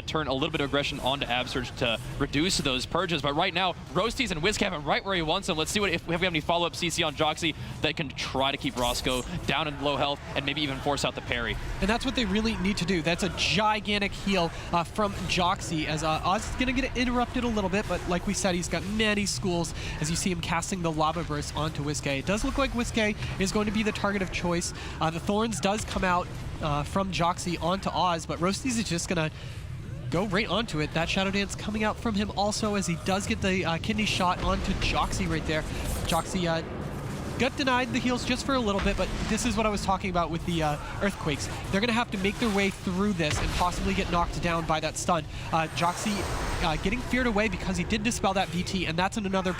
turn a little bit of aggression onto Absurge to reduce those purges. But right now, Roasties and WizK have him right where he wants him. Let's see if we have any follow-up CC on Joxy that can try to keep Roscoe down in low health and maybe even force out the parry. And that's what they really need to do. That's a gigantic heal from Joxy, as Oz is going to get interrupted a little bit, but like we said, he's got many schools as you see him casting the Lava Burst onto WizK. It does look like WizK is going to be the target of choice. The Thorns does come out from Joxy onto Oz, but Roasties is just going to go right onto it. That Shadow Dance coming out from him also, as he does get the kidney shot onto Joxy right there. Joxy got denied the heals just for a little bit, but this is what I was talking about with the Earthquakes. They're going to have to make their way through this and possibly get knocked down by that stun. Joxy getting feared away because he did dispel that VT, and that's another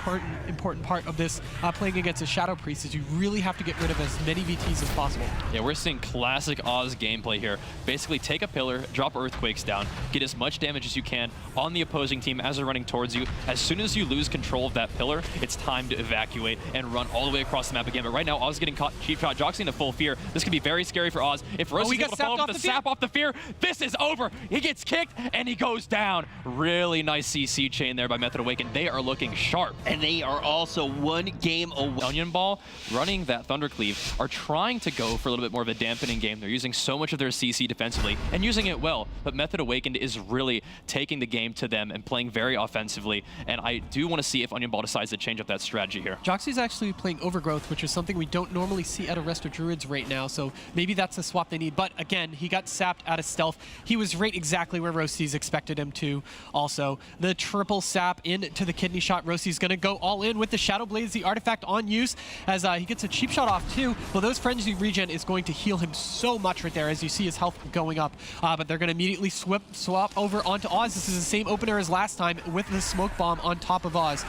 important part of this playing against a Shadow Priest, is you really have to get rid of as many VTs as possible. Yeah, we're seeing classic Oz gameplay here. Basically, take a pillar, drop Earthquakes down, get as much damage as you can on the opposing team as they're running towards you. As soon as you lose control of that pillar, it's time to evacuate and run all the way across the map again. But right now, Oz is getting caught cheap shot. Joxy into full fear. This could be very scary for Oz. If Rose is able to follow up with the sap off the fear, this is over. He gets kicked and he goes down. Really nice CC chain there by Method Awaken. They are looking sharp. And they are also one game away. Onion Ball running that Thundercleave are trying to go for a little bit more of a dampening game. They're using so much of their CC defensively and using it well, but Method Awakened is really taking the game to them and playing very offensively. And I do want to see if Onion Ball decides to change up that strategy here. Joxy's actually playing Overgrowth, which is something we don't normally see out of Resto Druids right now, so maybe that's the swap they need. But again, he got sapped out of stealth. He was right exactly where Roasties expected him to also. The triple sap into the kidney shot. Roasties going to go all in with the Shadow Blades, the artifact on use, as he gets a cheap shot off too. Well, those Frenzy regen is going to heal him so much right there as you see his health going up. But they're going to immediately swap over onto Oz. This is the same opener as last time with the smoke bomb on top of Oz.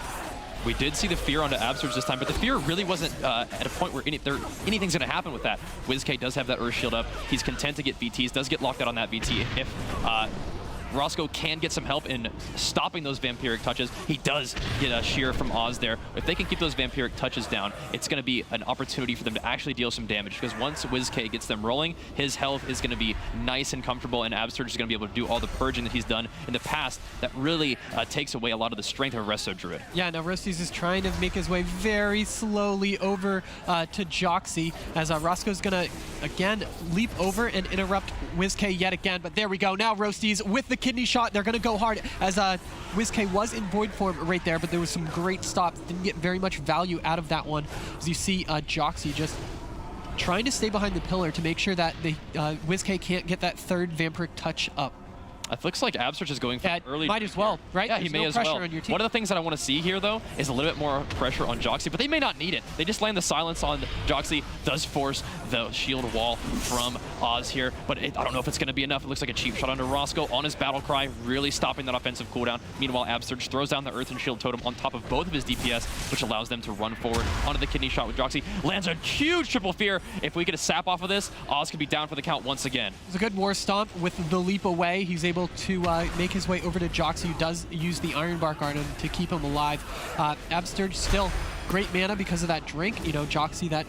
We did see the fear onto Absurge this time, but the fear really wasn't at a point where anything's going to happen with that. WizK does have that Earth Shield up. He's content to get VTs, does get locked out on that VT. If Roscoe can get some help in stopping those vampiric touches, he does get a shear from Oz there. If they can keep those vampiric touches down, it's going to be an opportunity for them to actually deal some damage, because once WizK gets them rolling, his health is going to be nice and comfortable, and Absurge is going to be able to do all the purging that he's done in the past that really takes away a lot of the strength of a Resto Druid. Yeah, now Roasties is trying to make his way very slowly over to Joxy, as Roscoe's going to, again, leap over and interrupt WizK yet again. But there we go. Now Roasties with the kidney shot. They're going to go hard, as WizK was in void form right there, but there was some great stops. Didn't get very much value out of that one. As you see Joxy just trying to stay behind the pillar to make sure that WizK can't get that third vampiric touch up. It looks like Absurge is going for early. Might as well, right? Yeah, There's he may no as pressure well. on your team. One of the things that I want to see here, though, is a little bit more pressure on Joxy, but they may not need it. They just land the silence on Joxy, does force the shield wall from Oz here, but I don't know if it's going to be enough. It looks like a cheap shot onto Roscoe on his battle cry, really stopping that offensive cooldown. Meanwhile, Absurge throws down the Earth and Shield Totem on top of both of his DPS, which allows them to run forward onto the kidney shot with Joxy. Lands a huge triple fear. If we get a sap off of this, Oz could be down for the count once again. It's a good war stomp with the leap away. He's able to make his way over to Joxy, who does use the Iron Bark on him to keep him alive. Absurge still great mana because of that drink. You know, Joxy that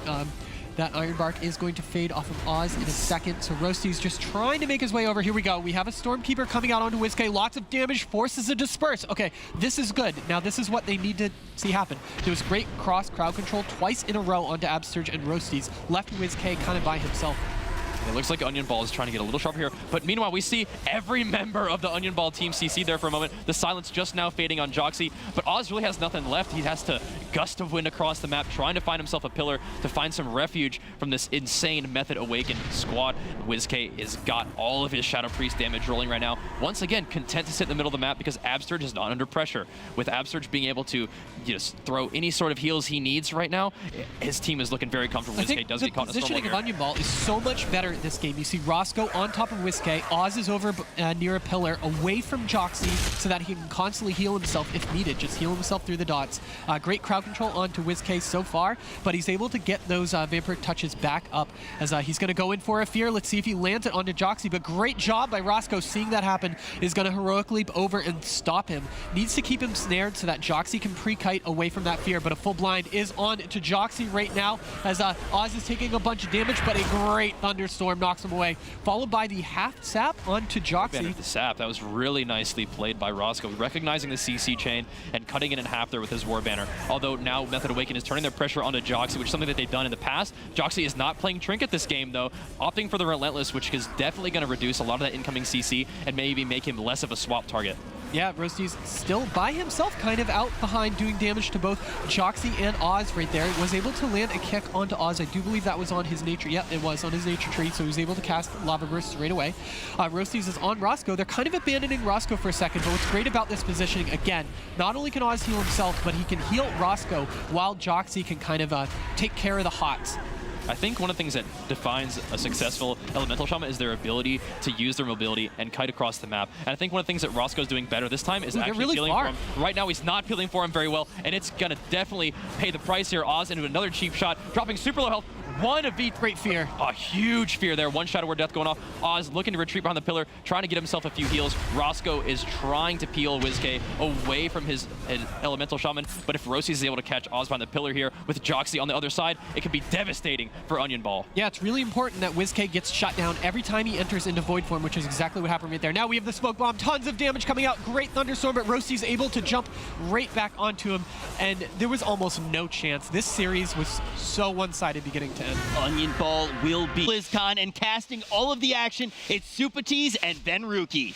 That Iron Bark is going to fade off of Oz in a second. So Roasty's just trying to make his way over. Here we go. We have a Stormkeeper coming out onto WizK. Lots of damage, forces a disperse. Okay, this is good. Now this is what they need to see happen. There was great cross crowd control twice in a row onto Absurge and Roasty's. Left WizK kind of by himself. It looks like Onion Ball is trying to get a little sharper here, but meanwhile we see every member of the Onion Ball team CC there for a moment. The silence just now fading on Joxy, but Oz really has nothing left. He has to gust of wind across the map, trying to find himself a pillar to find some refuge from this insane Method Awakened squad. WizK has got all of his Shadow Priest damage rolling right now. Once again, content to sit in the middle of the map because Absurge is not under pressure. With Absurge being able to just throw any sort of heals he needs right now, his team is looking very comfortable. WizK does get caught in a the positioning of Onion Ball is so much better this game. You see Roscoe on top of WizK. Oz is over near a pillar, away from Joxy, so that he can constantly heal himself if needed. Just heal himself through the dots. Great crowd control onto WizK so far, but he's able to get those Vapor touches back up as he's going to go in for a fear. Let's see if he lands it onto Joxy, but great job by Roscoe seeing that happen. Is going to heroic leap over and stop him. Needs to keep him snared so that Joxy can pre-kite away from that fear, but a full blind is on to Joxy right now as Oz is taking a bunch of damage, but a great Thunderstorm knocks him away, followed by the half sap onto Joxy. The sap, that was really nicely played by Roscoe, recognizing the CC chain and cutting it in half there with his War Banner. Although now Method Awaken is turning their pressure onto Joxy, which is something that they've done in the past. Joxy is not playing Trinket this game though, opting for the Relentless, which is definitely going to reduce a lot of that incoming CC and maybe make him less of a swap target. Yeah, Roasty's still by himself, kind of out behind, doing damage to both Joxy and Oz right there. Was able to land a kick onto Oz. I do believe that was on his nature. Yep, it was on his nature tree, so he was able to cast Lava Burst right away. Roasty's is on Roscoe. They're kind of abandoning Roscoe for a second, but what's great about this positioning, again, not only can Oz heal himself, but he can heal Roscoe while Joxy can kind of take care of the hots. I think one of the things that defines a successful Elemental Shaman is their ability to use their mobility and kite across the map. And I think one of the things that Roscoe's doing better this time is actually peeling for him. Right now, he's not peeling for him very well, and it's going to definitely pay the price here. Oz into another cheap shot, dropping super low health. One of the great fear. A huge fear there. One Shadow Word Death going off. Oz looking to retreat behind the pillar, trying to get himself a few heals. Roscoe is trying to peel WizK away from his Elemental Shaman, but if Rosi is able to catch Oz behind the pillar here with Joxy on the other side, it could be devastating for Onion Ball. Yeah, it's really important that WizK gets shut down every time he enters into Void form, which is exactly what happened right there. Now we have the Smoke Bomb, tons of damage coming out. Great Thunderstorm, but Rosi's able to jump right back onto him, and there was almost no chance. This series was so one-sided beginning to end. Onion Ball will be BlizzCon, and casting all of the action, it's Supatees and Venruki.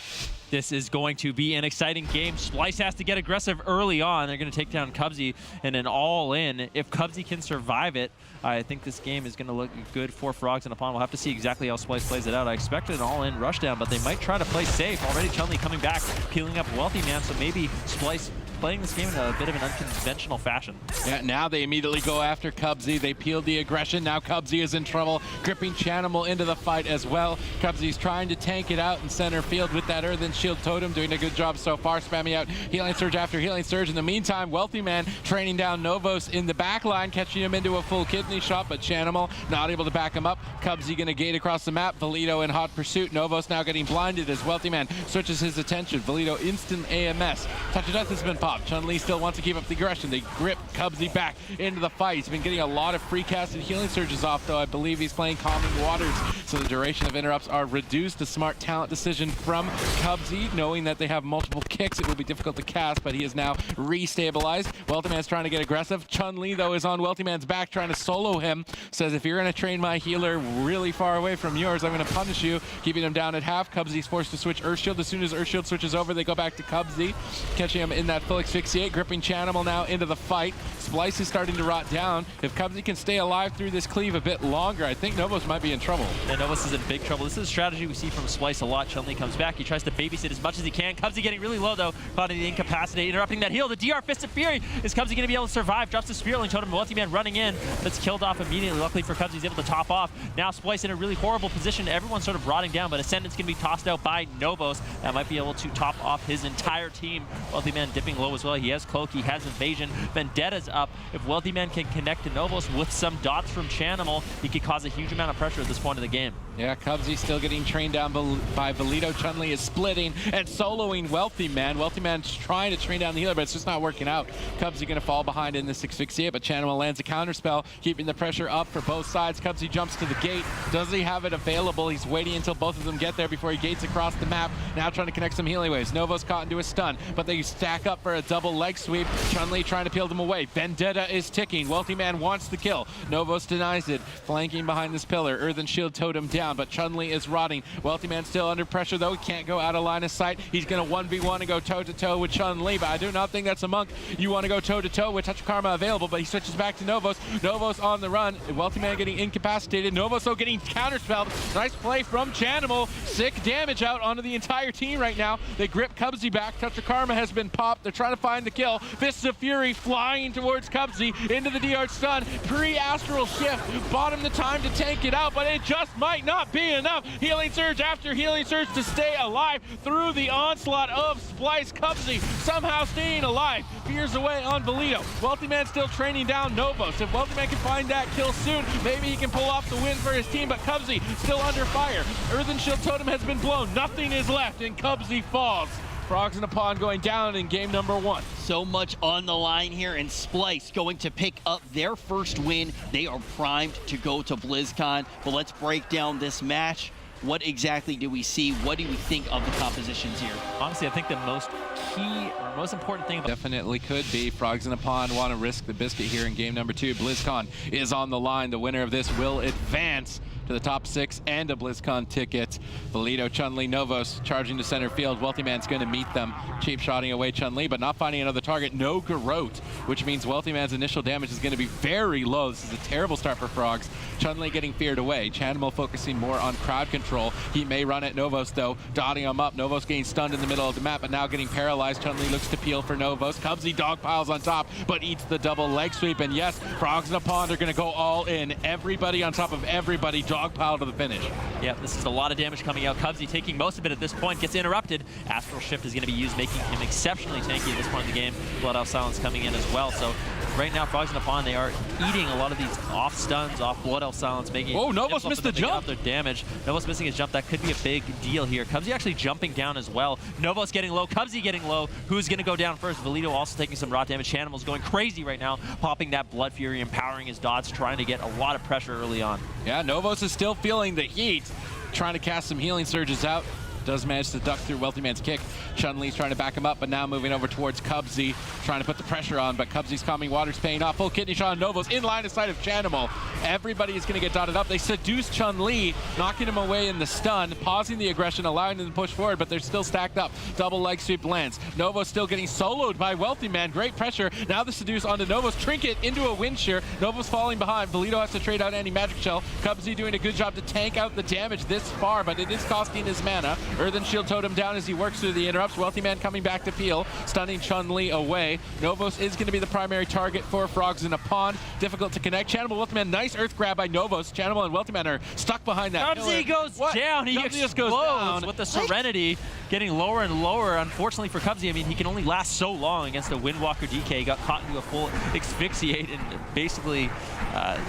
This is going to be an exciting game. Splice has to get aggressive early on. They're going to take down Cubsy and an all-in. If Cubsy can survive it, I think this game is going to look good for Frogs and Upon. We'll have to see exactly how Splice plays it out. I expected an all-in rushdown, but they might try to play safe. Already Chun-Li coming back, peeling up Wealthy Man, so maybe Splice playing this game in a bit of an unconventional fashion. Yeah, now they immediately go after Cubsy. They peeled the aggression. Now Cubsy is in trouble. Gripping Chanimal into the fight as well. Cubsy's trying to tank it out in center field with that Earthen Shield Totem, doing a good job so far, spamming out Healing Surge after Healing Surge. In the meantime, Wealthy Man training down Novos in the back line, catching him into a full kidney shot, but Chanimal not able to back him up. Cubsy gonna gate across the map. Valito in hot pursuit. Novos now getting blinded as Wealthy Man switches his attention. Valito instant AMS. Touch of Death has been popped. Chun-Li still wants to keep up the aggression. They grip Cubsy back into the fight. He's been getting a lot of free casted Healing Surges off, though. I believe he's playing Calming Waters, so the duration of interrupts are reduced. A smart talent decision from Cubsy, knowing that they have multiple kicks. It will be difficult to cast, but he is now restabilized. Wealthy Man's trying to get aggressive. Chun-Li, though, is on Wealthy Man's back, trying to solo him. Says, if you're going to train my healer really far away from yours, I'm going to punish you, keeping him down at half. Cubsy's forced to switch Earthshield. As soon as Earthshield switches over, they go back to Cubsy, catching him in that full asphyxiate, gripping Chanimal now into the fight. Splice is starting to rot down. If Cubsy can stay alive through this cleave a bit longer, I think Novos might be in trouble. Yeah, Novos is in big trouble. This is a strategy we see from Splice a lot. Chun-Li comes back. He tries to babysit as much as he can. Cubsy getting really low, though. Caught in the incapacitate, interrupting that heal. The DR Fist of Fury. Is Cubsy going to be able to survive? Drops the Spearling Totem. Wealthy Man running in. That's killed off immediately. Luckily for Cubsy, he's able to top off. Now Splice in a really horrible position. Everyone's sort of rotting down, but Ascendant's going to be tossed out by Novos. That might be able to top off his entire team. Wealthy Man dipping low as well. He has Cloak. He has Invasion. Vendetta's up. If Wealthy Man can connect to Novos with some dots from Chanimal, he could cause a huge amount of pressure at this point of the game. Yeah, Cubsy still getting trained down by Valito. Chun-Li is splitting and soloing Wealthy Man. Wealthy Man's trying to train down the healer, but it's just not working out. Cubsy going to fall behind in this asphyxiate, but Chanimal lands a counterspell, keeping the pressure up for both sides. Cubsy jumps to the gate. Does he have it available? He's waiting until both of them get there before he gates across the map. Now trying to connect some healing waves. Novos caught into a stun, but they stack up for a double leg sweep. Chun-Li trying to peel them away. Vendetta is ticking. Wealthy Man wants the kill. Novos denies it. Flanking behind this pillar. Earthen Shield totem down, but Chun-Li is rotting. Wealthy Man still under pressure though. He can't go out of line of sight. He's going to 1v1 and go toe-to-toe with Chun-Li, but I do not think that's a monk. You want to go toe-to-toe with Touch of Karma available, but he switches back to Novos. Novos on the run. Wealthy Man getting incapacitated. Novos though getting counterspelled. Nice play from Chanimal. Sick damage out onto the entire team right now. They grip Cubsy back. Touch of Karma has been popped. They're trying to find the kill. Fists of Fury flying towards Cubsy into the DR stun. Pre-astral shift bought him the time to tank it out, but it just might not be enough. Healing Surge after Healing Surge to stay alive through the onslaught of Splice. Cubsy somehow staying alive. Fears away on Valito. Wealthy Man still training down Novos. If Wealthy Man can find that kill soon, maybe he can pull off the win for his team, but Cubsy still under fire. Earthen Shield Totem has been blown. Nothing is left, and Cubsy falls. Frogs in a Pond going down in game number 1. So much on the line here, and Splice going to pick up their first win. They are primed to go to BlizzCon, but let's break down this match. What exactly do we see? What do we think of the compositions here? Honestly, I think the most key or most important thing about Definitely could be. Frogs in a Pond want to risk the biscuit here in game number 2. BlizzCon is on the line. The winner of this will advance to the top 6 and a BlizzCon ticket. Valito, Chun-Li, Novos charging to center field. Wealthy Man's going to meet them. Cheap shotting away Chun-Li, but not finding another target. No Garrote, which means Wealthy Man's initial damage is going to be very low. This is a terrible start for Frogs. Chun-Li getting feared away. Chanimal focusing more on crowd control. He may run at Novos though, dotting him up. Novos getting stunned in the middle of the map, but now getting paralyzed. Chun-Li looks to peel for Novos. Cubsy dog piles on top, but eats the double leg sweep. And yes, Frogs in a Pond are going to go all in. Everybody on top of everybody, dog pile to the finish. Yeah, this is a lot of damage coming out. Cubsy taking most of it at this point, gets interrupted. Astral Shift is going to be used, making him exceptionally tanky at this point in the game. Blood Elf Silence coming in as well. So right now, Frogs in the Pond, they are eating a lot of these off stuns, off Blood Elf Silence, making oh, Novos missed the jump. Their damage. Novos missing his jump. That could be a big deal here. Cubsy actually jumping down as well. Novos getting low. Cubsy getting low. Who's going to go down first? Valito also taking some raw damage. Chanimal's going crazy right now, popping that Blood Fury, empowering his dots, trying to get a lot of pressure early on. Yeah, Novos is still feeling the heat, trying to cast some healing surges out. Does manage to duck through Wealthy Man's kick. Chun-Li's trying to back him up, but now moving over towards Cubsy, trying to put the pressure on, but Cubsy's calming water's paying off. Full kidney shot on Novos in line of sight of Chanimal. Everybody is going to get dotted up. They seduce Chun-Li, knocking him away in the stun, pausing the aggression, allowing them to push forward, but they're still stacked up. Double leg sweep lands. Novos still getting soloed by Wealthy Man. Great pressure. Now the seduce onto Novos. Trinket into a wind shear. Novos falling behind. Valito has to trade out anti-magic shell. Cubsy doing a good job to tank out the damage this far, but it is costing his mana. Earthen Shield Totem down as he works through the interrupts. Wealthy Man coming back to peel, stunning Chun-Li away. Novos is going to be the primary target for Frogs in a Pond. Difficult to connect. Chanimal, Wealthy Man, nice earth grab by Novos. Chanimal and Wealthy Man are stuck behind that. Cubsy goes down. He just goes down with the Serenity, getting lower and lower. Unfortunately for Cubsy, I mean, he can only last so long against a Windwalker DK. Got caught into a full asphyxiate and basically,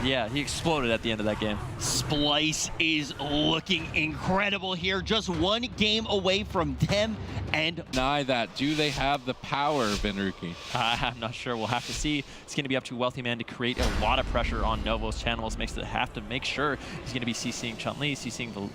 yeah, he exploded at the end of that game. Splice is looking incredible here. Just one game away from them and deny that. Do they have the power, Benruki? I'm not sure. We'll have to see. It's going to be up to Wealthy Man to create a lot of pressure on Novos. Channels makes it have to make sure he's going to be CCing Chun-Li, CCing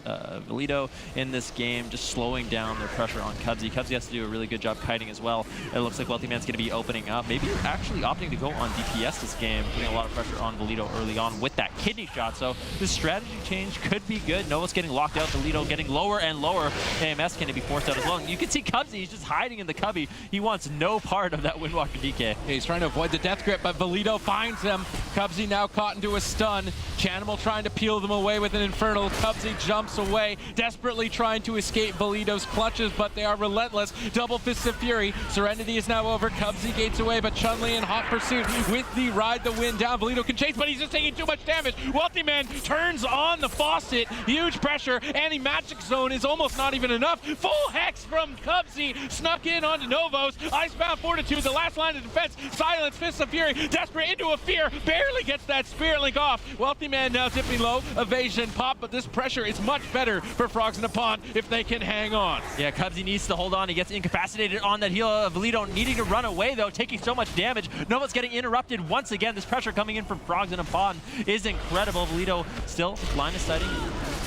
Valito in this game, just slowing down their pressure on Cubsy. Cubsy has to do a really good job kiting as well. It looks like Wealthy Man's going to be opening up. Maybe actually opting to go on DPS this game, putting a lot of pressure on Valito early on with that kidney shot. So this strategy change could be good. Novos getting locked out. Valito getting lower and lower. AMS going to be forced out as well. You can see Cubsy, he's just hiding in the cubby. He wants no part of that Windwalker DK. Yeah, he's trying to avoid the death grip, but Valito finds him. Cubsy now caught into a stun. Chanimal trying to peel them away with an Infernal. Cubsy jumps away, desperately trying to escape Valito's clutches, but they are relentless. Double Fists of Fury. Serenity is now over. Cubsy gates away, but Chun-Li in hot pursuit with the ride the wind down. Valito can chase, but he's just taking too much damage. Wealthy Man turns on the faucet. Huge pressure. Anti-magic zone is almost not even enough. Full hex from Cubsy. Snuck in onto Novos. Icebound Fortitude, the last line of defense. Silence, Fists of Fury. Desperate into a fear. Barely gets that Spirit Link off. Wealthy Man now dipping low, evasion, pop, but this pressure is much better for Frogs in the Pond if they can hang on. Yeah, Cubsy needs to hold on. He gets incapacitated on that heel of Valido, needing to run away though, taking so much damage. Nova's getting interrupted once again. This pressure coming in from Frogs in a Pond is incredible. Valido still line of sighting,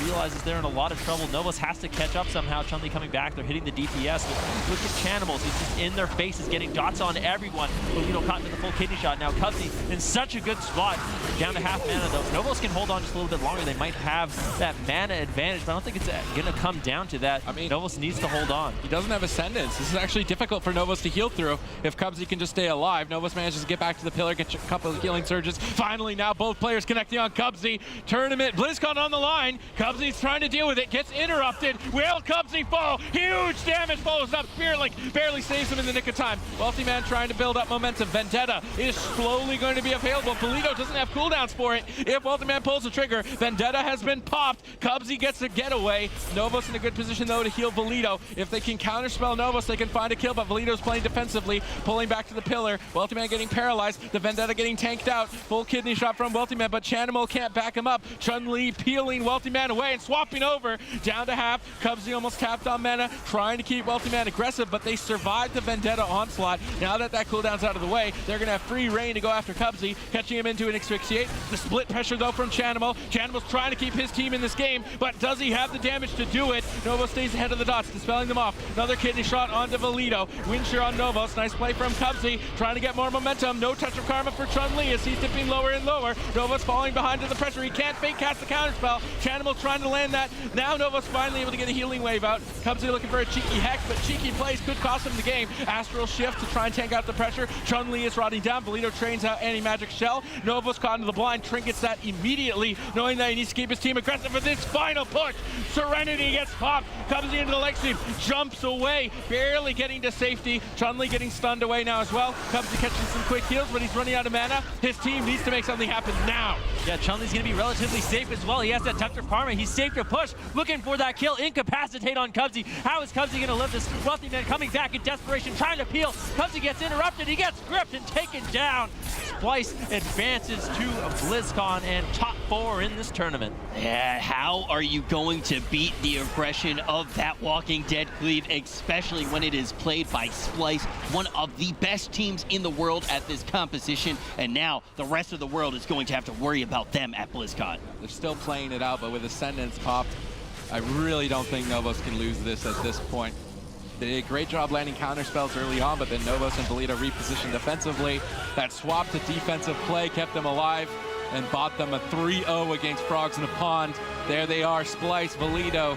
realizes they're in a lot of trouble. Novos has to catch up somehow. Chun-Li coming back. They're hitting the DPS. Look at Chanimals. He's just in their faces, getting dots on everyone. Valido caught into the full kidney shot. Now Cubsy in such a good spot. Down to half mana though. Novos can hold on just a little bit longer. They might have that mana advantage, but I don't think it's going to come down to that. I mean, Novos needs to hold on. He doesn't have Ascendance. This is actually difficult for Novos to heal through if Cubsy can just stay alive. Novos manages to get back to the pillar, get a couple of healing surges. Finally, now both players connecting on Cubsy. Tournament, BlizzCon on the line. Cubsy's trying to deal with it, gets interrupted. Will Cubsy fall? Huge damage, follows up. Fearlink barely saves him in the nick of time. Wealthy Man trying to build up momentum. Vendetta is slowly going to be available. Valido doesn't have cooldowns for it. If Wealthy Man pulls the trigger, Vendetta has been popped. Cubsy gets a getaway. Novos in a good position though to heal Valido. If they can counterspell Novos, they can find a kill, but Valido's playing defensively, pulling back to the pillar. Wealthy Man getting paralyzed. The Vendetta getting tanked out. Full kidney shot from Wealthy Man, but Chanimal can't back him up. Chun-Li peeling Wealthy Man away and swapping over. Down to half. Cubsy almost capped on mana, trying to keep Wealthy Man aggressive, but they survived the Vendetta onslaught. Now that cooldown's out of the way, they're going to have free reign to go after Cubsy, catching him into an asphyxiate. The split pressure though from Chanimal. Chanimal's trying to keep his team in this game, but does he have the damage to do it? Novos stays ahead of the dots, dispelling them off. Another kidney shot onto Valido. Wind shear on Novos. Nice play from Cubsy, trying to get more momentum. No touch of karma for Chun-Li as he's dipping lower and lower. Novos falling behind to the pressure. He can't fake cast the counterspell. Chanimal trying to land that. Now Novos finally able to get a healing wave out. Cubsy looking for a cheeky hex, but cheeky plays could cost him the game. Astral shift to try and tank out the pressure. Chun-Li is rotting down. Valido trains out anti-magic shell. Novos caught into the blind, trinkets that immediately, knowing that he needs to keep his team aggressive for this final push. Serenity gets popped. Cubsy into the leg sweep, jumps away, barely getting to safety. Chun-Li getting stunned away now as well. Cubsy catching some quick heals, but he's running out of mana. His team needs to make something happen now. Yeah, Chun-Li's going to be relatively safe as well. He has that touch of karma. He's safe to push, looking for that kill. Incapacitate on Cubsy. How is Cubsy going to live this? Wealthy Man coming back in desperation, trying to peel. Cubsy gets interrupted. He gets gripped and taken down. Splice advances to BlizzCon and top 4 in this tournament. Yeah, how are you going to beat the aggression of that Walking Dead cleave, especially when it is played by Splice, one of the best teams in the world at this composition, and now the rest of the world is going to have to worry about them at BlizzCon. They're still playing it out, but with Ascendance popped, I really don't think Novos can lose this at this point. They did a great job landing counter spells early on, but then Novos and Valido repositioned defensively. That swap to defensive play kept them alive and bought them a 3-0 against Frogs in a Pond. There they are, Splice, Valido.